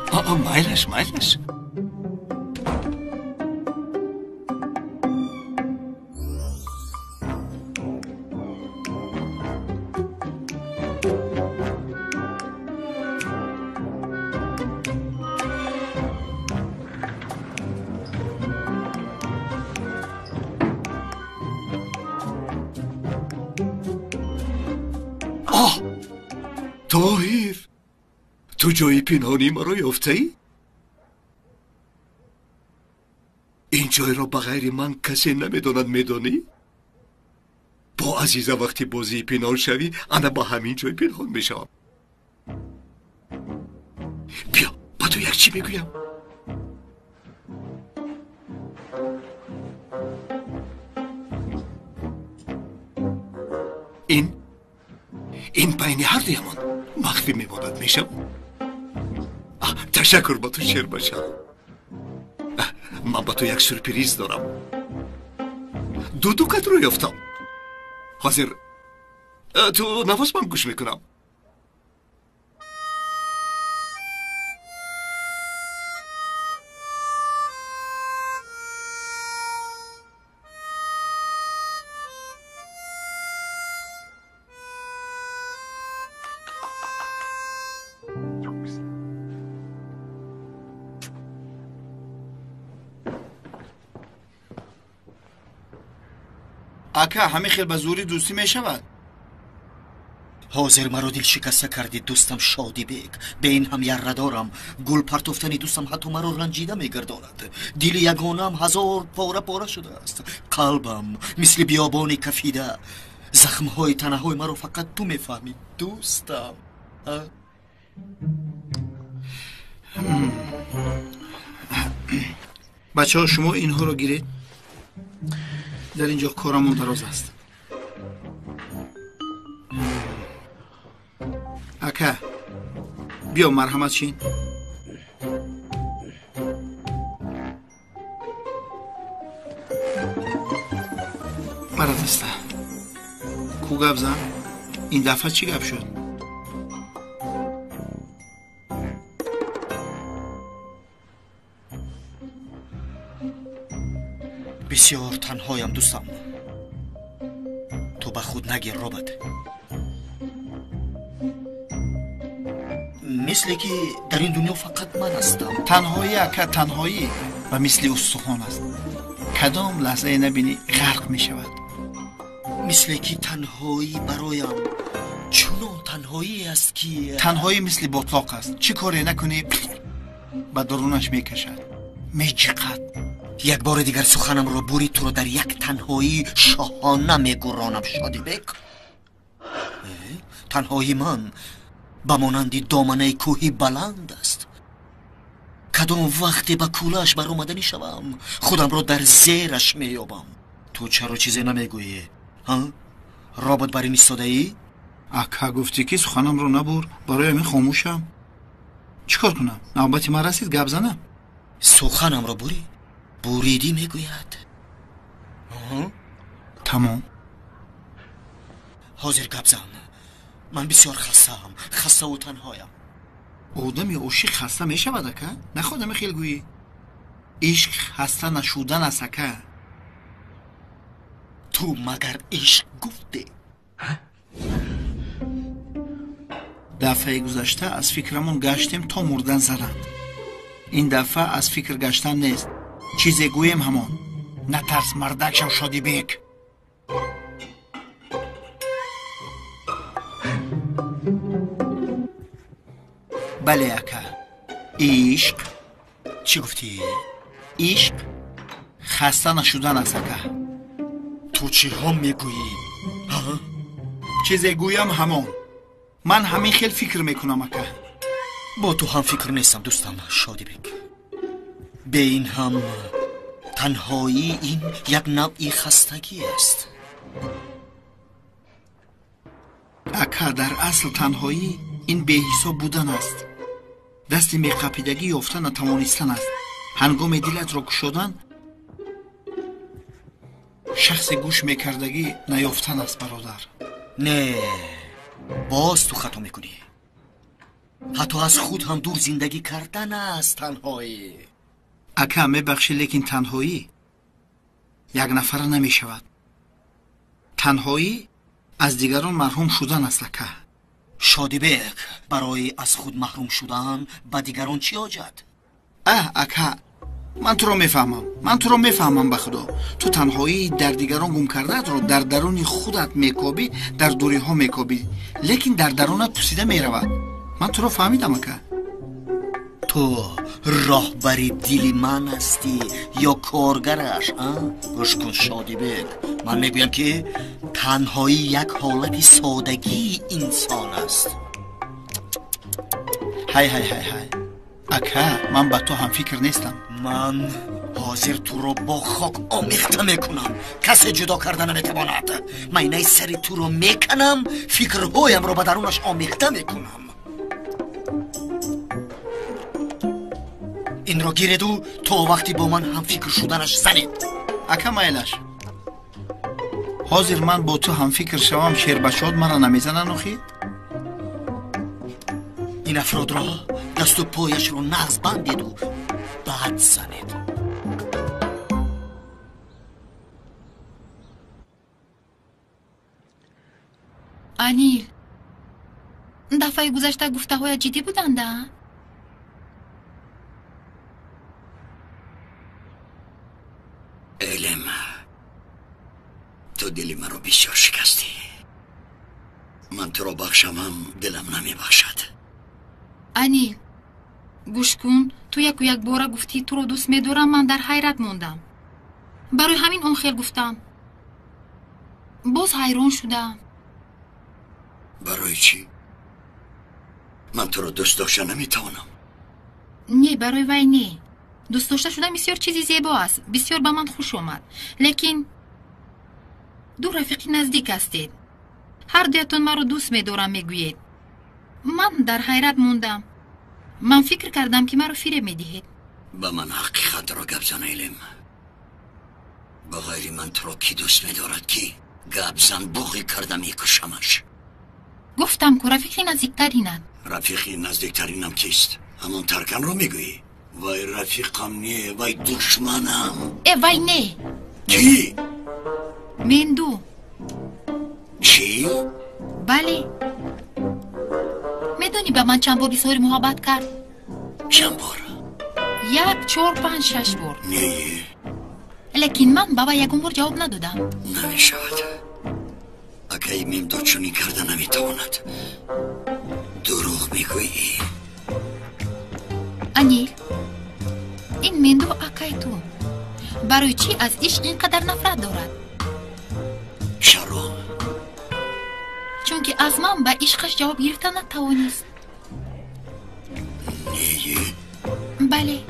طاهر، تو جای پنهانی مرا یافته ای؟ این جای را بغیر من کسی نمیداند، میدانی؟ با عزیزه وقتی بازی پنهان شوی انا با همین جای پنهان میشم. بیا با تو یک چی بگویم. این بین هر دویمان مخفی میباند میشم. تشکر، با تو شیر باشم. من با تو یک سورپریز دارم. دوکت رو یافتم. حاضر تو نواز من گوش میکنم. اکا همه خیل به زوری دوستی می شود. حاضر مرا دل شکسته کردی دوستم شادی بیگ. به این هم یره دارم گل پرتفتنی دوستم حتی مرا رنجیده میگرداند. دل یگانم هزار پاره پاره شده است. قلبم مثل بیابانی کفیده. زخم های تنه های مرا فقط تو میفهمی دوستم. بچه ها شما اینها رو گیرید. در اینجا کارمون دراز است. اکا بیا مرحمت شین. مرد است. کو گپ زن؟ این دفعه چی گپ شد؟ بسیار تنهایم دوستم. تو به خود نگیر رابط. مثل که در این دنیا فقط من هستم. تنهایی اکا تنهایی و مثل استخوان است. کدام لحظه نبینی غرق می شود. مثل که تنهایی برایم چونان تنهایی است که تنهایی مثل بطلاق است. چی کاری نکنی به درونش می کشد، می جقد. یک بار دیگر سخنم را بوری تو را در یک تنهایی شاهانه میگرانم شادی بیگ. تنهایی من به مانند دامنه کوهی بلند است. کدام وقتی به کولش بر آمدنی شوم خودم را در زیرش مییابم. تو چرا چیزی نمیگویی؟ رابط بر این ایستاده ای؟ اکا گفتی که سخنم را نبور، برای من خاموشم. چیکار کنم؟ نوبتی من رسید گپ زنم. سخنم را بوریدی میگوید. تمام. حاضر گپ زن. من بسیار خسته و تنهایم. آدم یا عاشق خسته می شود اکا؟ نخوادم خیلی گویی. عشق خسته نشودن است اکا. تو مگر عشق گفتی؟ دفعه گذشته از فکرمون گشتیم تا مردن زدند. این دفعه از فکر گشتن نیست. چیزی گویم همان. نترس مردک شو شادی بیگ. بله اکا. عشق. چی گفتی؟ عشق خسته نشودن است اکا. تو چی هم میگویی؟ چیزی گویم همان. من همین خیلی فکر میکنم اکا. با تو هم فکر نیستم دوستم شادی بیگ. به این هم تنهایی این یک نوعی خستگی است. اکا در اصل تنهایی این به حساب بودن است. دستی میقپیدگی یافتن نتوانستن است. هنگام دلت را گشودن شخص گوش میکردگی نیافتن است برادر. نه باز تو خطا میکنی. حتی از خود هم دور زندگی کردن است تنهایی. اکا میبخشی لیکن تنهایی یک نفر نمی شود. تنهایی از دیگران محروم شدن است اکا. شادی بیگ برای از خود محروم شدن به دیگران چی حاجت؟ اکا من تو رو میفهمم به خدا. تو تنهایی در دیگران گم کردت رو در درون خودت میکوبی، در دوری ها میکوبی، لیکن در درونت پوسیده میرود. من تو رو فهمیدم اکا. تو راهبری دلی من هستی یا کارگرش؟ گوش کن شادی بگ، من میگویم که تنهایی یک حالت سادگی انسان است. های اکا، من با تو هم فکر نیستم. من حاضر تو رو با خاک آمیخته میکنم، کسی جدا کردن نمیتواند. مینه سری تو رو میکنم، فکرهایم رو به درونش آمیخته میکنم. این رو گیردو تو وقتی با من هم فکر شدنش زنید. اکا مایلش، حاضر من با تو هم فکر شوم، شیر بشاد مرا نمیزنن اخی؟ این افراد را دست و پایش رو نغز بندید و بعد زنید. انیل، دفعه گذشته گفته های جدی بودنده؟ علم، تو دلی من رو بسیار شکستی. من تو رو بخشم هم دلم نمی بخشد. انیل، گوش کن، تو یک باره گفتی تو رو دوست می‌دارم. من در حیرت موندم. برای همین اون خیل گفتم. باز حیران شدم. برای چی؟ من تو رو دوست داشته نمیتوانم. نه، برای وی نه. دوست داشته شدن بسیار چیزی زیبا است، بسیار به من خوش آمد، لیکن دو رفیقی نزدیک هستید. هر دویتون مرا دوست می‌دارم میگویید. من در حیرت موندم. من فکر کردم که مرا فریب میدهید. به من حقیقت را گپ زن علم. بغیر من تو را کی دوست می‌دارد؟ کی گپ زن بغی کرده میکشمش. گفتم که رفیقی نزدیکترینند. رفیقی نزدیکترینم کیست؟ همون ترکن رو میگویی؟ وای رفیقم نه، وای دشمنم. وای نه. کی؟ مندو. چی؟ بله. میدونی به من چند بار بسیاری محبت کرد؟ چند بار؟ 1 4 5 6 بار. نه، لیکن من بابا یکم بار جواب ندادم. نمیشود. اگه مندو چونی کرده نمیتواند. دروغ میگویی. انیل، این مندو اکای تو برای چی از عشق اینقدر نفرت دارد؟ چرا؟ چون که از من به عشقش جواب گرفتن نتوانست. نه. بله.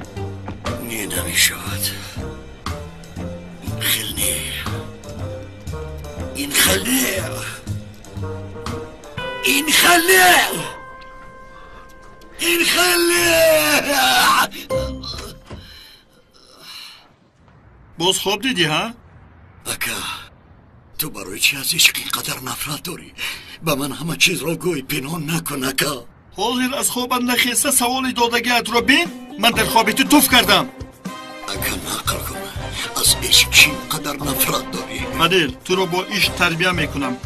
نه نمیشود. خیل نه. این خیل نه. این خیل نه. این خیلی. باز خواب دیدی ها؟ اکا، تو برای چی از عشق اینقدر نفرت داری؟ به من همه چیز را گوی، پنهان نکن اکا. حاضر از خوابت نخیسته سوال دادگیت رو بین. من در خوابی تو توف کردم. اکا نقل کن، از عشق چی اینقدر نفرت داری؟ عدل، تو رو با عشق تربیه میکنم.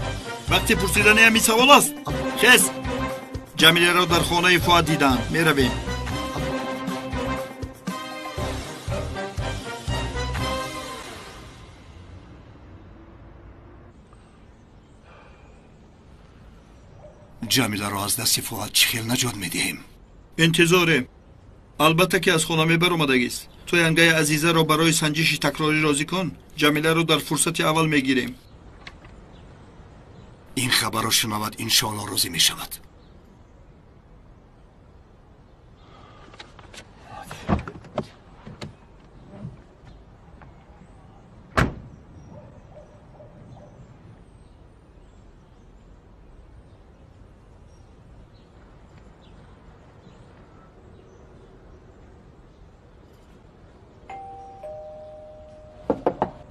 وقتی پرسیدن همی سوال است خیز. جمیله را در خانه فؤاد دیدم، میرویم. جمیله را از دست فؤاد چی خیل نجات میدهیم؟ انتظاره. البته که از خانه بر اومدگیست. تو ینگه عزیزه را برای سنجش تکراری راضی کن. جمیله را در فرصت اول میگیریم. این خبر را شنود انشاءالله راضی میشود.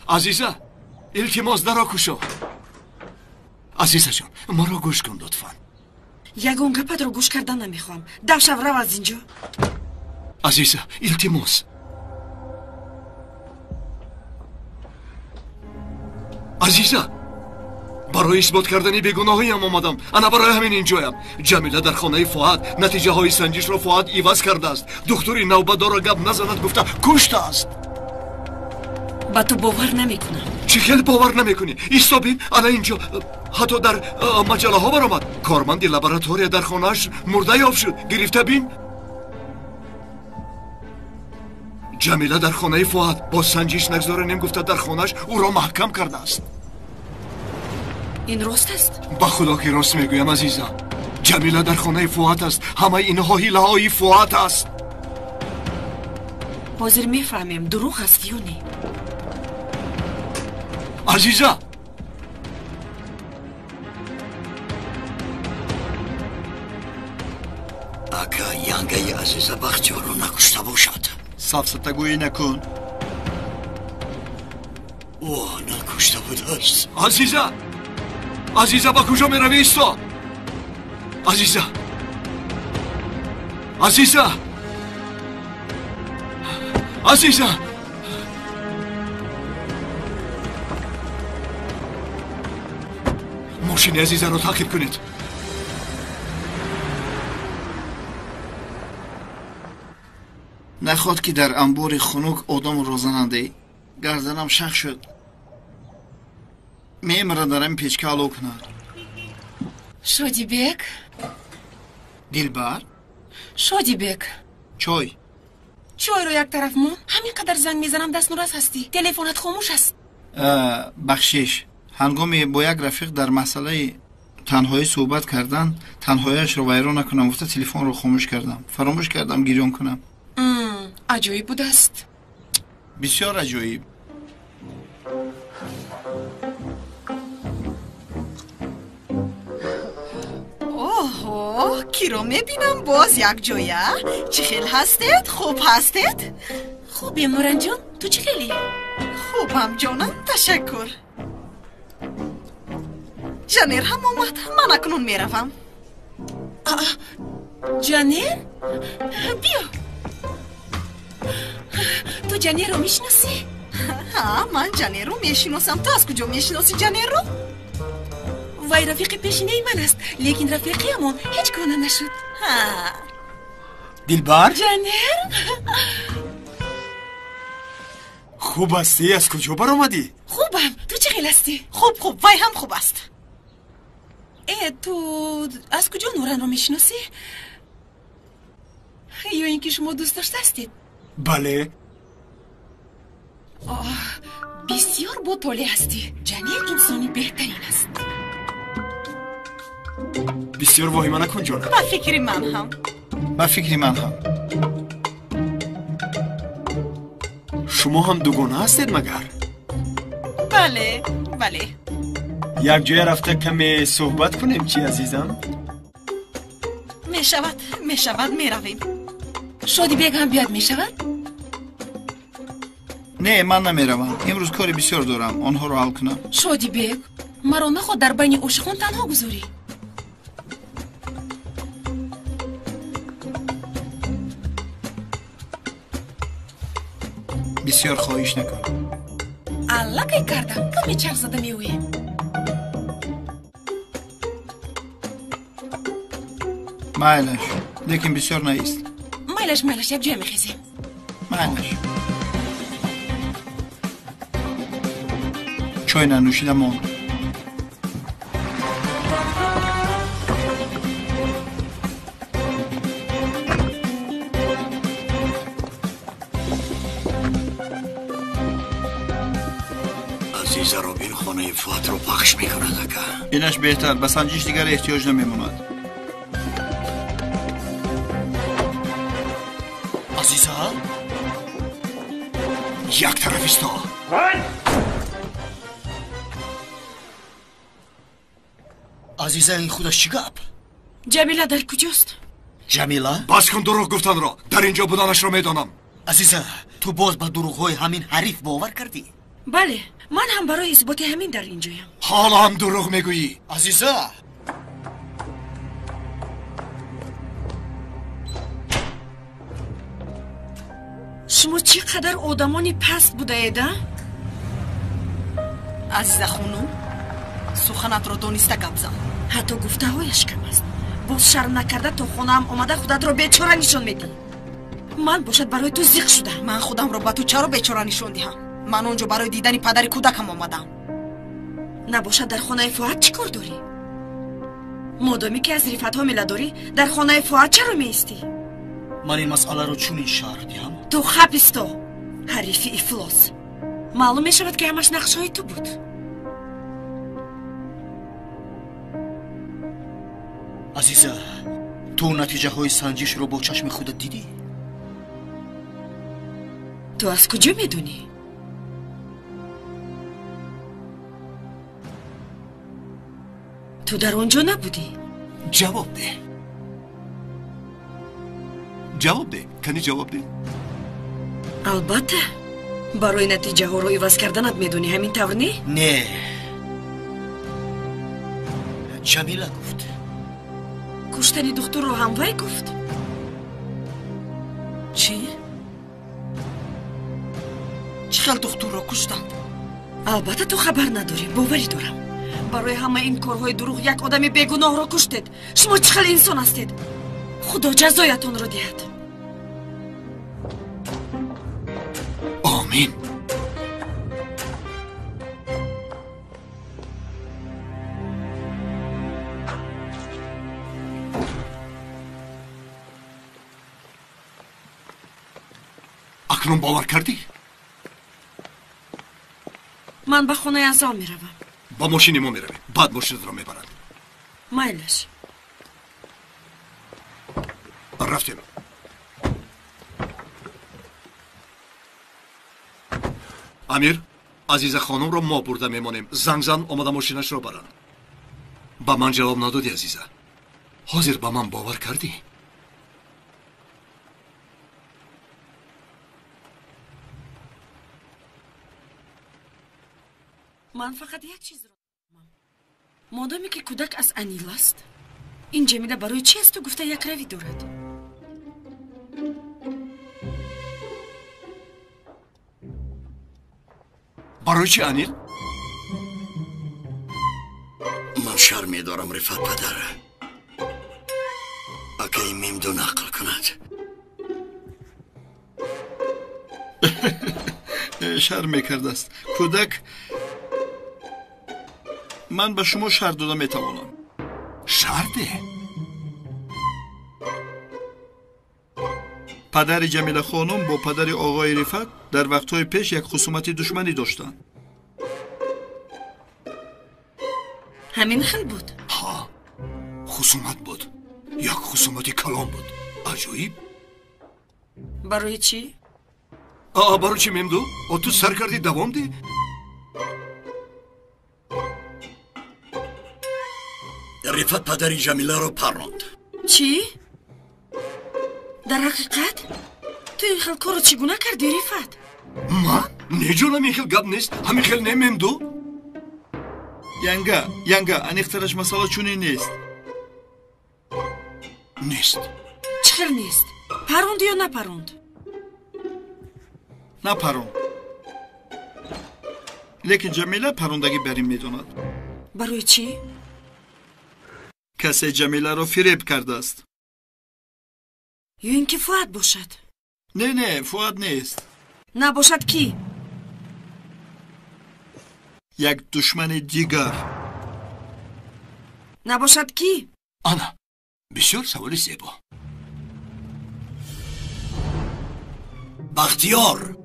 عزیزه، التماس درا کشو. عزیزه جان، ما را گوش کن لطفا. یگان گپت رو گوش کردن نمیخوام. دو رو از اینجا. عزیزه، التماس. عزیزه، برای اثبات کردن بیگناهیم آمدم. انا برای همین اینجایم. جمیله در خانه فؤاد نتیجه های سنجش را فؤاد عوض کرده است. دکتری نوبتدار را گپ نزند گفته کشته است. با تو باور نمیکنم. چی خیلی باور نمیکنی؟ ایستا بین انا اینجا حتی در مجله ها برآمد. کارمند لابراتوری در خانهش مرده یافت شد. گرفته بین. جمیله در خانه فؤاد با سنجش نگذارنیم گفته در خانهش او را محکم کرده است. این راست است؟ با خدا که راست میگویم عزیزم. جمیله در خانه فؤاد است. همه اینها حیله های فؤاد است. حاضر میفهمیم دروغ است یا نه؟ عزیزه اگه ینگه عزیزه بختیار رو نکشته باشد سفسطگویی نکن. او نکشته بود است. عزیزه با کجا می روی ایستا؟ عزیزه ماشین عزیزه رو تعقیب کنید. نخواد که در انبار خنک آدم رو زننده. گردنم شخ شد. میمره دارم پیچکه علو کنم. شادی بک. دلبر شادی بک. چای رو یک طرف مون. همین قدر زنگ میزنم دست نوراست هستی. تلفنت خاموش است. بخشش هنگامی با یک رفیق در مسئله تنهایی صحبت کردن تنهاییش رو ویران نکنم گفته تلفن رو خاموش کردم. فراموش کردم گریان کنم. عجایب بود است. بسیار عجایب. اوه کی رو میبینم باز یک جایه. چی خیل هستید؟ خوب هستید؟ خوبی مورن جان. تو چی خیلی؟ خوبم جانم تشکر. جانیر هم اومد. من اکنون میروم. جانیر؟ بیا. تو جانیر رو میشناسی؟ ها من جانیر رو میشناسم. تو از کجا میشناسی جانیر رو؟ وای رفیق پیشینه من است. لیکن رفیقی همون هیچ گونه نشد. دلبر؟ جانیر؟ خوب هستی؟ از کجا بر آمدی؟ خوبم. تو چه خیل هستی؟ خوب وای هم خوب است. تو از کجا نوران رو میشناسی؟ یا اینکه شما دوست داشته هستید؟ بله. بسیار بطوله هستی. جانیر انسانی بهترین است. بسیار واهمه نکن جانم. با فکری من هم. شما هم دوگانه هستید مگر؟ بله. یک جای رفته کمی صحبت کنیم چی عزیزم؟ میشود میرویم. شادی بیگ هم بیاد میشود؟ نه من نمیروم. امروز کاری بسیار دارم. آنها رو حل کنم. شادی بیگ مرا نخواد در بین عاشقان تنها گذاری. بسیار خواهش نکن. الکی کردم. کمی چرخ زده میویم. مایلش لیکن بسیار نیست. مایلش یک جای میخیزیم. مایلش چای ننوشیدم اون. عزیزه رو بین خانه فؤاد رو پخش میکند اگه اینش بهتر. به سنجش دیگر احتیاج نمیموند. عزیزه یک طرف ایستا. عزیزه این خودش چی گپ؟ جمیله در کجاست؟ جمیله؟ بس کن دروغ گفتن را. در اینجا بودنش را میدانم. عزیزه تو باز با دروغ‌های همین حریف باور کردی؟ بله من هم برای اثبات همین در اینجایم. حالا هم دروغ میگویی. عزیزه شما چقدر آدمانی پست بوده ایده؟ عزیزه خانوم суханатро дониста гап зан. ҳатто гуфтаҳояш кам аст. боз шарм накарда то хонаам омада худатро бечора нишон медиҳӣ. ман бошад барои ту зиқ шуда. ман худамро ба ту чаро бечора нишон диҳам? ман онҷо барои дидани падари кӯдакам омадам. набошад дар хонаи фуат чӣ кор дорӣ? модоме ки аз рифатҳо миладорӣ дар хонаи фуат чаро меистӣ? ман ин масъаларо чунин шарҳ диҳам? ту хаписто ҳарифи ифлос. маълум мешавад ки ҳамаш нақшҳои ту буд. азиза, ту натиҷаҳои санҷишро бо чашми худат дидӣ? ту аз куҷо медонӣ? ту дар он ҷо набудӣ? ҷавоб де. ҷавоб де. кани ҷавоб де. албатта барои натиҷаҳоро иваз карданат медонӣ, ҳамин тавр не? не. ҷамила гуфт. куштани духтурро ҳам вай гуфт? чӣ? чӣ хел духтурро куштанд? албатта ту хабар надорӣ, боварӣ дорам. барои ҳамаи ин корҳои дурӯғ як одами бегуноҳро куштед. шумо чӣ хел инсон ҳастед? худо ҷазоятонро диҳад. آمین. اکنون باور کردی؟ من به خونه ازال میروم. با ماشین ما میرویم. بعد ماشین را میبرند. مایلش. رفتیم. امیر، عزیز خانم رو ما برده میمانیم. زنگ زن آمده ماشینش رو برند. با من جواب ندادی عزیزه. حاضر با من باور کردی؟ من فقط یک چیز رو مادامی که کودک از انیل است، این جمیله برای چی است تو گفته یک روی دارد؟ برای چی انیل؟ من شرمی دارم رفت پدر. اکی میمدون عقل کند. شر میکرده است کودک. من به شما شر داده میتوانم. شر ده؟ پدر جمیله خانم با پدر آقای رفت در وقتهای پیش یک خصومت دشمنی داشتند. همین خیل بود؟ ها، خصومت بود. یک خصومت کلام بود. عجایب. برای چی؟ برای چی میمدو؟ تو سر کردی دوام دی؟ رفت پدری جمیله رو پراند. چی؟ در حقیقت؟ تو این خیل کار رو چگونه کردی رفت؟ من؟ نجونم این خیل گب نیست. همین خیل نمیمدو؟ ینگه انیخترش مسئله چونی نیست. نیست. چه خیل نیست؟ پروند یا نپروند؟ نپروند. لیکن جمیله پروندگی بریم میدوند. برای چی؟ کسی جمیله رو فریب کرده است. یا اینکه فؤاد باشد؟ نه فؤاد نیست. نباشد کی؟ یک دشمن دیگر. نباشد کی؟ آنا بسیار سوال زیبا. بختیار.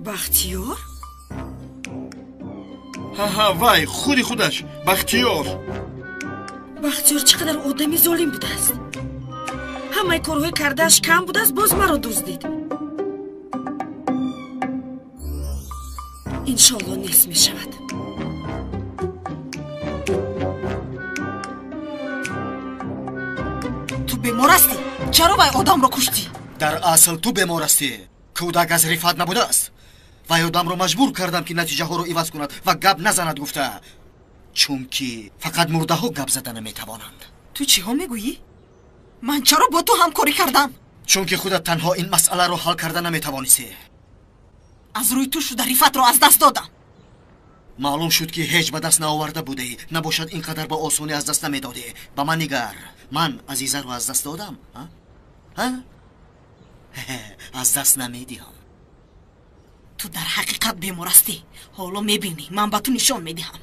بختیار؟ ها وای خودش بختیار. بختیار چقدر آدمی ظالم بوده است. همه کارهای کردهش کم بوده است، باز مرا دزدید. انشالله نیست می شود. تو بیمار هستی؟ چرا وای آدم رو کشتی؟ در اصل تو بیمار هستی. کودک از رفت نبوده است. وای آدم رو مجبور کردم که نتیجه ها رو عوض کند و گپ نزند گفته. چون که فقط مرده ها گپ زدن نمیتوانند. تو چی ها میگویی؟ من چرا با تو همکاری کردم؟ چون که خودت تنها این مسئله رو حل کردن نمیتوانستی. از روی تو شده رفت رو از دست دادم. معلوم شد که هیچ به دست نآورده بودی. نباشد اینقدر با آسونی از دست نمیدادی. به من نگر. من عزیزه رو از دست دادم؟ ها؟ از دست نمیدیم. تو در حقیقت بیمار هستی. حالا میبینی من به تو نشان میدهم.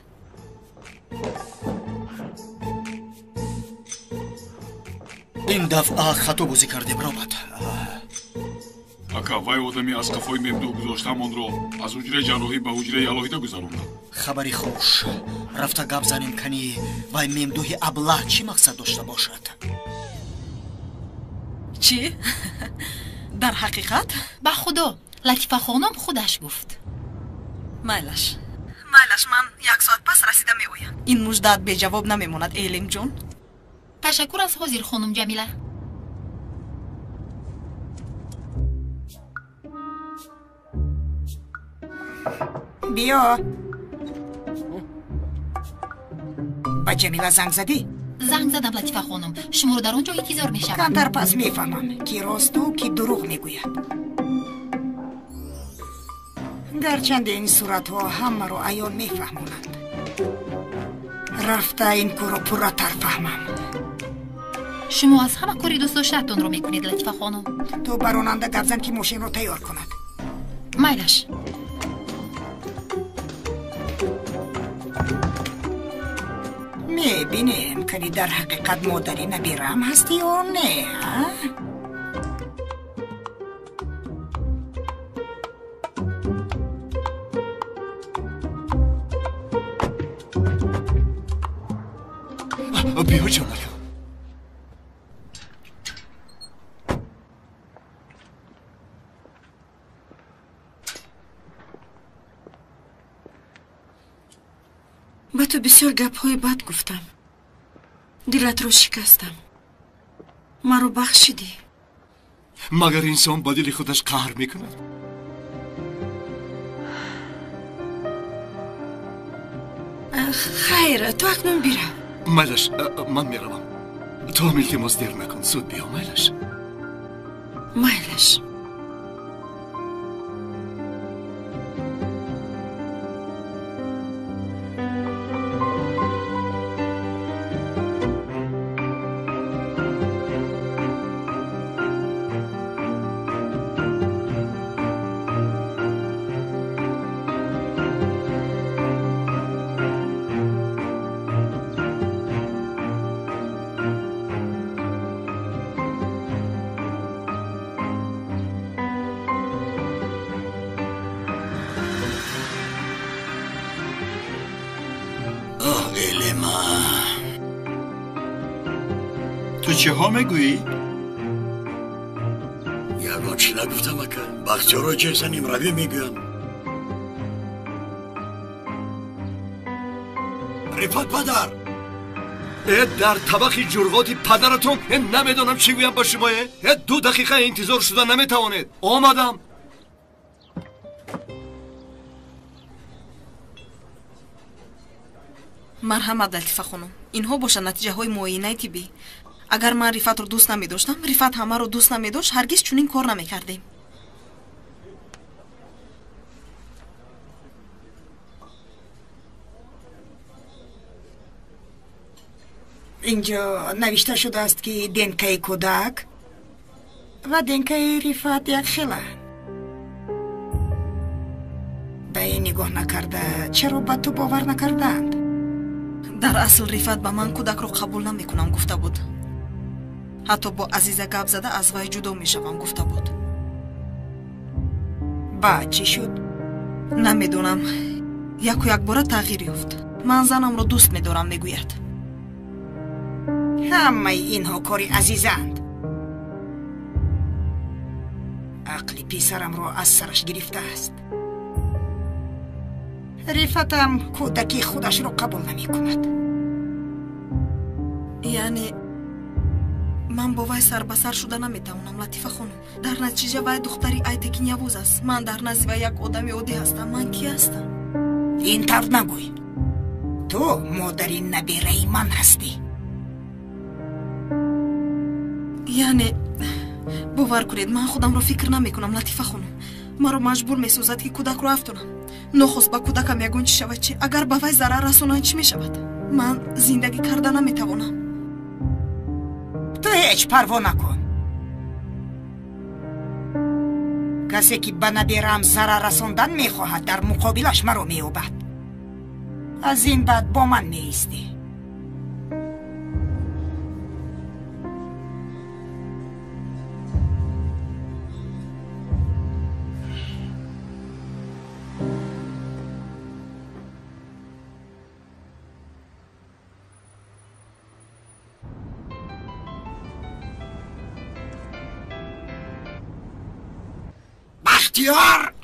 این دفعه خطا بازی کردیم رابط. ака вай одами аз қафои мебдӯ гузоштам онро аз ҳуҷраи ҷарроҳӣ ба ҳуҷраи алоҳида гузарондам. хабари хуш. рафта гап занем кани вай мемдӯҳи аблаҳ чӣ мақсад дошта бошад? چی؟ در حقیقت؟ به خدا لطیفه خانم خودش گفت. مایلش من یک ساعت پس رسیده میآیم. این مژدت به جواب نمیماند ایلیم جون. تشکر از حاضر خانم جمیله. بیا. با جمیله زنگ زدی؟ زنگ زدم لطیفه خانم. شما رو در آنجا انتظار میشم. کمتر پس میفهمم کی راست و کی دروغ میگوید. گرچند این صورت ها همه رو عیان میفهمونند. رفته این کارو پرتر فهمم. شما از همه کاری دوست داشتتون رو میکنید لطیفه خانم. تو براننده گپ زن که ماشین رو تیار کند. مایلش. میبینیم که در حقیقت مادری نبیرم هستی یا نه؟ بیا جانم. به تو بسیار گپ‌های بد گفتم. دلت رو شکستم. ما رو بخشیدی. مگر انسان با دل خودش قهر میکند؟ خیر تو اکنون بیرو. مایلش من میروم. تو هم التماس دیر نکن. زود بیا مایلش. مایلش. تو چه ها میگویی؟ یگان چی نگفتم اکا بختیارو چه سنیم روی میگویم. رفت پدر در طبق جرغاتی پدرتون نمیدونم چی گویم با شما. 2 دقیقه انتظار شدن نمیتوانید. آمدم. مرحمت لطیفه خانم. اینها باشه نتیجه های معاینه طبی. اگر من رفت رو دوست نمی داشتم، رفت همه رو دوست نمی داشت، هرگز چنین کار نمی کردیم. اینجا نوشته شده است که دنکای کودک و دنکای رفت یک خیله. به این نگاه نکرده چرا به تو باور نکردند؟ در اصل رفت به من کودک رو قبول نمی کنم گفته بود. حتی با عزیزه گپ زده از وی جدا می شوم گفته بود. با چی شد؟ نمیدونم. یک بار تغییر یافت. من زنم رو دوست می دارم می گوید. همه اینها کاری عزیزند. عقل پیسرم رو از سرش گرفته است. رفتم کودکی خودش رو قبول نمی کند. یعنی من با وی سر به سر شده نمیتوانم لطیفه خانم. در نتیجه وی دختری ایتکی نیاوز است. من در نزد وی یک آدم عادی هستم. من کی هستم؟ این طرف نگوی. تو مادری نبیره من هستی. یعنی باور کنید من خودم رو فکر نمی کنم لطیفه خانم. من رو مجبور می سازد که کودک رو افتونم. нохост ба кӯдакам ягон чӣ шавад чи агар ба вай зарар расонанд чӣ мешавад ман зиндагӣ карда наметавонам ту ҳеҷ парво накун касе ки ба набирам зарар расондан мехоҳад дар муқобилаш маро меёбад аз ин баъд бо ман меистӣ بختیار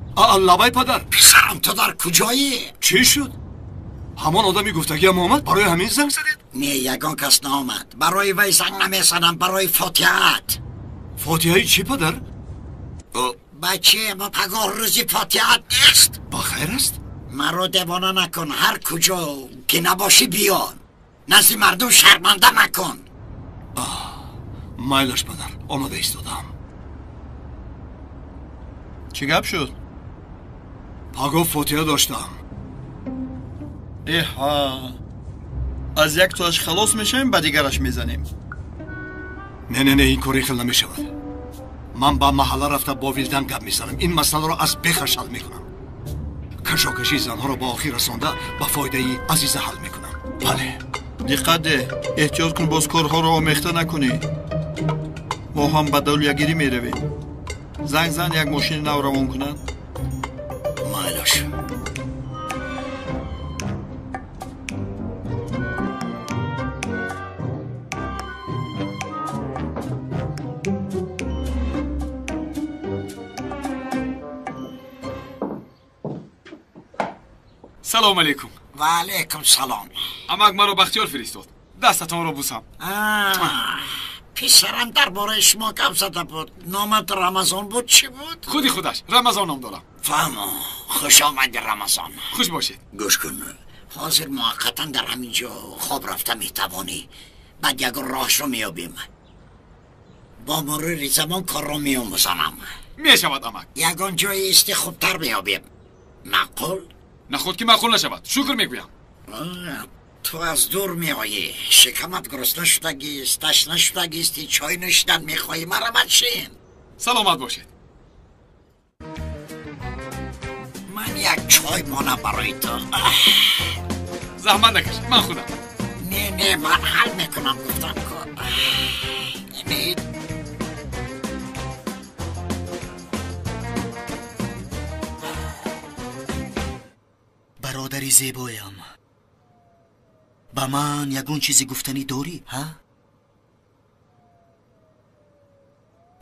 لبای پدر پسرم تو در کجایی؟ چی شد؟ همان آدمی گفتگی هم آمد؟ برای همین زنگ زدید؟ نه یگان کس نامد برای وی زنگ نمیزنم برای فاتحت فاتحه چی پدر؟ بچه ما پگاه روزی فاتحت نیست بخیر است؟ مرا دیوانه نکن هر کجا که نباشی بیا نزد مردم شرمنده نکن مایلش پدر آمده ایستادم چی گپ شد؟ پگاه فاتحه داشتم ایها از یک توش خلاص میشیم با دیگرش میزنیم نه این کاری خیلی نمیشود من با محله رفته با ویلدن گپ میزنم این مسئله رو از بخش حل میکنم کشاکشی زنها رو با آخی رسانده با فایده ای عزیزه حل میکنم بله دقت ده احتیاط کن باز کارها رو آمیخته نکنی ما هم به دولتگیری میرویم زنگ زن یک ماشین نو روان کنند مایلش سلام علیکم و علیکم سلام امک مرا بختیار فرستاد دستتان رو بوسم پسرم درباره شما گپ زده بود نامت رمضان بود چی بود؟ خودش رمضان نام دارم فهمو خوش آمدی رمضان خوش باشید گوش کن حاضر موقتا در همینجا خواب رفته میتوانی بعد یک راهش رو میابیم با مرور زمان کار رو میاموزنم میشود امک یگان جایی استی خوبتر میابیم معقول؟ نه خود که معقول نشود شکر میگویم تو از دور میایی شکمت گرسنه شدگی است تشنه شدگی استی چای نوشیدن میخواهی مرحمت شین سلامت باشید من یک چای مانه برای تو زحمت نکش من خودم نه من حل میکنم گفتم کن برادری زیبایم با من یگون چیزی گفتنی داری ها؟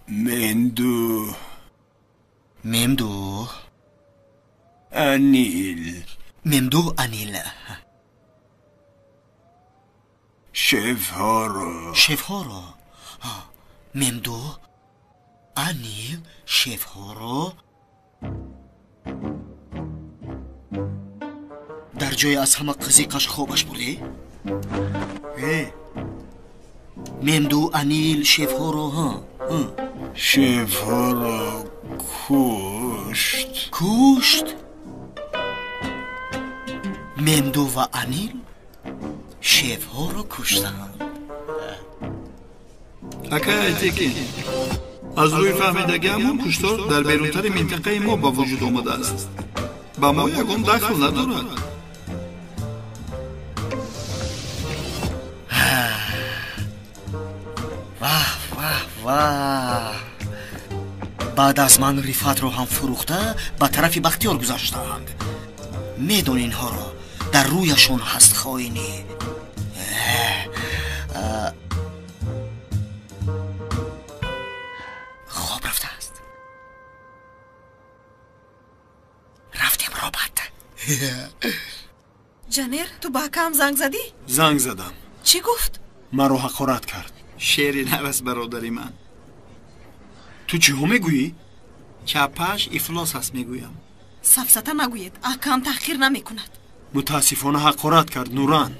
مندو انیل شف ها رو ممدو انیل شف ها رو در جای از همه قزیقش خوابش بردی؟ ممدو انیل شف ها رو شف ها رو کشت ممدو و انیل شف ها رو کشتن اکا تیکی از روی فهمیدگی همون کشتار در بیرونتر منطقه ما با وجود آمده است با ما یکم دخل ندارد واه بعد از من رفعت رو هم فروخته به طرف بختیار گذاشتند میدون اینها رو در رویشون هست خائنی خواب رفته است رفتیم رابط جنیر تو با کم زنگ زدی؟ زنگ زدم چی گفت؟ مرا حقارت کرد شعری نوست برادری من تو چی هم میگویی؟ چپش افلاس هست میگویم سفسطه نگوید احکام تحقیر نمی کند متاسفانه حقارت کرد نوران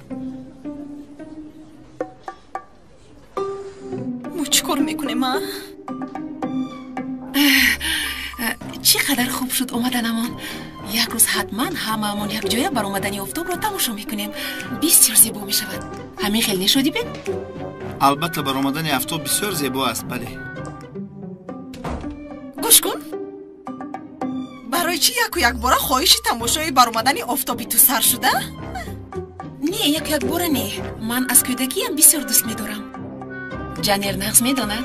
مو چیکار میکنه ما؟ چقدر خوب شد اومدنمان یک روز حتما هممون یک جای برآمدن آفتاب رو تماشا میکنیم. بسیار زیبا میشود. همین خیلی نشدی بین؟ البته برآمدن آفتاب بسیار زیبا است. بله. گوش کن. برای چی یک بار خواهش تماشای برآمدن آفتابی تو سر شده؟ نه یک بار نه. من از کودکی هم بسیار دوست می‌دارم. جانیر نغز می‌داند؟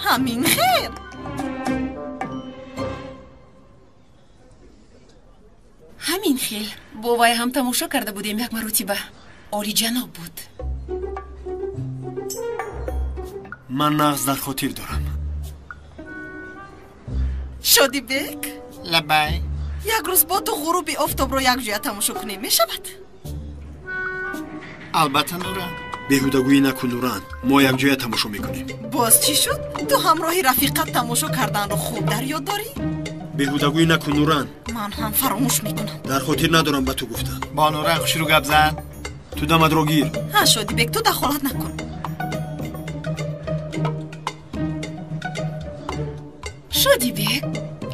همین خیر. همین خیل. با وای هم تماشا کرده بودیم یک مرتبه. عالی جناب بود. من نغز در خاطر دارم. شادی بک؟ لبای. یک روز با تو غروب آفتاب رو یک جای تماشا کنیم میشود؟ البته نوران. بیهودگویی نکن نوران. ما یک جای تماشا میکنیم. باز چی شد؟ تو همراه رفیقت تماشا کردن رو خوب در یاد داری؟ بیهودگویی نکن نوران. من هم فراموش میکنم. در خاطر ندارم به تو گفتم. با نوران خوش رو گپ زن. تو دمت رو گیر. ها شادی بک تو دخالت نکن. شادی بک؟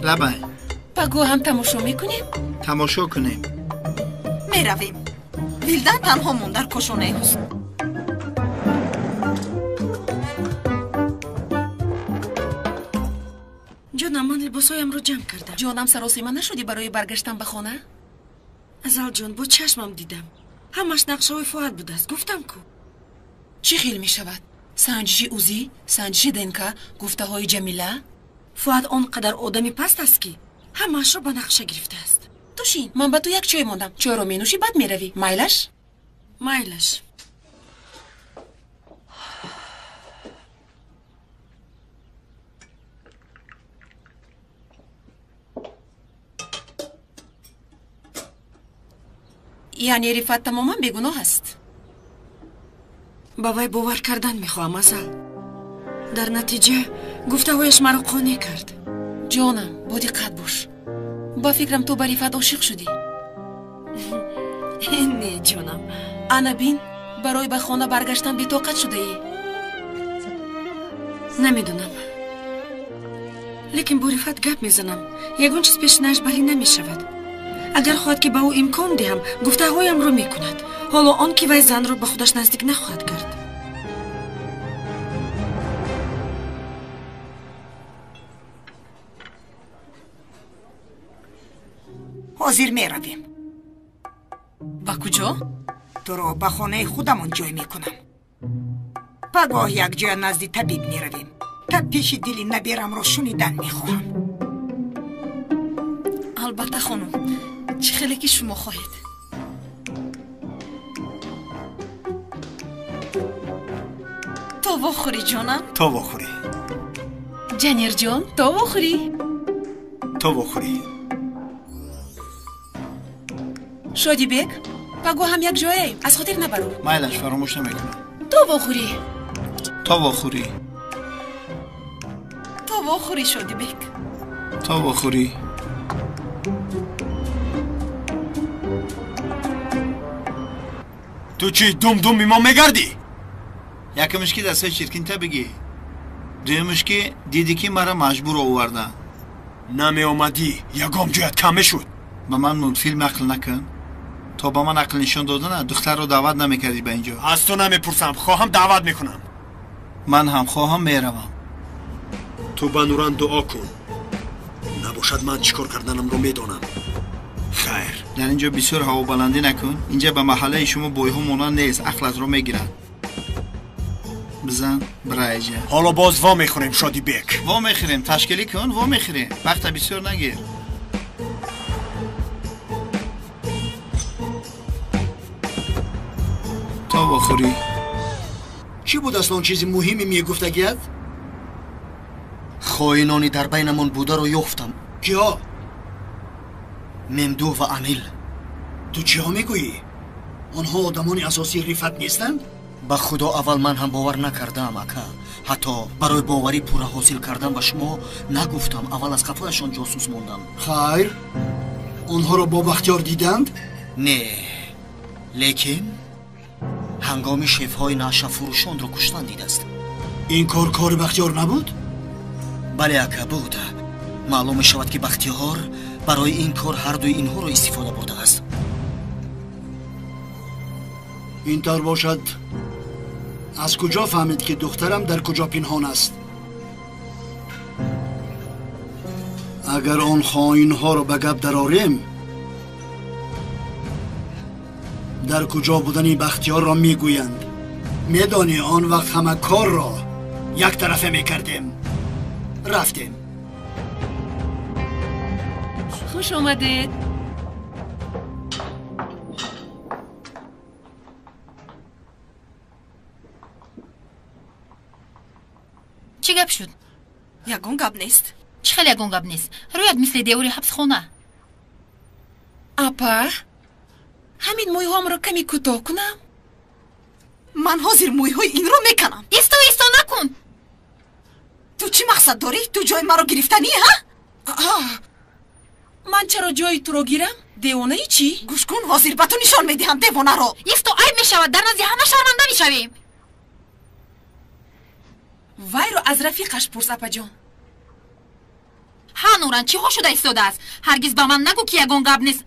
لبای. بگو هم تماشا میکنیم؟ تماشا کنیم. میرویم. ویلدن تنها مون در کشونه حسن. جانم من لباسایم رو جمع کردم. جانم سراسیمه نشدی برای برگشتن به خانه؟ ازال جان با چشمم دیدم. همش نقشه های فؤاد بود است. گفتم کو. چی خیل می شود؟ سنجشی اوزی، سنجشی دنکا، گفته های جمیله؟ فؤاد آنقدر آدمی پست است که همش رو با نقشه گرفته است. توشین من به تو یک چای ماندم. چای رو می نوشی بعد می روی. مایلش؟ مایلش. یعنی رفت تماما بیگناه است. با وی باور کردن میخواهم ازل. در نتیجه گفته هایش مرا قانع کرد. جانم با دقت باش. با فکرم تو به رفت عاشق شدی. نه جانم. انا بین برای به خانه برگشتن بی طاقت شده ای. نمیدونم. لیکن با رفت گپ میزنم. یگون چیز پیشنهاش بری نمیشود. اگر خواهد که به او امکان دهم گفته هایم رو میکند. حالا آن که وی زن رو به خودش نزدیک نخواهد کرد. حاضر میرویم. با کجا؟ تو رو به خانه خودمون جای میکنم. پگاه یک جای نزدیک طبیب میرویم. تا پیش دلی نبیرم رو شنیدن میخواهم. البته خانم. چه خیلی که شما خواهید. تو بخوری جانم. تو بخوری. جنیر جان تو بخوری. تو بخوری. شادی بک بگو هم یک جایی از خاطر نبرو. مایلش فراموش نمیکنم. تو بخوری. تو بخوری. تو بخوری شادی بک. تو بخوری. تو چی دوم ما میگردی؟ یکمش که دسته شرکین تا بگی. دویمش که دیدی که مرا مجبور آوردن. نمی اومدی یکم جایت کمه شد. به من فیلم عقل نکن. تا با من عقل نشان دادن دختر رو دعوت نمیکردی به اینجا. از تو نمیپرسم. خواهم دعوت میکنم. من هم خواهم میروم. تو به نوران دعا کن. نباشد من چیکار کردنم رو میدانم. خیر. در اینجا بسیار هوا بلندی نکن. اینجا به محله شما بویها مونان نیست. عقلت رو میگیرن. بزن برایجه. حالا باز وا میخوریم شادی بک. وا میخوریم. تشکیلی کن وا میخوریم. وقت بسیار نگیر. تو بخوری. چی بود اصلا چیزی مهمی میگفتگیت؟ خائنانی در بینمون بوده رو یافتم. کیا؟ ممدو و امیل. تو چی ها میگویی؟ آنها آدمان اساسی رفت نیستند؟ به خدا اول من هم باور نکردم اکا. حتی برای باوری پورا حاصل کردم و شما نگفتم. اول از قفایشان جاسوس موندم. خیر. آنها را با بختیار دیدند؟ نه. لیکن هنگامی شیف های نعشه فروشان را کشتن دیده است. این کار بختیار نبود؟ бале ака буда маълум мешавад ки бахтиёр барои ин кор ҳардуи инҳоро истифода бурдааст. ин тавр бошад аз куҷо фаҳмид ки духтарам дар куҷо пинҳон аст? агар он хоинҳоро ба гап дарорем дар куҷо будани бахтиёрро мегӯянд. медонӣ он вақт ҳама корро яктарафа мекардем. рафтем. хуш омадед. чӣ гап шуд? ягон гап нест. чӣ хел ягон гап нест? рӯяд мисли девори ҳабсхона. апа ҳамин мӯйҳоамро каме кӯтоҳ кунам? ман ҳозир мӯйҳои инро меканам. исто накун. ту чӣ мақсад дорӣ? ту ҷои маро гирифтанӣ ҳа? ман чаро ҷои туро гирам? девонаи чӣ? гӯш кун, ҳозир ба ту нишон медиҳам девонаро. исто айб мешавад, дар назди ҳама шарманда мешавем. вайро аз рафиқаш пурс апаҷон. ҳа нуран, чӣ ҳо шуда истодааст? ҳаргиз ба ман нагӯ ки ягон гап нест.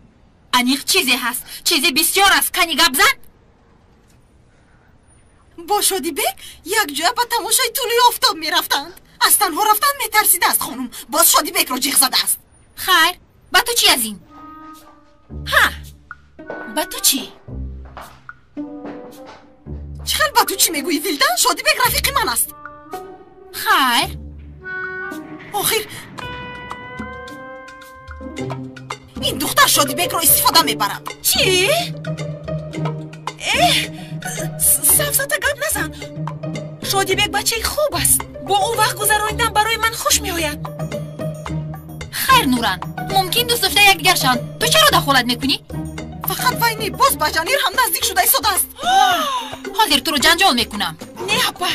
аниқ чизе ҳаст, чизе бисёр аст. кани гап зан. бо шодибек якҷоя ба тамошои тӯлӯи офтоб мерафтанд. аз танҳо рафтан метарсидааст хонум. боз шодибекро ҷиғ задааст. хайр, ба ту чӣ аз ин? ҳа, ба ту чӣ? чӣ хел ба ту чӣ мегӯӣ вилдан? шодибек рафиқи ман аст. хайр, охир ин духтар шодибекро истифода мебарад. чӣ? сафсата гап назан. шодибек бачаи хуб аст. бо ӯ вақт гузаронидан барои ман хуш меояд. хайр нуран, мумкин дӯст дофта якдигар шаванд. ту чаро дахолат мекунӣ? фақат вай не, боз ба ҷанир ҳам наздик шуда истодааст. ҳозир туро ҷанҷол мекунам. не апа,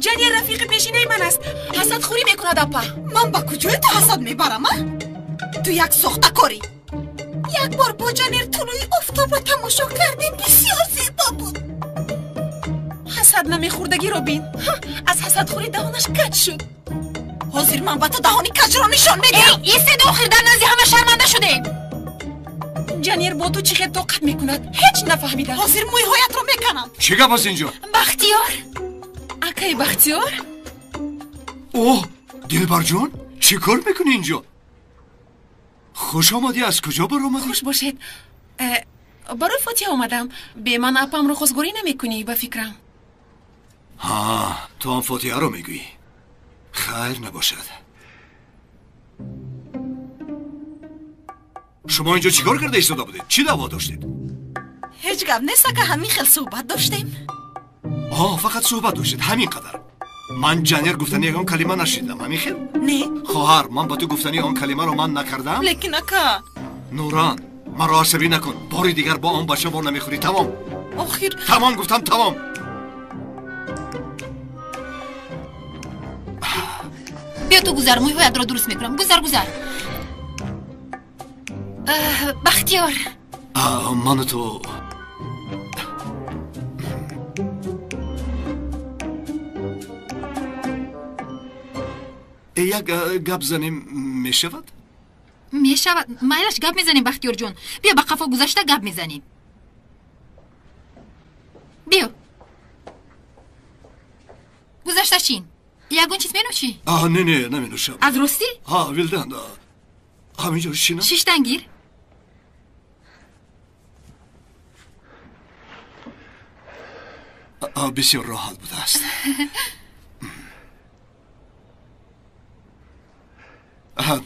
ҷанир рафиқи пешинаи ман аст. ҳасадхӯрӣ мекунад апа. ман ба куҷои ту ҳасад мебарам а? ту як сохтакорӣ. як бор бо ҷанир тӯлӯи офтобро тамошо кардем, бисёр зебо буд. ҳасад намехӯрдагиро бин. аз ҳасадхӯрӣ даҳонаш каҷ шуд. ҳозир ман ба ту даҳони каҷро нишон медиҳам. истед охир дар назди ҳама шарманда шудем. ҷанир бо ту чӣ хел тоқат мекунад? ҳеҷ нафаҳмидам. ҳозир мӯйҳоятро меканам. чӣ гап аст инҷо? бахтиёр. акаи бахтиёр? оҳ, дилбарҷон, чӣ кор мекунӣ инҷо? хуш омадӣ. аз куҷо баромадӣ? хуш бошед. барои фотиҳа омадам. бе ман апамро хозгорӣ намекунӣ ба фикрам. ҳа, ту ҳам фотиҳаро мегӯӣ. хайр набошад. шумо инҷо чӣ кор карда истода будед? чӣ даъво доштед? ҳеҷ гап нест ака, ҳамин хел суҳбат доштем. фақат суҳбат доштед, ҳамин қадар. ман ҷанер гуфтани ягон калима нашидам, ҳамин хел? не. хоҳар, ман ба ту гуфтани он калимаро ман накардам? лекин ака. нуран, маро асабӣ накун. бори дигар бо он бача вор намехӯрӣ. тамом. охир тамом гуфтам, тамом. биё ту гузар, мӯйҳоятро дуруст мекунам. гузар. бахтиёр. ману ту як гап занем мешавад? мешавад. майлаш гап мезанем бахтиёрҷон. биё ба қафо гузашта гап мезанем. биё. гузашта чин? ягон чиз менӯшӣ? не, наменӯшам. аз ростӣ? вилдан, ҳаминҷо шина. шиштан гир. бисёр роҳат будааст.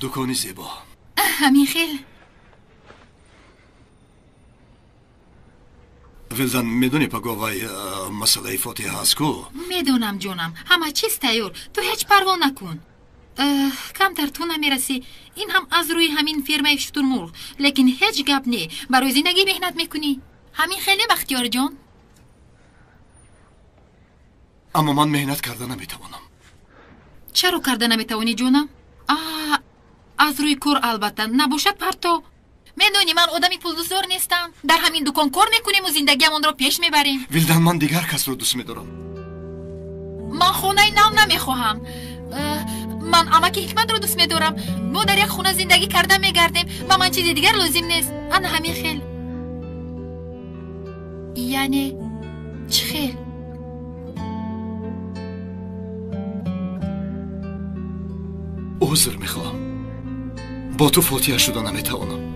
дукони зебо. ҳамин хел. вилдан, медонӣ паговай масъалаи фотиҳа аст ку? медонам ҷонам, ҳама чиз тайёр. ту ҳеҷ парво накун. камтар ту намерасӣ. ин ҳам аз рӯи ҳамин фермаи шутурмурғ. лекин ҳеҷ гап не. барои зиндагӣ меҳнат мекунӣ. ҳамин хеле бахтиёрҷон. аммо ман меҳнат карда наметавонам. чаро карда наметавонӣ ҷонам? аз рӯи кор албатта, набошад парто. медонӣ ман одами пулдузор нестам. дар ҳамин дукон кор мекунему зиндагиамонро пеш мебарем. вилдан, ман дигар касро дӯст медорам. ман хонаи нав намехоҳам. من امک حکمت رو دوست می‌دارم. ما در یک خونه زندگی کرده می‌گردیم و من چیز دیگر لازم نیست. انا همین خیل. یعنی چه خیل؟ عذر میخوام. با تو فاتحه شدن نمیتوانم.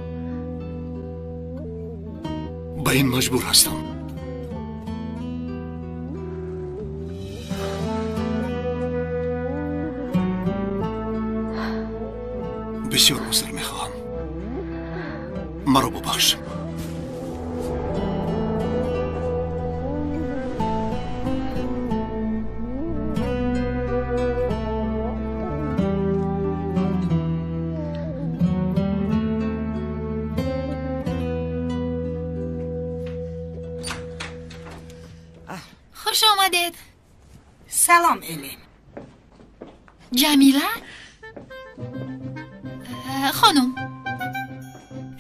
به این مجبور هستم. بسیار عذر میخوام. مرا ببخش. خوش آمدید. سلام الین. جمیله؟ خانم.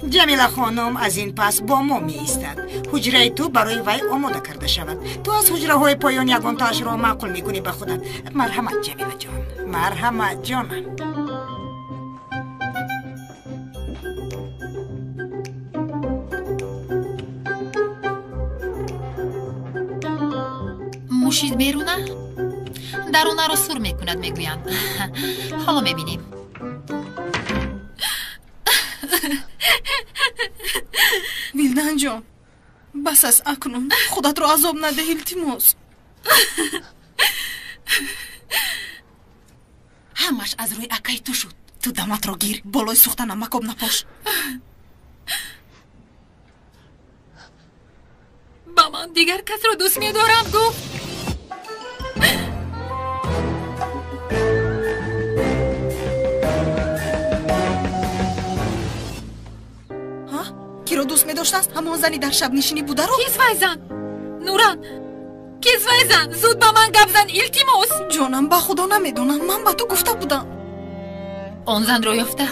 جمیله خانم از این پس با ما می ایستد. حجره تو برای وی آماده کرده شود. تو از حجره های پایان یگان تاش را معقول می کنی به خودت. مرحمت جمیله جان. مرحمت جانم. موشید بیرونه؟ درونه را سور میکند میگویند. حالا میبینیم. ویلدن جان بس از اکنون خودت رو عذاب نده التماس. همش از روی اکای تو شد. تو دمت رو گیر بالای سوختن مکاب نپاش. با من دیگر کس رو دوست میدارم گفت. کی رو دوست می داشت است؟ همان زنی در شب نشینی بوده رو؟ کیز ویزن؟ نوران کیز ویزن؟ زود با من گپ زن التماس. جانم با خدا نمیدونم. من با تو گفته بودم. آن زن رو یافته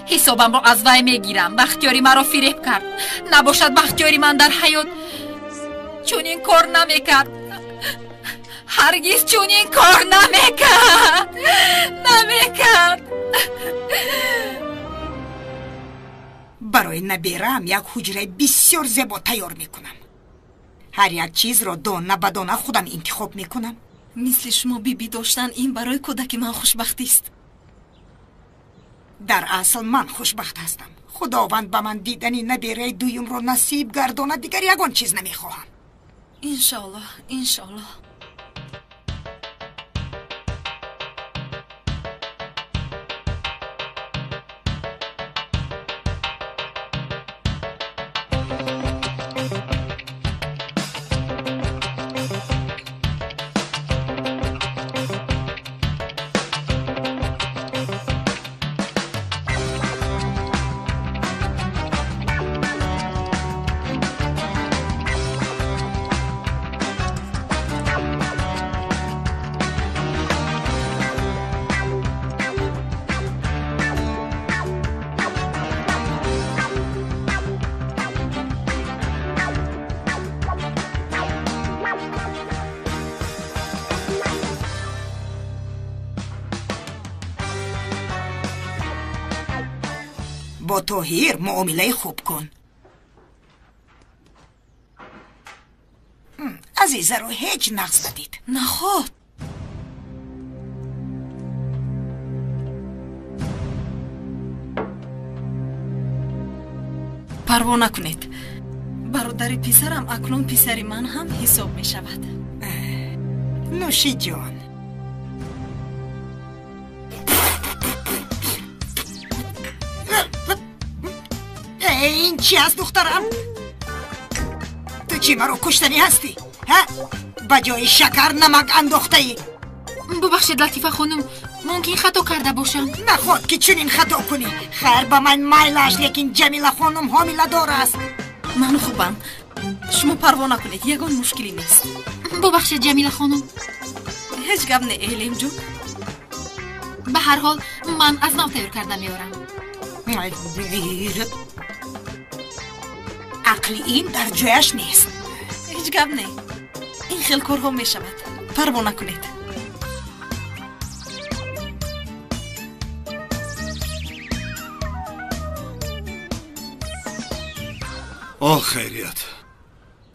حسابم رو از وی میگیرم. بختیاری مرا فریب کرد. نباشد بختیاری من در حیات چون این کار نمیکرد. هرگز چون این کار نمیکرد. برای نبیرم یک حجره بسیار زیبا تیار میکنم. هر یک چیز را دانه به دانه خودم انتخاب میکنم. مثل شما بیبی داشتن این برای کودک من خوشبختی است. در اصل من خوشبخت هستم. خداوند به من دیدنی نبیره دویم را نصیب گردانه. دیگر یگان چیز نمیخواهم. انشالله انشالله. با طاهر معامله خوب کن. عزیزه رو هیچ نقص ندید. نخواد. پروا نکنید. برادر پسرم اکنون پسری من هم حساب می شود. نوشی جان. این چی هست دخترم؟ تو چی مرا کشتنی هستی؟ ها؟ با جای شکر نمک انداخته ای؟ ببخشید لطیفه خانم، ممکن خطا کرده باشم. نخواد که چنین خطا کنی. خیر با من مایلش، لیکن جمیله خانم حامله دار است. من خوبم. شما پروا نکنید. یگان مشکلی نیست. ببخشید جمیله خانم. هیچ گپ نه الیم جو. به هر حال من از نو تیار کرده میارم. عقل این در جایش نیست. هیچ گپ نه. این خیلی کارها می شود. پروا نکنید. آه خیریت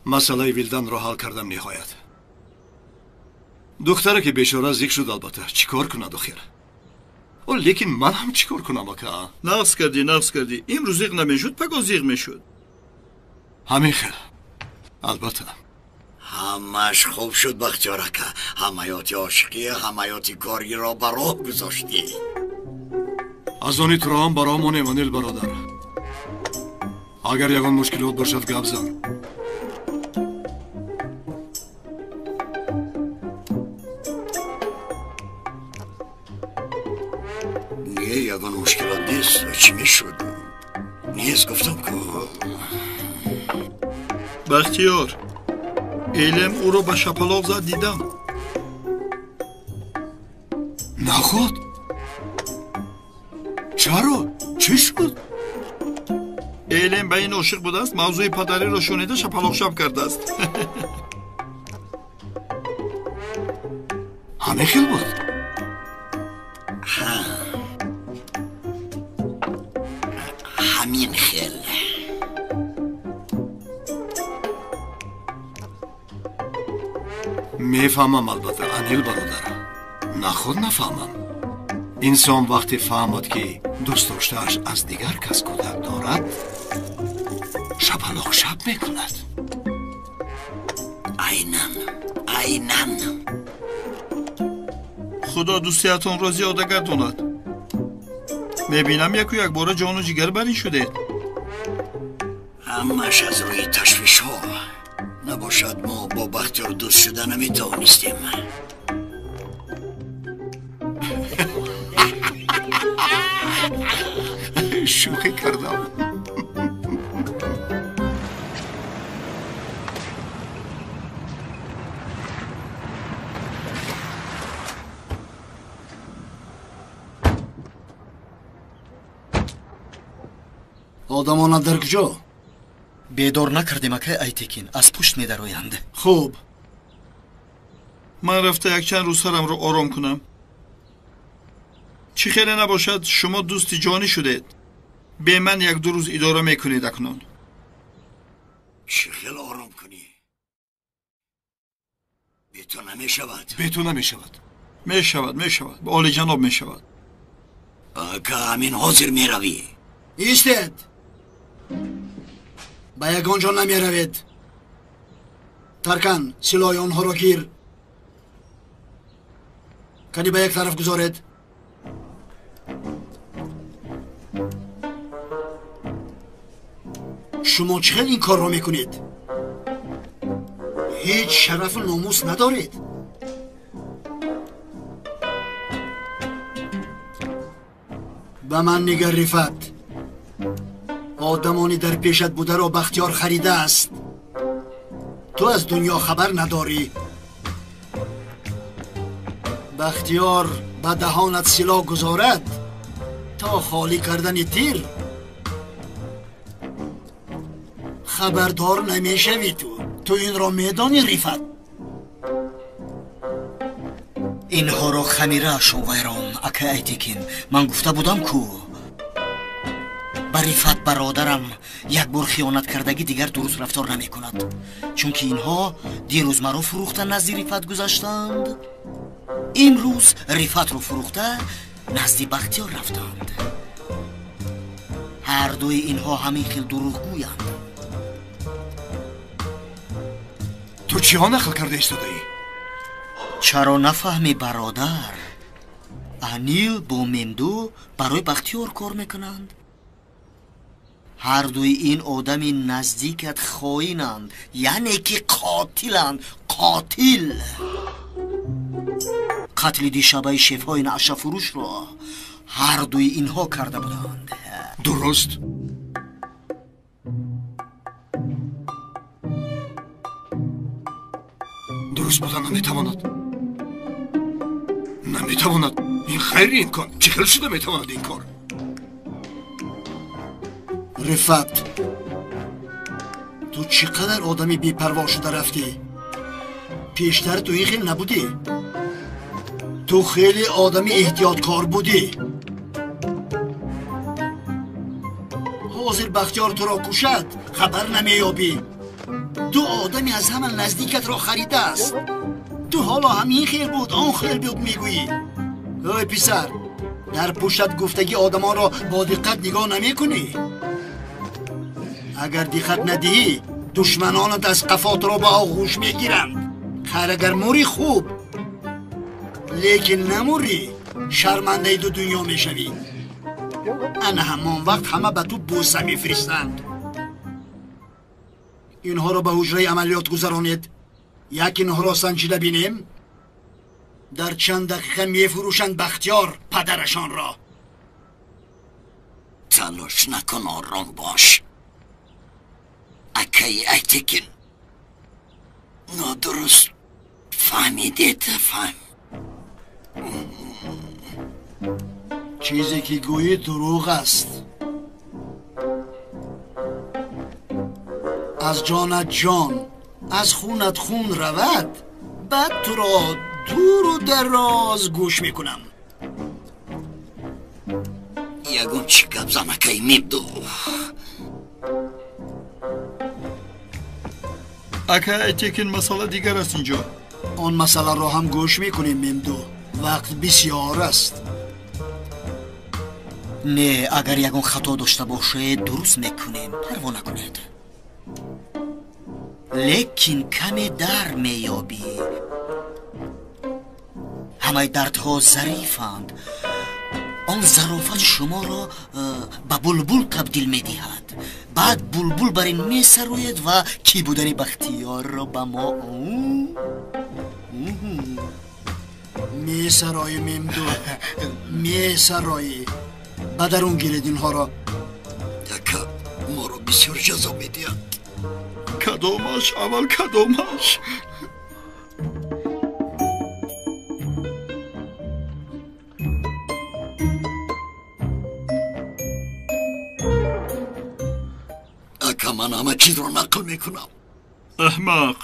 مسئله ویلدن رو حل کردم نهایت دختره که بیچاره زیک شد البته چیکار کند آخر لیکن من هم چیکار کنم آقا نقص کردی امروز زیق نمیشد پگاه زیق میشد همین خیر البته همش خوب شد بختیار اکا حمایات عاشقی حمایات کاری را براه گذاشتی از آنی تو را هم برامون ایمانیل برادر اگر یکان مشکلات باشد گپ زن نه یکان مشکلات نیست چی میشد نیست گفتم که بختیار ایلم او رو به شپلاق زد دیدم نخود چرا؟ چی شد؟ ایلم به این عاشق بوده است موضوع پدری را شنیده شپلاق شب کرده است همه خیل بود همین خیل میفهمم البته انیل برادر نخود نفهمم انسان وقتی فهمد که دوست داشتهش از دیگر کس کودک دارد شپلاق شب میکند اینن خدا دوستیتون را زیاده گرداند میبینم یک بار جان و جگر برین شده همش از روی تشویش ها نباشد ما با بختیار دوست شده نمیتوانستیم شوخی کردم آدمانا در کجا؟ بیدار نکردیم که ایتکین از پشت میدرویند خوب من رفته یک چند روز سرم رو آرام کنم چی خیلی نباشد شما دوستی جانی شدید به من یک دو روز اداره میکنید اکنون چی خیلی آرام کنی به تو نمیشود میشود به عالی جناب میشود که همین حاضر میروی ایستید به یگان جا نمیروید ترکن سلاح آنها را گیر کنی به یک طرف گذارید شما چه این کار را میکنید هیچ شرف و ناموس ندارید به من نگر رفت آدمانی در پیشت بوده را بختیار خریده است تو از دنیا خبر نداری بختیار به دهانت سلاح گذارد تا خالی کردن تیر خبردار نمیشوی تو این را میدانی رفت اینها را خمیره شو ویران اکه ایتکین من گفته بودم کو با رفت برادرم یک بار خیانت کردگی دیگر درست رفتار نمی کند چون که اینها دیروز مرا فروخته نزد رفت گذاشتند امروز رفت رو فروخته نزد بختیار رفتند هر دوی اینها همین خیل دروغ گویند تو چی ها نخل کرده ایستاده ای؟ چرا نفهمی برادر انیل با مندو برای بختیار کار میکنند هر دوی این آدمی نزدیکت خائنند یعنی که قاتلند قاتل قتل دیشبه شفای نعشه فروش را هر دوی اینها کرده بودند درست درست بودن نمیتواند این خیلی این کن چکل شده میتواند این کار رفت تو چقدر آدمی بی‌پروا شده رفتی پیشتر تو این خیلی نبودی تو خیلی آدمی احتیاط کار بودی حاضر بختیار تو را کشد خبر نمیابی. دو آدمی از همان نزدیکت را خریده است. تو حالا هم این خیر بود آن خیر بود میگویی. اوی پسر، در پشت گفتگی آدمان را با دقت نگاه نمی کنی؟ اگر دقت ندهی دشمنانت از قفات را به آغوش میگیرند. خیر اگر موری خوب، لیکن نموری شرمنده دو دنیا میشوی. انا همان وقت همه به تو بوسه میفرستند. اینها را به حجره عملیات گذرانید. یک اینها را سنجیده بینیم. در چند دقیقه میفروشند بختیار پدرشان را. تلاش نکن، آرام باش. اکای ایتکن نادرست فهمیده تفهم. چیزی که گویی دروغ است. از جانت جان، از خونت خون رود، بعد تو را دور و دراز گوش میکنم. یگون چی گپ زنکای میبدو. اکای تکن مسئله دیگر است اینجا. آن مسئله را هم گوش میکنیم میمدو. وقت بسیار است. نه، اگر یگون خطا داشته باشه درست میکنیم، پروا نکنید. لیکن کمی در میابی. همه دردها ظریفند. آن ظرافت شما را به بلبل تبدیل میدهد. بعد بلبل بر این میسروید و کی بودن بختیار را به ما میسرایی میمدو، میسرایی. بدرون گیرید اینها را. دکا ما را بسیار جزا میدهد. کدامش اول کدامش. اکا من همه چیز رو نقل میکنم. احمق.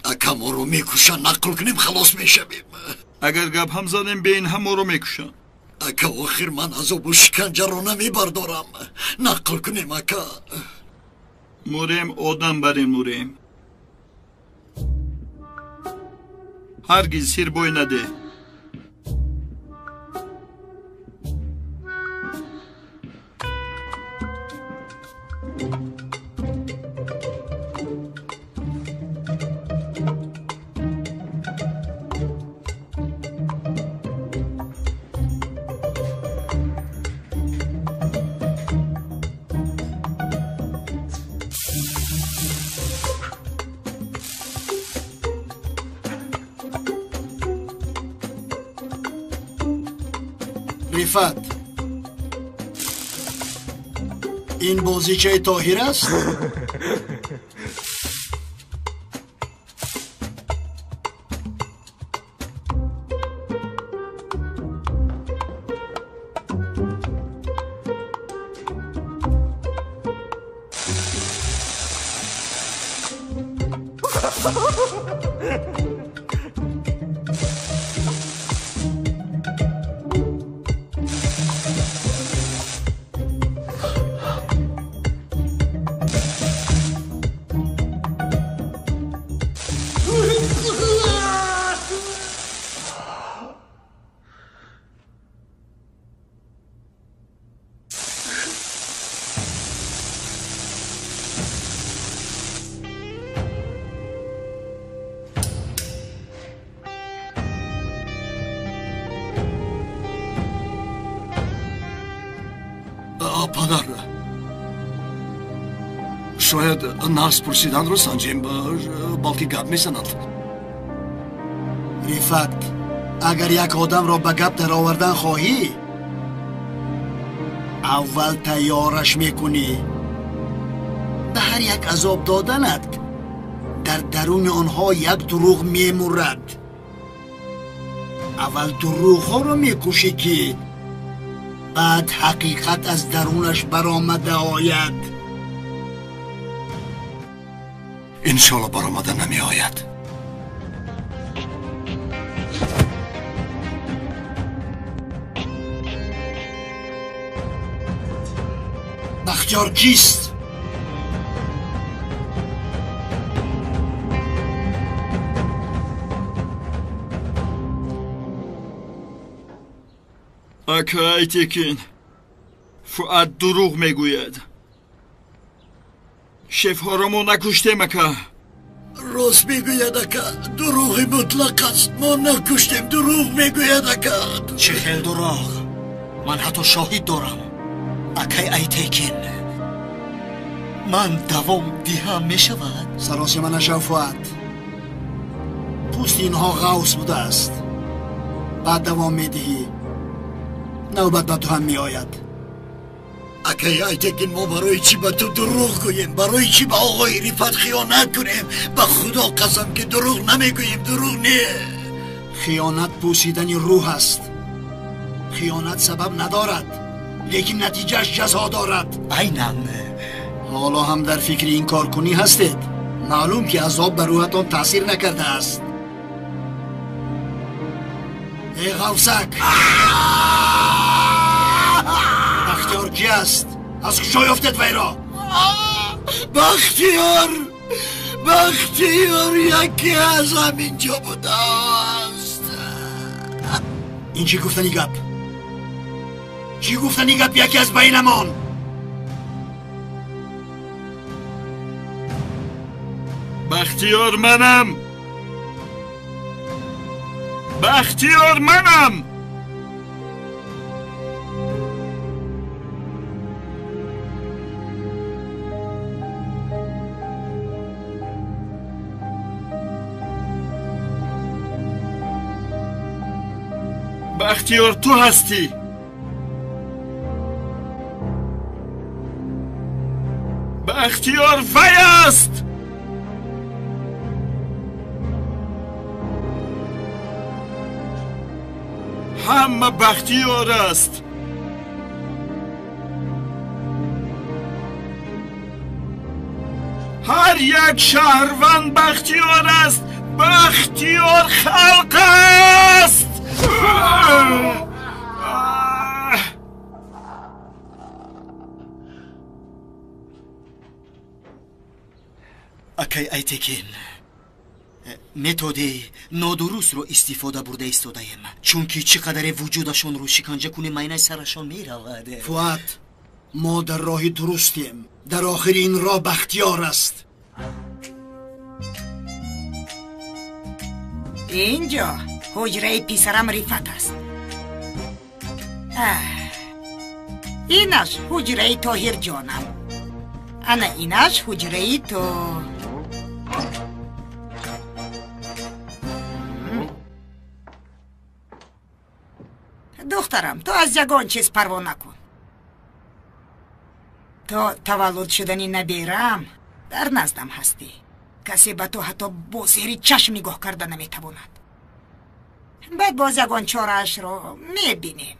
اکا ما رو میکشن، نقل کنیم خلاص میشویم. اگر گپ هم زنیم به این هم ما رو میکشن. اکا آخر من از او شکنجه رو نمیبردارم. نقل کنیم اکا. موریم آدم بریم موریم. هرگز سیر بوی نده. رفت، این بازیچه طاهر است؟ پدر، شاید نقص پرسیدن رو سنجیم، بلکه گپ میزند. رفت، اگر یک آدم را به گپ در آوردن خواهی اول تیارش میکنی. به هر یک عذاب دادنت در درون آنها یک دروغ میمورد. اول دروغ ها را میکشی که بعد حقیقت از درونش برآمده آید. انشالله برآمده نمی آید. بختیار کیست؟ اکا ایتکین فؤاد دروغ میگوید. شفها را ما نکشتیم اکا. راست میگوید اکا، دروغ مطلق است. ما نکشتیم، دروغ میگوید اکا. چه خیل دروغ؟ من حتی شاهد دارم. اکای ایتکین من دوام دیهم میشود؟ سراسی من نشو فؤاد. پوست اینها غوص بوده است. بعد دوام میدهی نوبت به تو هم میآید. اکای ایتکین ما برای چی به تو دروغ گوییم؟ برای چی به آقای رفعت خیانت کنیم؟ به خدا قسم که دروغ نمیگوییم. دروغ نه. خیانت پوسیدن روح است. خیانت سبب ندارد لیکن نتیجهش جزا دارد. اینم حالا هم در فکر این کار کنی هستید؟ معلوم که عذاب بر روحتان تاثیر نکرده است. ای غوثک، بختیار کی است؟ از کجا یافتید وی را؟ بختیار یکی از همینجا بوده است. این چی گفتنی گپ؟ چی گفتنی گپ یکی از بینمان؟ بختیار منم. بختیار منم. بختیار تو هستی. بختیار وی است. همه بختیار است. هر یک شهروند بختیار است. بختیار خلق است. اکای ایتکین متد نادرست رو استفاده برده ایستادیم، چون که چقدر وجودشون رو شکنجه کنیم مینه سرشون میرود. فؤاد، ما در راه درستیم. در آخر این راه بختیار است. اینجا حجره پیسرم رفعت است. اینش حجره طاهر جانم. انا اینش حجره تو. دخترم، تو از یگان چیز پروا نکن. تو تولد شدنی نبیرم در نزدم هستی. کسی به تو حتی با زیر چشم نگاه کرده نمیتواند. بعد باز یگان چارهش رو میبینیم.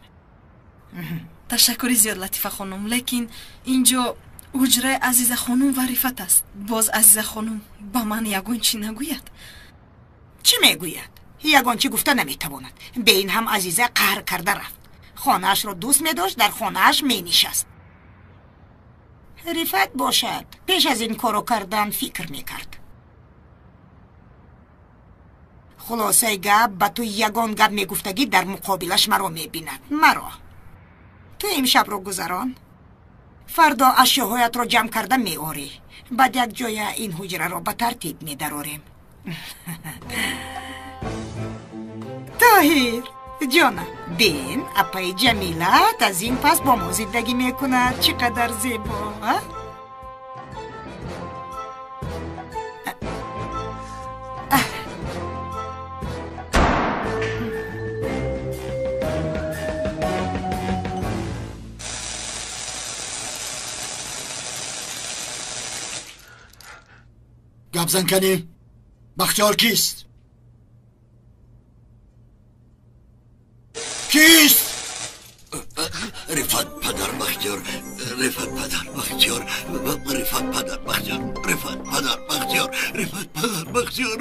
تشکری زیاد لطیفه خانم، لیکن اینجا حجره عزیز خانم و رفعت است. باز عزیز خانم با من یگان چی نگوید؟ چی میگوید؟ یگان چی گفته نمیتواند. به این هم عزیزه قهر کرده رفت. خانهش رو دوست میداشت، در خانهش مینشست. رفعت باشد پیش از این کارو کردن فکر میکرد. خلاصه گپ به تو یگان گپ میگفتگی در مقابلش مرا میبیند. مرا تو امشب رو گذران، فردا اشیاهایت رو جمع کرده میاری. بعد یک جای این حجره رو به ترتیب میدراریم. طاهر جانم، بین اپای جمیلت از این پس با ما زندگی میکند. چقدر زیبا. گپ زن کنی؟ بختیار کیست؟ کیست؟ رفعت پدر بختیار. رفعت پدر بختیار. رفعت پدر بختیار. رفعت پدر بختیار. رفعت پدر بختیار.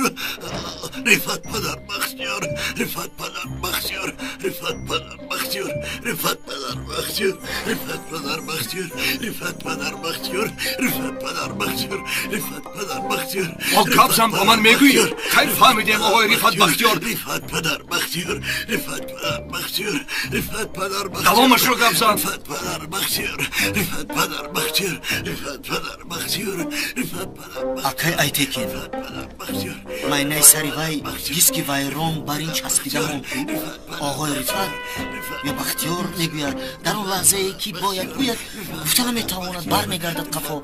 رفعت پدر بختیار. رفعت پدر بختیار. رفعت پدر بختیار. بختیار رفت پدر بختیار رفت پدر بختیار رفت پدر بختیار رفت پدر بختیار رفت پدر بختیار گپزم با من میگویی خیلی فهمیدیم آقای رفت بختیار رفت پدر بختیار رفت پدر بختیار رفت پدر بختیار دوامش رو گپزم رفت پدر بختیار رفت پدر بختیار رفت پدر بختیار رفت پدر акай айтекин майнаи сари вай диски вайрон бар ин часпида монку оғои рифат ё бахтиёр мегӯяд дар он лаҳзае ки бояд гӯяд гуфта наметавонад бармегардад қафо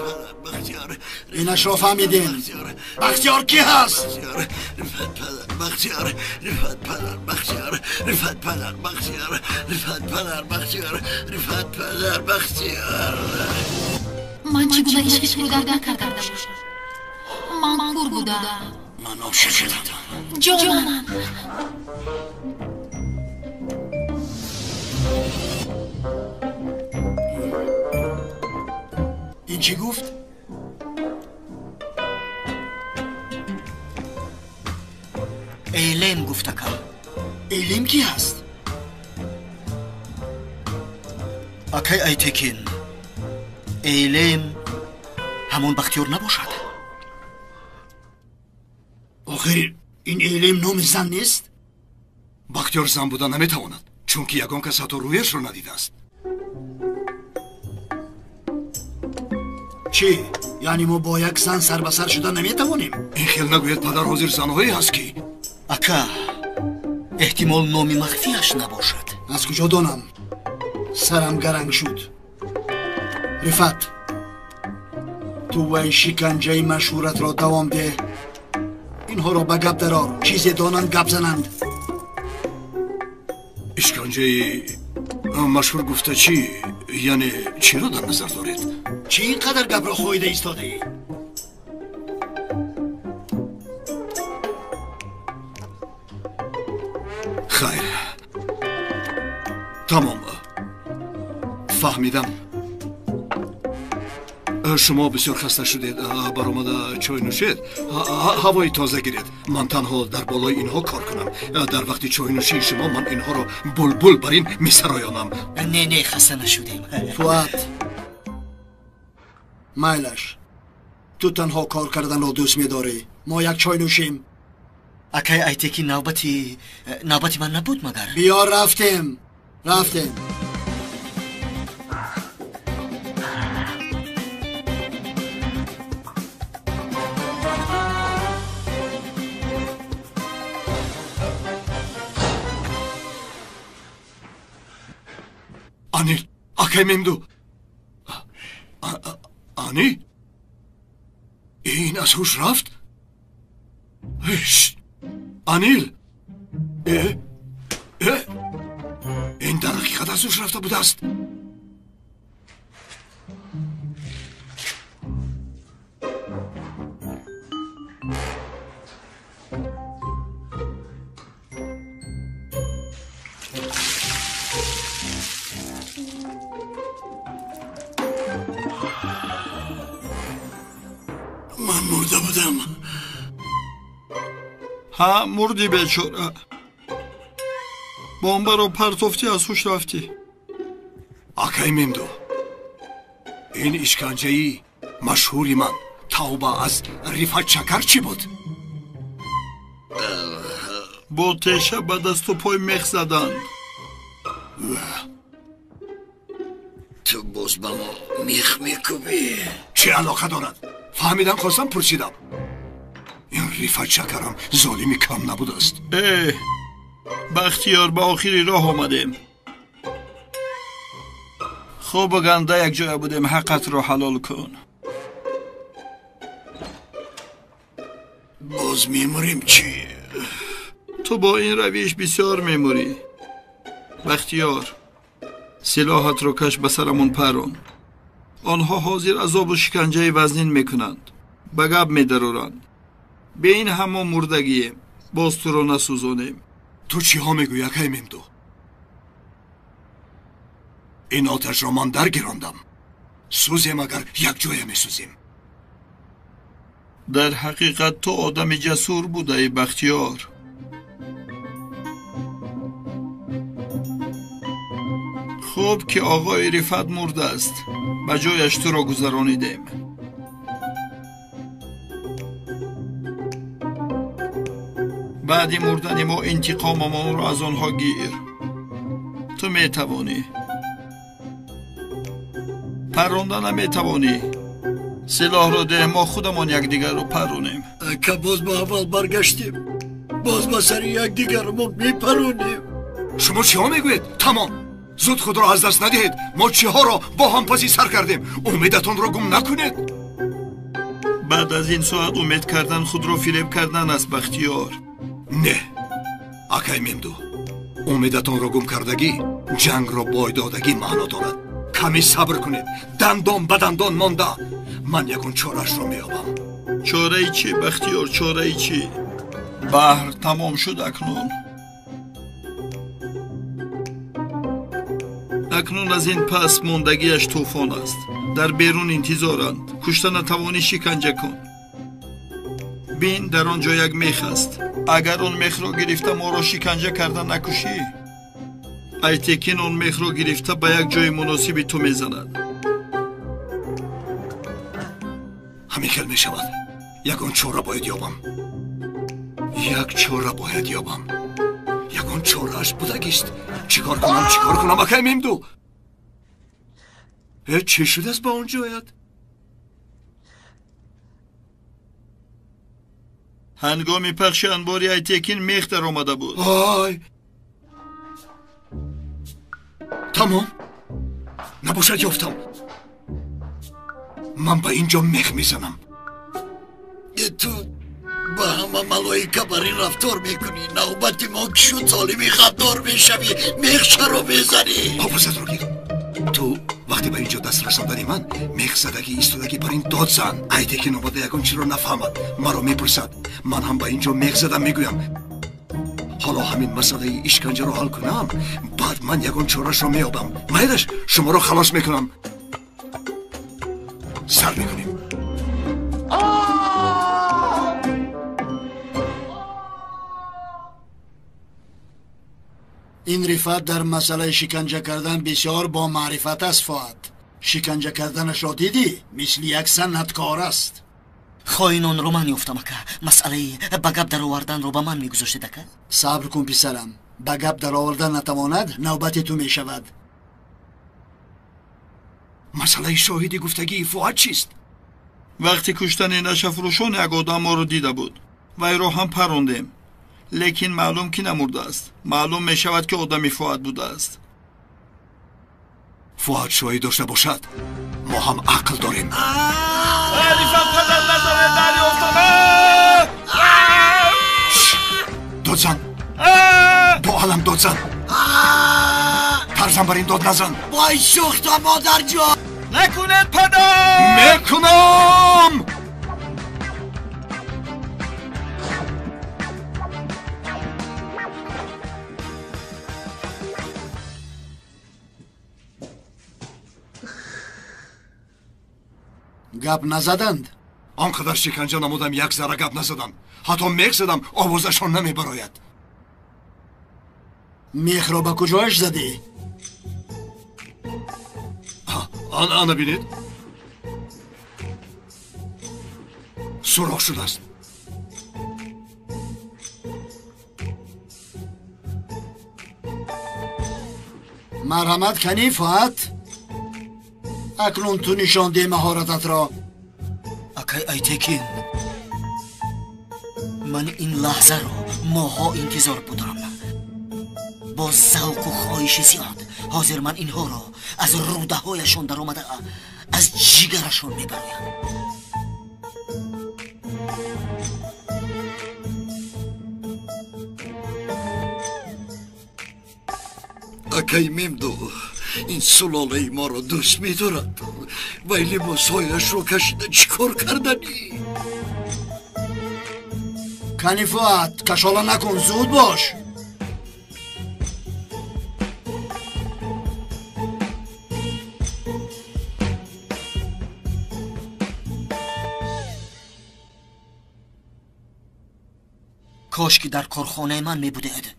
инаш ро фаҳмидем бахтиёр ки ҳаст رفت پدر بختیار رفت پدر بختیار رفت پدر بختیار رفت پدر بختیار رفت پدر بختیار من چگونه عشقش رو درک نکردم من کور بودم من عاشق شدم جانم این چی گفت؟ اعلام گفت اکا اعلام کی هست؟ اکای ایتکین اعلام همون بختیار نباشد آخر این اعلام نام زن نیست؟ بختیار زن بودن نمیتواند چون که یگان کس حتی رویش رو ندیده است چی؟ یعنی ما با یک زن سر به سر شدن نمیتوانیم؟ این خیل نگوید پدر حاضر زنهایی هست که اکا احتمال نامی مخفیش نباشد از کجا دانم؟ سرم گرنگ شد رفت تو وی شکنجه مشهورت را دوام ده اینها را به گپ درار چیزی دانند گپ زنند اشکنجه مشهور گفته چی؟ یعنی چی را در نظر دارید؟ چی اینقدر گپ را خویده ایستاده ای؟ خیر تمام فهمیدم شما بسیار خسته شدید برآمده چای نوشید هوای تازه گیرید من تنها در بالای اینها کار کنم در وقت چای نوشی شما من اینها را بلبل بر این میسرایانم نه خسته نشدیم فواد مایلش تو تنها کار کردن را دوست می‌داری ما یک چای نوشیم اکای ایتکی نوبتی من نبود مگر بیا رفتیم انیل اکای ممدو آنی این از هوش رفت انیل این در حقیقت از هوش رفته بوده است من مرده بودم ها مردی بیچاره بمب رو پرتافتی از هوش رفتی آکای ممدو این اشکنجه‌ای مشهوری من توبه از رفت شکر چی بود؟ با تشه به دست و پای مخ زدن تو باز با ما میخ میکوبی چه علاقه دارد؟ فهمیدن خواستم پرسیدم این رفت شکرم ظالمی کم نبود است بختیار به آخری راه آمدیم خوب گنده یک جای بودیم حقت رو حلال کن باز میموریم چی؟ تو با این رویش بسیار میموری بختیار سلاحت رو کش به سرمون پرون آنها حاضر عذاب و شکنجه وزنین میکنند به گب میدرورند به این همه مردگیم باز تو رو نسوزانیم تو چی ها میگوی اکای ممدو؟ این آتش را من در گراندم سوزیم اگر یک جای میسوزیم در حقیقت تو آدم جسور بوده ای بختیار صبح که آقای رفت مرده است به جایش تو را گذرانیدیم. بعد مردن ما انتقاممان را از آنها گیر. تو میتوانی پروندن میتوانی سلاح را ده، ما خودمان یکدیگر رو پرونیم. که باز با اول برگشتیم، باز با سر یکدیگر ما میپرونیم. شما چی ها میگوید؟ تمام، زود خود را از دست ندهید. ما چی ها را با هم پسی سر کردیم. امیدتان را گم نکنید. بعد از این ساعت امید کردن خود را فریب کردن است بختیار. نه اکای ممدو، امیدتان را گم کردگی جنگ را بای دادگی معنا دارد. کمی صبر کنید، دندان به دندان مانده. من یکون چارش را میابم. چاره ای چی بختیار؟ چاره ای چی؟ بحر تمام شد اکنون. اکنون از این پس موندگیش طوفان است. در بیرون انتظارند. کشتن توانی شکنجه کن. بین در آنجا یک میخ است. اگر اون میخ را گرفته ما را شکنجه کردن نکشی، ایتکین اون میخ را گرفته به یک جای مناسبی تو میزند. همین خیل میشود. یکون چاره باید یابم. یک چاره باید یابم. یکون چاره اش بودگیست. چیکار کنم اکای ممدو؟ چی شده است با اونجایت؟ هنگام پخش انباری ایتکین میخ در آمده بود. آی تمام، نباشد یافتم. من به اینجا میخ میزنم. تو با همه ملائکه بر این رفتار میکنی، نوبت ما که شد ظالمی خبدار میشوی میخ چرا میزنی؟ حافظت رو گیر. تو وقتی به اینجا دست رساندنی من میخ زدگی ایستادگی بر این داد زن. ایتکین اومده یکون چی رو نفهمد، مرا میپرسد. من هم به اینجا میخ زدم میگویم. حالا همین مسئله اشکنجه رو حل کنم، بعد من یکون چارش رو میابم. مایدش شما رو خلاص میکنم. سر میکنیم. این رفت در مسئله شکنجه کردن بسیار با معرفت است. فؤاد، شکنجه کردنش را دیدی؟ مثل یک صنعتکار است. خواهینان رو من یافتم اکا. مسئله به گپ در آوردن رو به من میگذاشتید اکا. صبر کن پسرم، به گپ در آوردن نتواند نوبت تو میشود. مسئله شاهدی گفتگی فؤاد چیست؟ وقتی کشتن نشفروشان یک آدم ما رو دیده بود، وی را هم پروندیم، لیکن معلوم که نمرده است. معلوم می شود که آدمی فؤاد بوده است. فؤاد شاهد داشته باشد، ما هم عقل داریم. داد زن، با علم داد زن. ترزن بر این داد نزن. وای شوختا مادر جان. نکنید پدر. میکنم. گپ نزدند. آنقدر شکنجه نمودم یک ذره گپ نزدم. حتی میخ زدم آوازشان نمیبراید. میخ را به کجایش زدی؟ آن بینید، سوراخ شده است. مرحمت کنی فؤاد، اکنون تو نشانده مهارتت را. اکای ایتکین، من این لحظه را ماها انتظار بودم. با ذوق و خواهش زیاد حاضر من اینها را از روده هایشان در آمده از جیگرشان میبرایم. اکای ممدو، این سلاله ما را دوست می‌دارد، ولی ما سایش رو کشیده چیکار کردنی؟ کنی فؤاد، کشاله نکن، زود باش. کاش که در کارخانه من می بودید.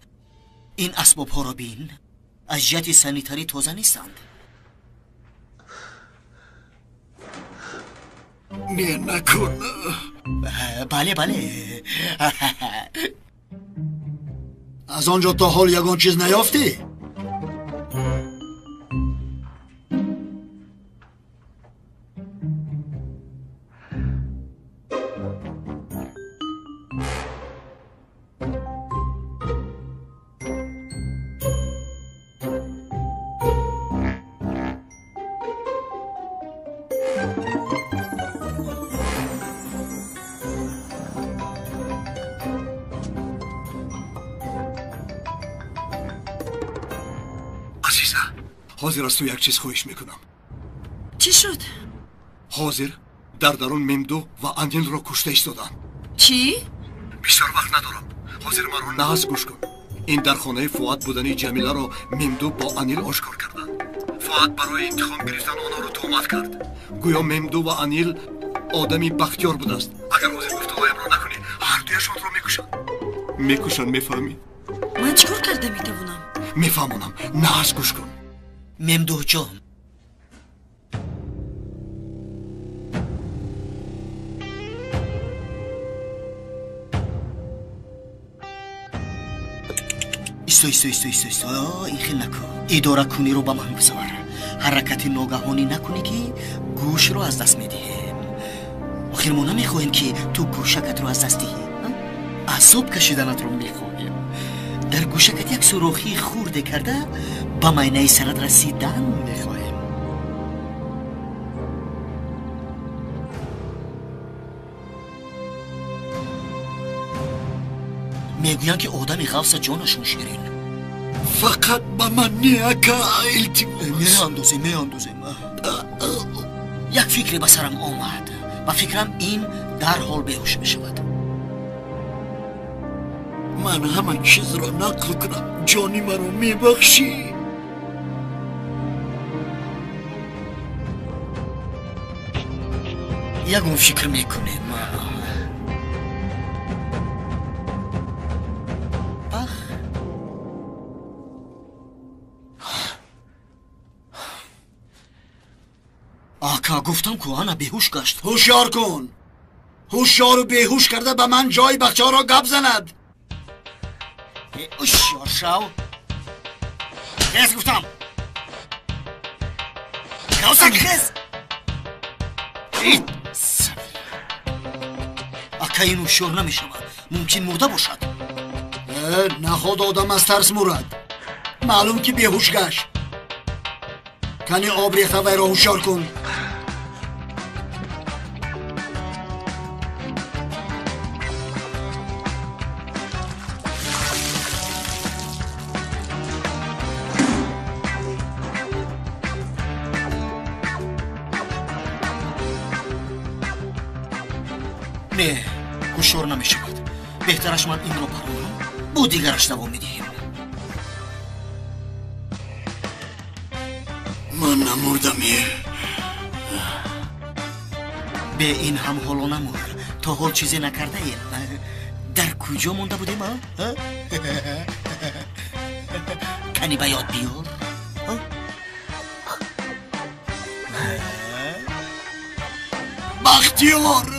این اسباب ها را بین. از جهت سانیتاری تازه نیستند. نه نکن. بله بله. از آنجا تا حال یگان چیز نیافتی؟ حاضر است تو یک چیز خواهش میکنم. چی شد؟ حاضر در درون ممدو و انیل را کشته ایستادند. چی؟ بسیار وقت ندارم. حاضر من را نهز گوش کن. این در خانه فؤاد بودنی جمیله را ممدو با انیل آشکار کردند. فؤاد برای انتقام گرفتن آنها را تهمت کرد. گویا ممدو و انیل آدمی بختیار بوده است. اگر حاضر گفته‌هایم را نکنی هر دویشان را میکشند. میفهمی؟ من چیکار کرده میتوانم؟ میفهمانم. نهز گوش کن. ممدوح جان، ایستا این خیل نکن. اداره کنی رو با من بزار. حرکت ناگهانی نکنی که گوش رو از دست میدهیم. آخر ما نمیخواهیم که تو گوشکت رو از دست دهی. عصب کشیدنت رو میخواهیم. در گوشکت یک سوراخی خورده کرده با مینه سرت رسیدن میخواهیم. میگوین که آدمی غوث جانشون شیرین. فقط با من نیاکا میاندازیم. یک فکر بسرم آمد و فکرم این در حال بیهوش میشود. من همه چیز را نقل کنم. جانی من رو میبخشی؟ یکون فکر میکنیم. آکا گفتم که آنها بیهوش گشت. هوشیار کن. هوشیار و بیهوش کرده به من جای بچه ها را گپ زند. هوشیار شو. خیز گفتم. خیز. اکا این هوشیار نمی شود. ممکن مرده باشد. نخود آدم از ترس مرد. معلوم که بیهوش گشت. کنی آب ریخته وی را هوشیار کن. نه، هوشیار نمی شود. بهترش من این را پرونم با دیگرش دوام میدهیم. من نمردمی. به این هم حالا نمرد. تا حال چیزی نکرده ایم. در کجا مونده بودیم؟ کنی به یاد بیار. بختیار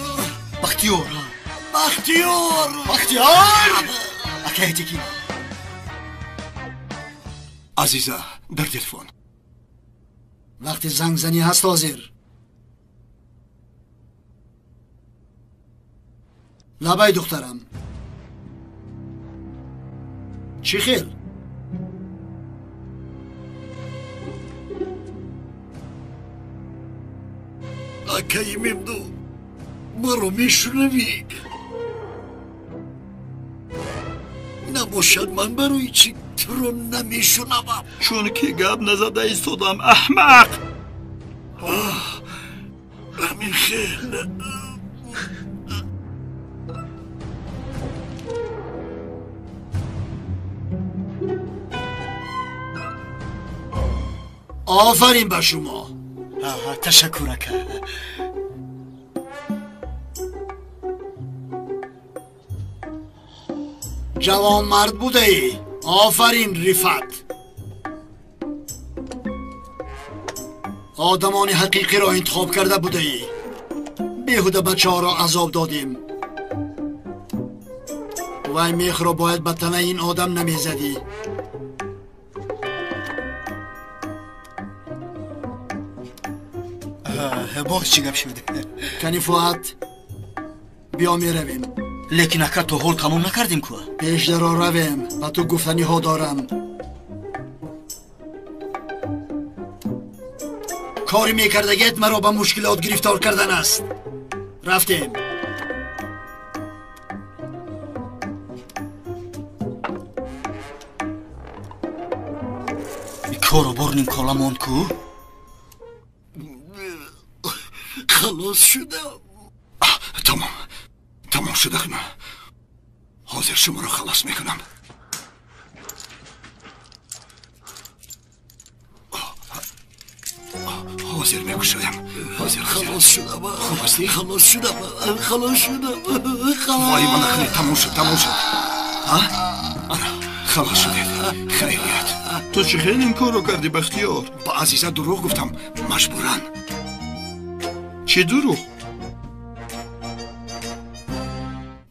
اکه تکی. عزیزه در تلفن. وقتی زنگ زنی هست حاضر. لبای دخترم. چی خیل؟ اکایی ممدو مرا میشنوی؟ نباشد من برای چی تو رو نمیشنوم؟ چون که گپ نزده ایستادم احمق. همین خیل. آفرین به شما. تشکر اکا. جوان مرد بوده ای. آفرین رفت. آدمان حقیقی را انتخاب کرده بوده ای. بیهوده بچه ها را عذاب دادیم. وای میخ را باید به تنه این آدم نمیزدی. باز چی گپ شده؟ کنی فواد بیا میرویم. لیکن اکر تو حال تموم نکردیم که پیش در رویم و تو گفتنی ها دارم. کاری میکردگیت مرا به مشکلات گرفتار کردن است. رفتیم. کارو برنیم کالمان کو؟ خلاص شدم. تمام شده خانم. حاضر شما رو خلاص میکنم. حاضر میگوشایم. حاضر خلاص شدم. خوب هستی؟ خلاص شدم. وای من نخلی. تمام شد. خلاص شدید. خیلیت. تو چه خیلی این کار رو کردی بختیار؟ با عزیزه دروغ گفتم. مجبورن. چی دروغ؟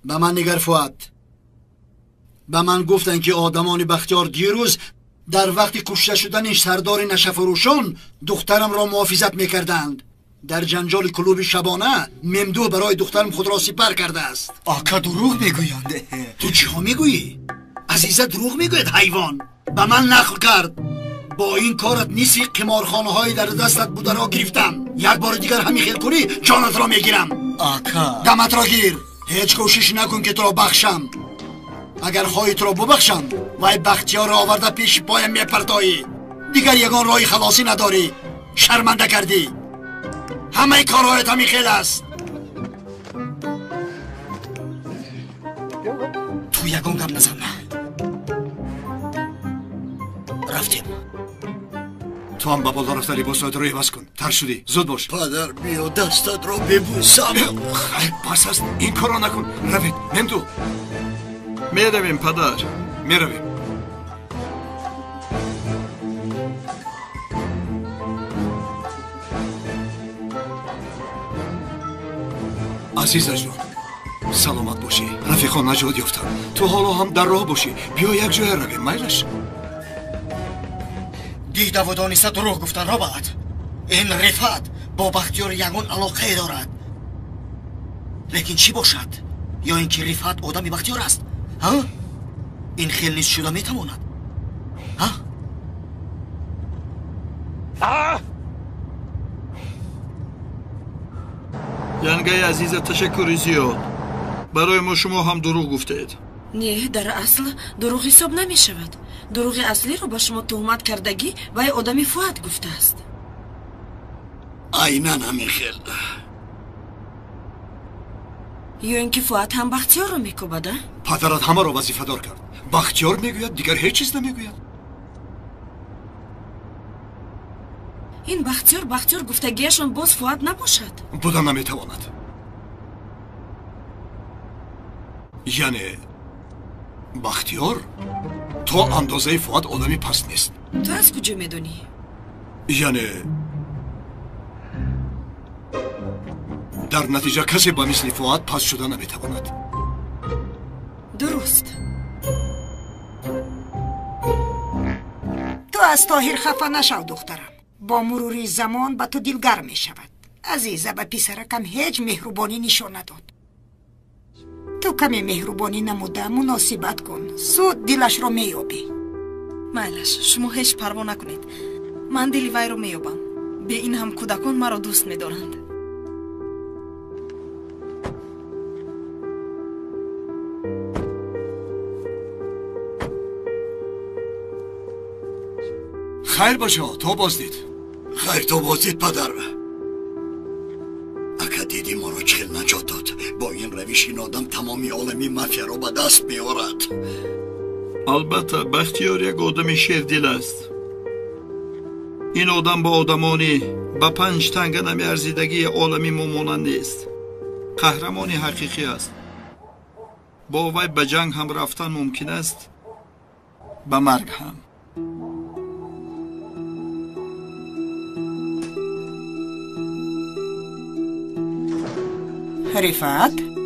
به من نگر فواد. به من گفتن که آدمان بختیار دیروز در وقت کشته شدن سردار نشفروشان دخترم را محافظت میکردند. در جنجال کلوب شبانه ممدوح برای دخترم خود را سپر کرده است. آکا دروغ میگویند. تو چی ها میگویی؟ عزیزه دروغ میگوید حیوان. به من نقل کرد. با این کارت نیسی قمارخانه های در دستت بوده را گرفتم. یک بار دیگر همین خیل کنی جانت را میگیرم. آکا دمت را گیر. هیچ کوشش نکن که تو را بخشم. اگر خواهی تو را ببخشم وای بختیار را آورده پیش پایم میپرتایی. دیگر یگان راهی خلاصی نداری. شرمنده کردی. همه کارهایت همین خیل است. تو یگان گم نزن. رفتیم. تو هم با بالا رفته لباسات رو عوض کن. تر شدی. زود باش. پدر بیا دستت را ببوسم. پس است این کار را نکن. روید. ممدوح. میرویم پدر. میرویم. عزیز جان سلامت باشی. رفیقا نجات یافتن. تو حالا هم در راه باشی. بیا یک جای رویم. میلش دیده و دانسته دروغ گفتن رابعت. این رفعت با بختیار یگان علاقه دارد. لیکن چی باشد؟ یا اینکه رفعت آدمی بختیار است؟ ها؟ این خیل نیست شده میتواند؟ ها؟ ینگه عزیز تشکری زیاد. برای ما شما هم دروغ گفتید. نه در اصل دروغ حساب نمی شود. دروغ اصلی رو با شما تهمت کردگی و آدمی فواد گفته است. عیناً همین خیل. یا اینکه فواد هم بختیار رو میکوبده؟ پدرت همه را وظیفه دار کرد. بختیار میگوید دیگر هیچ چیز نمیگوید. این بختیار گفتگیشون باز فواد نباشد. بودن نمیتواند. یعنی بختیار تو اندازه فواد آدمی پست نیست. تو از کجا میدونی؟ یعنی در نتیجه کسی با مثل فواد پست شده نمیتواند. درست. تو از طاهر خفه نشو دخترم. با مروری زمان به تو دلگرم می شود. عزیزه به پسرکم هیچ مهربانی نشان نداد. تو کمی مهربانی نموده مناسبت کن. سود دلش رو میابی. مایلش شما هیچ پروا نکنید. من دلی وای رو میابم. به این هم کودکان مرا دوست میدارند. خیر باشه تو بازدید. خیر تو بازدید پدر. اگه دیدی ما رو چخیل نجات داد. با این روش این آدم تمامی عالمی مافیا رو به دست میارد. البته بختیار یک آدم شیردل است. این آدم با آدمانی با 5 تنگه نمیارزیدگی عالمی ممانند نیست. قهرمانی حقیقی است. با وی به جنگ هم رفتن ممکن است، به مرگ هم. رفعت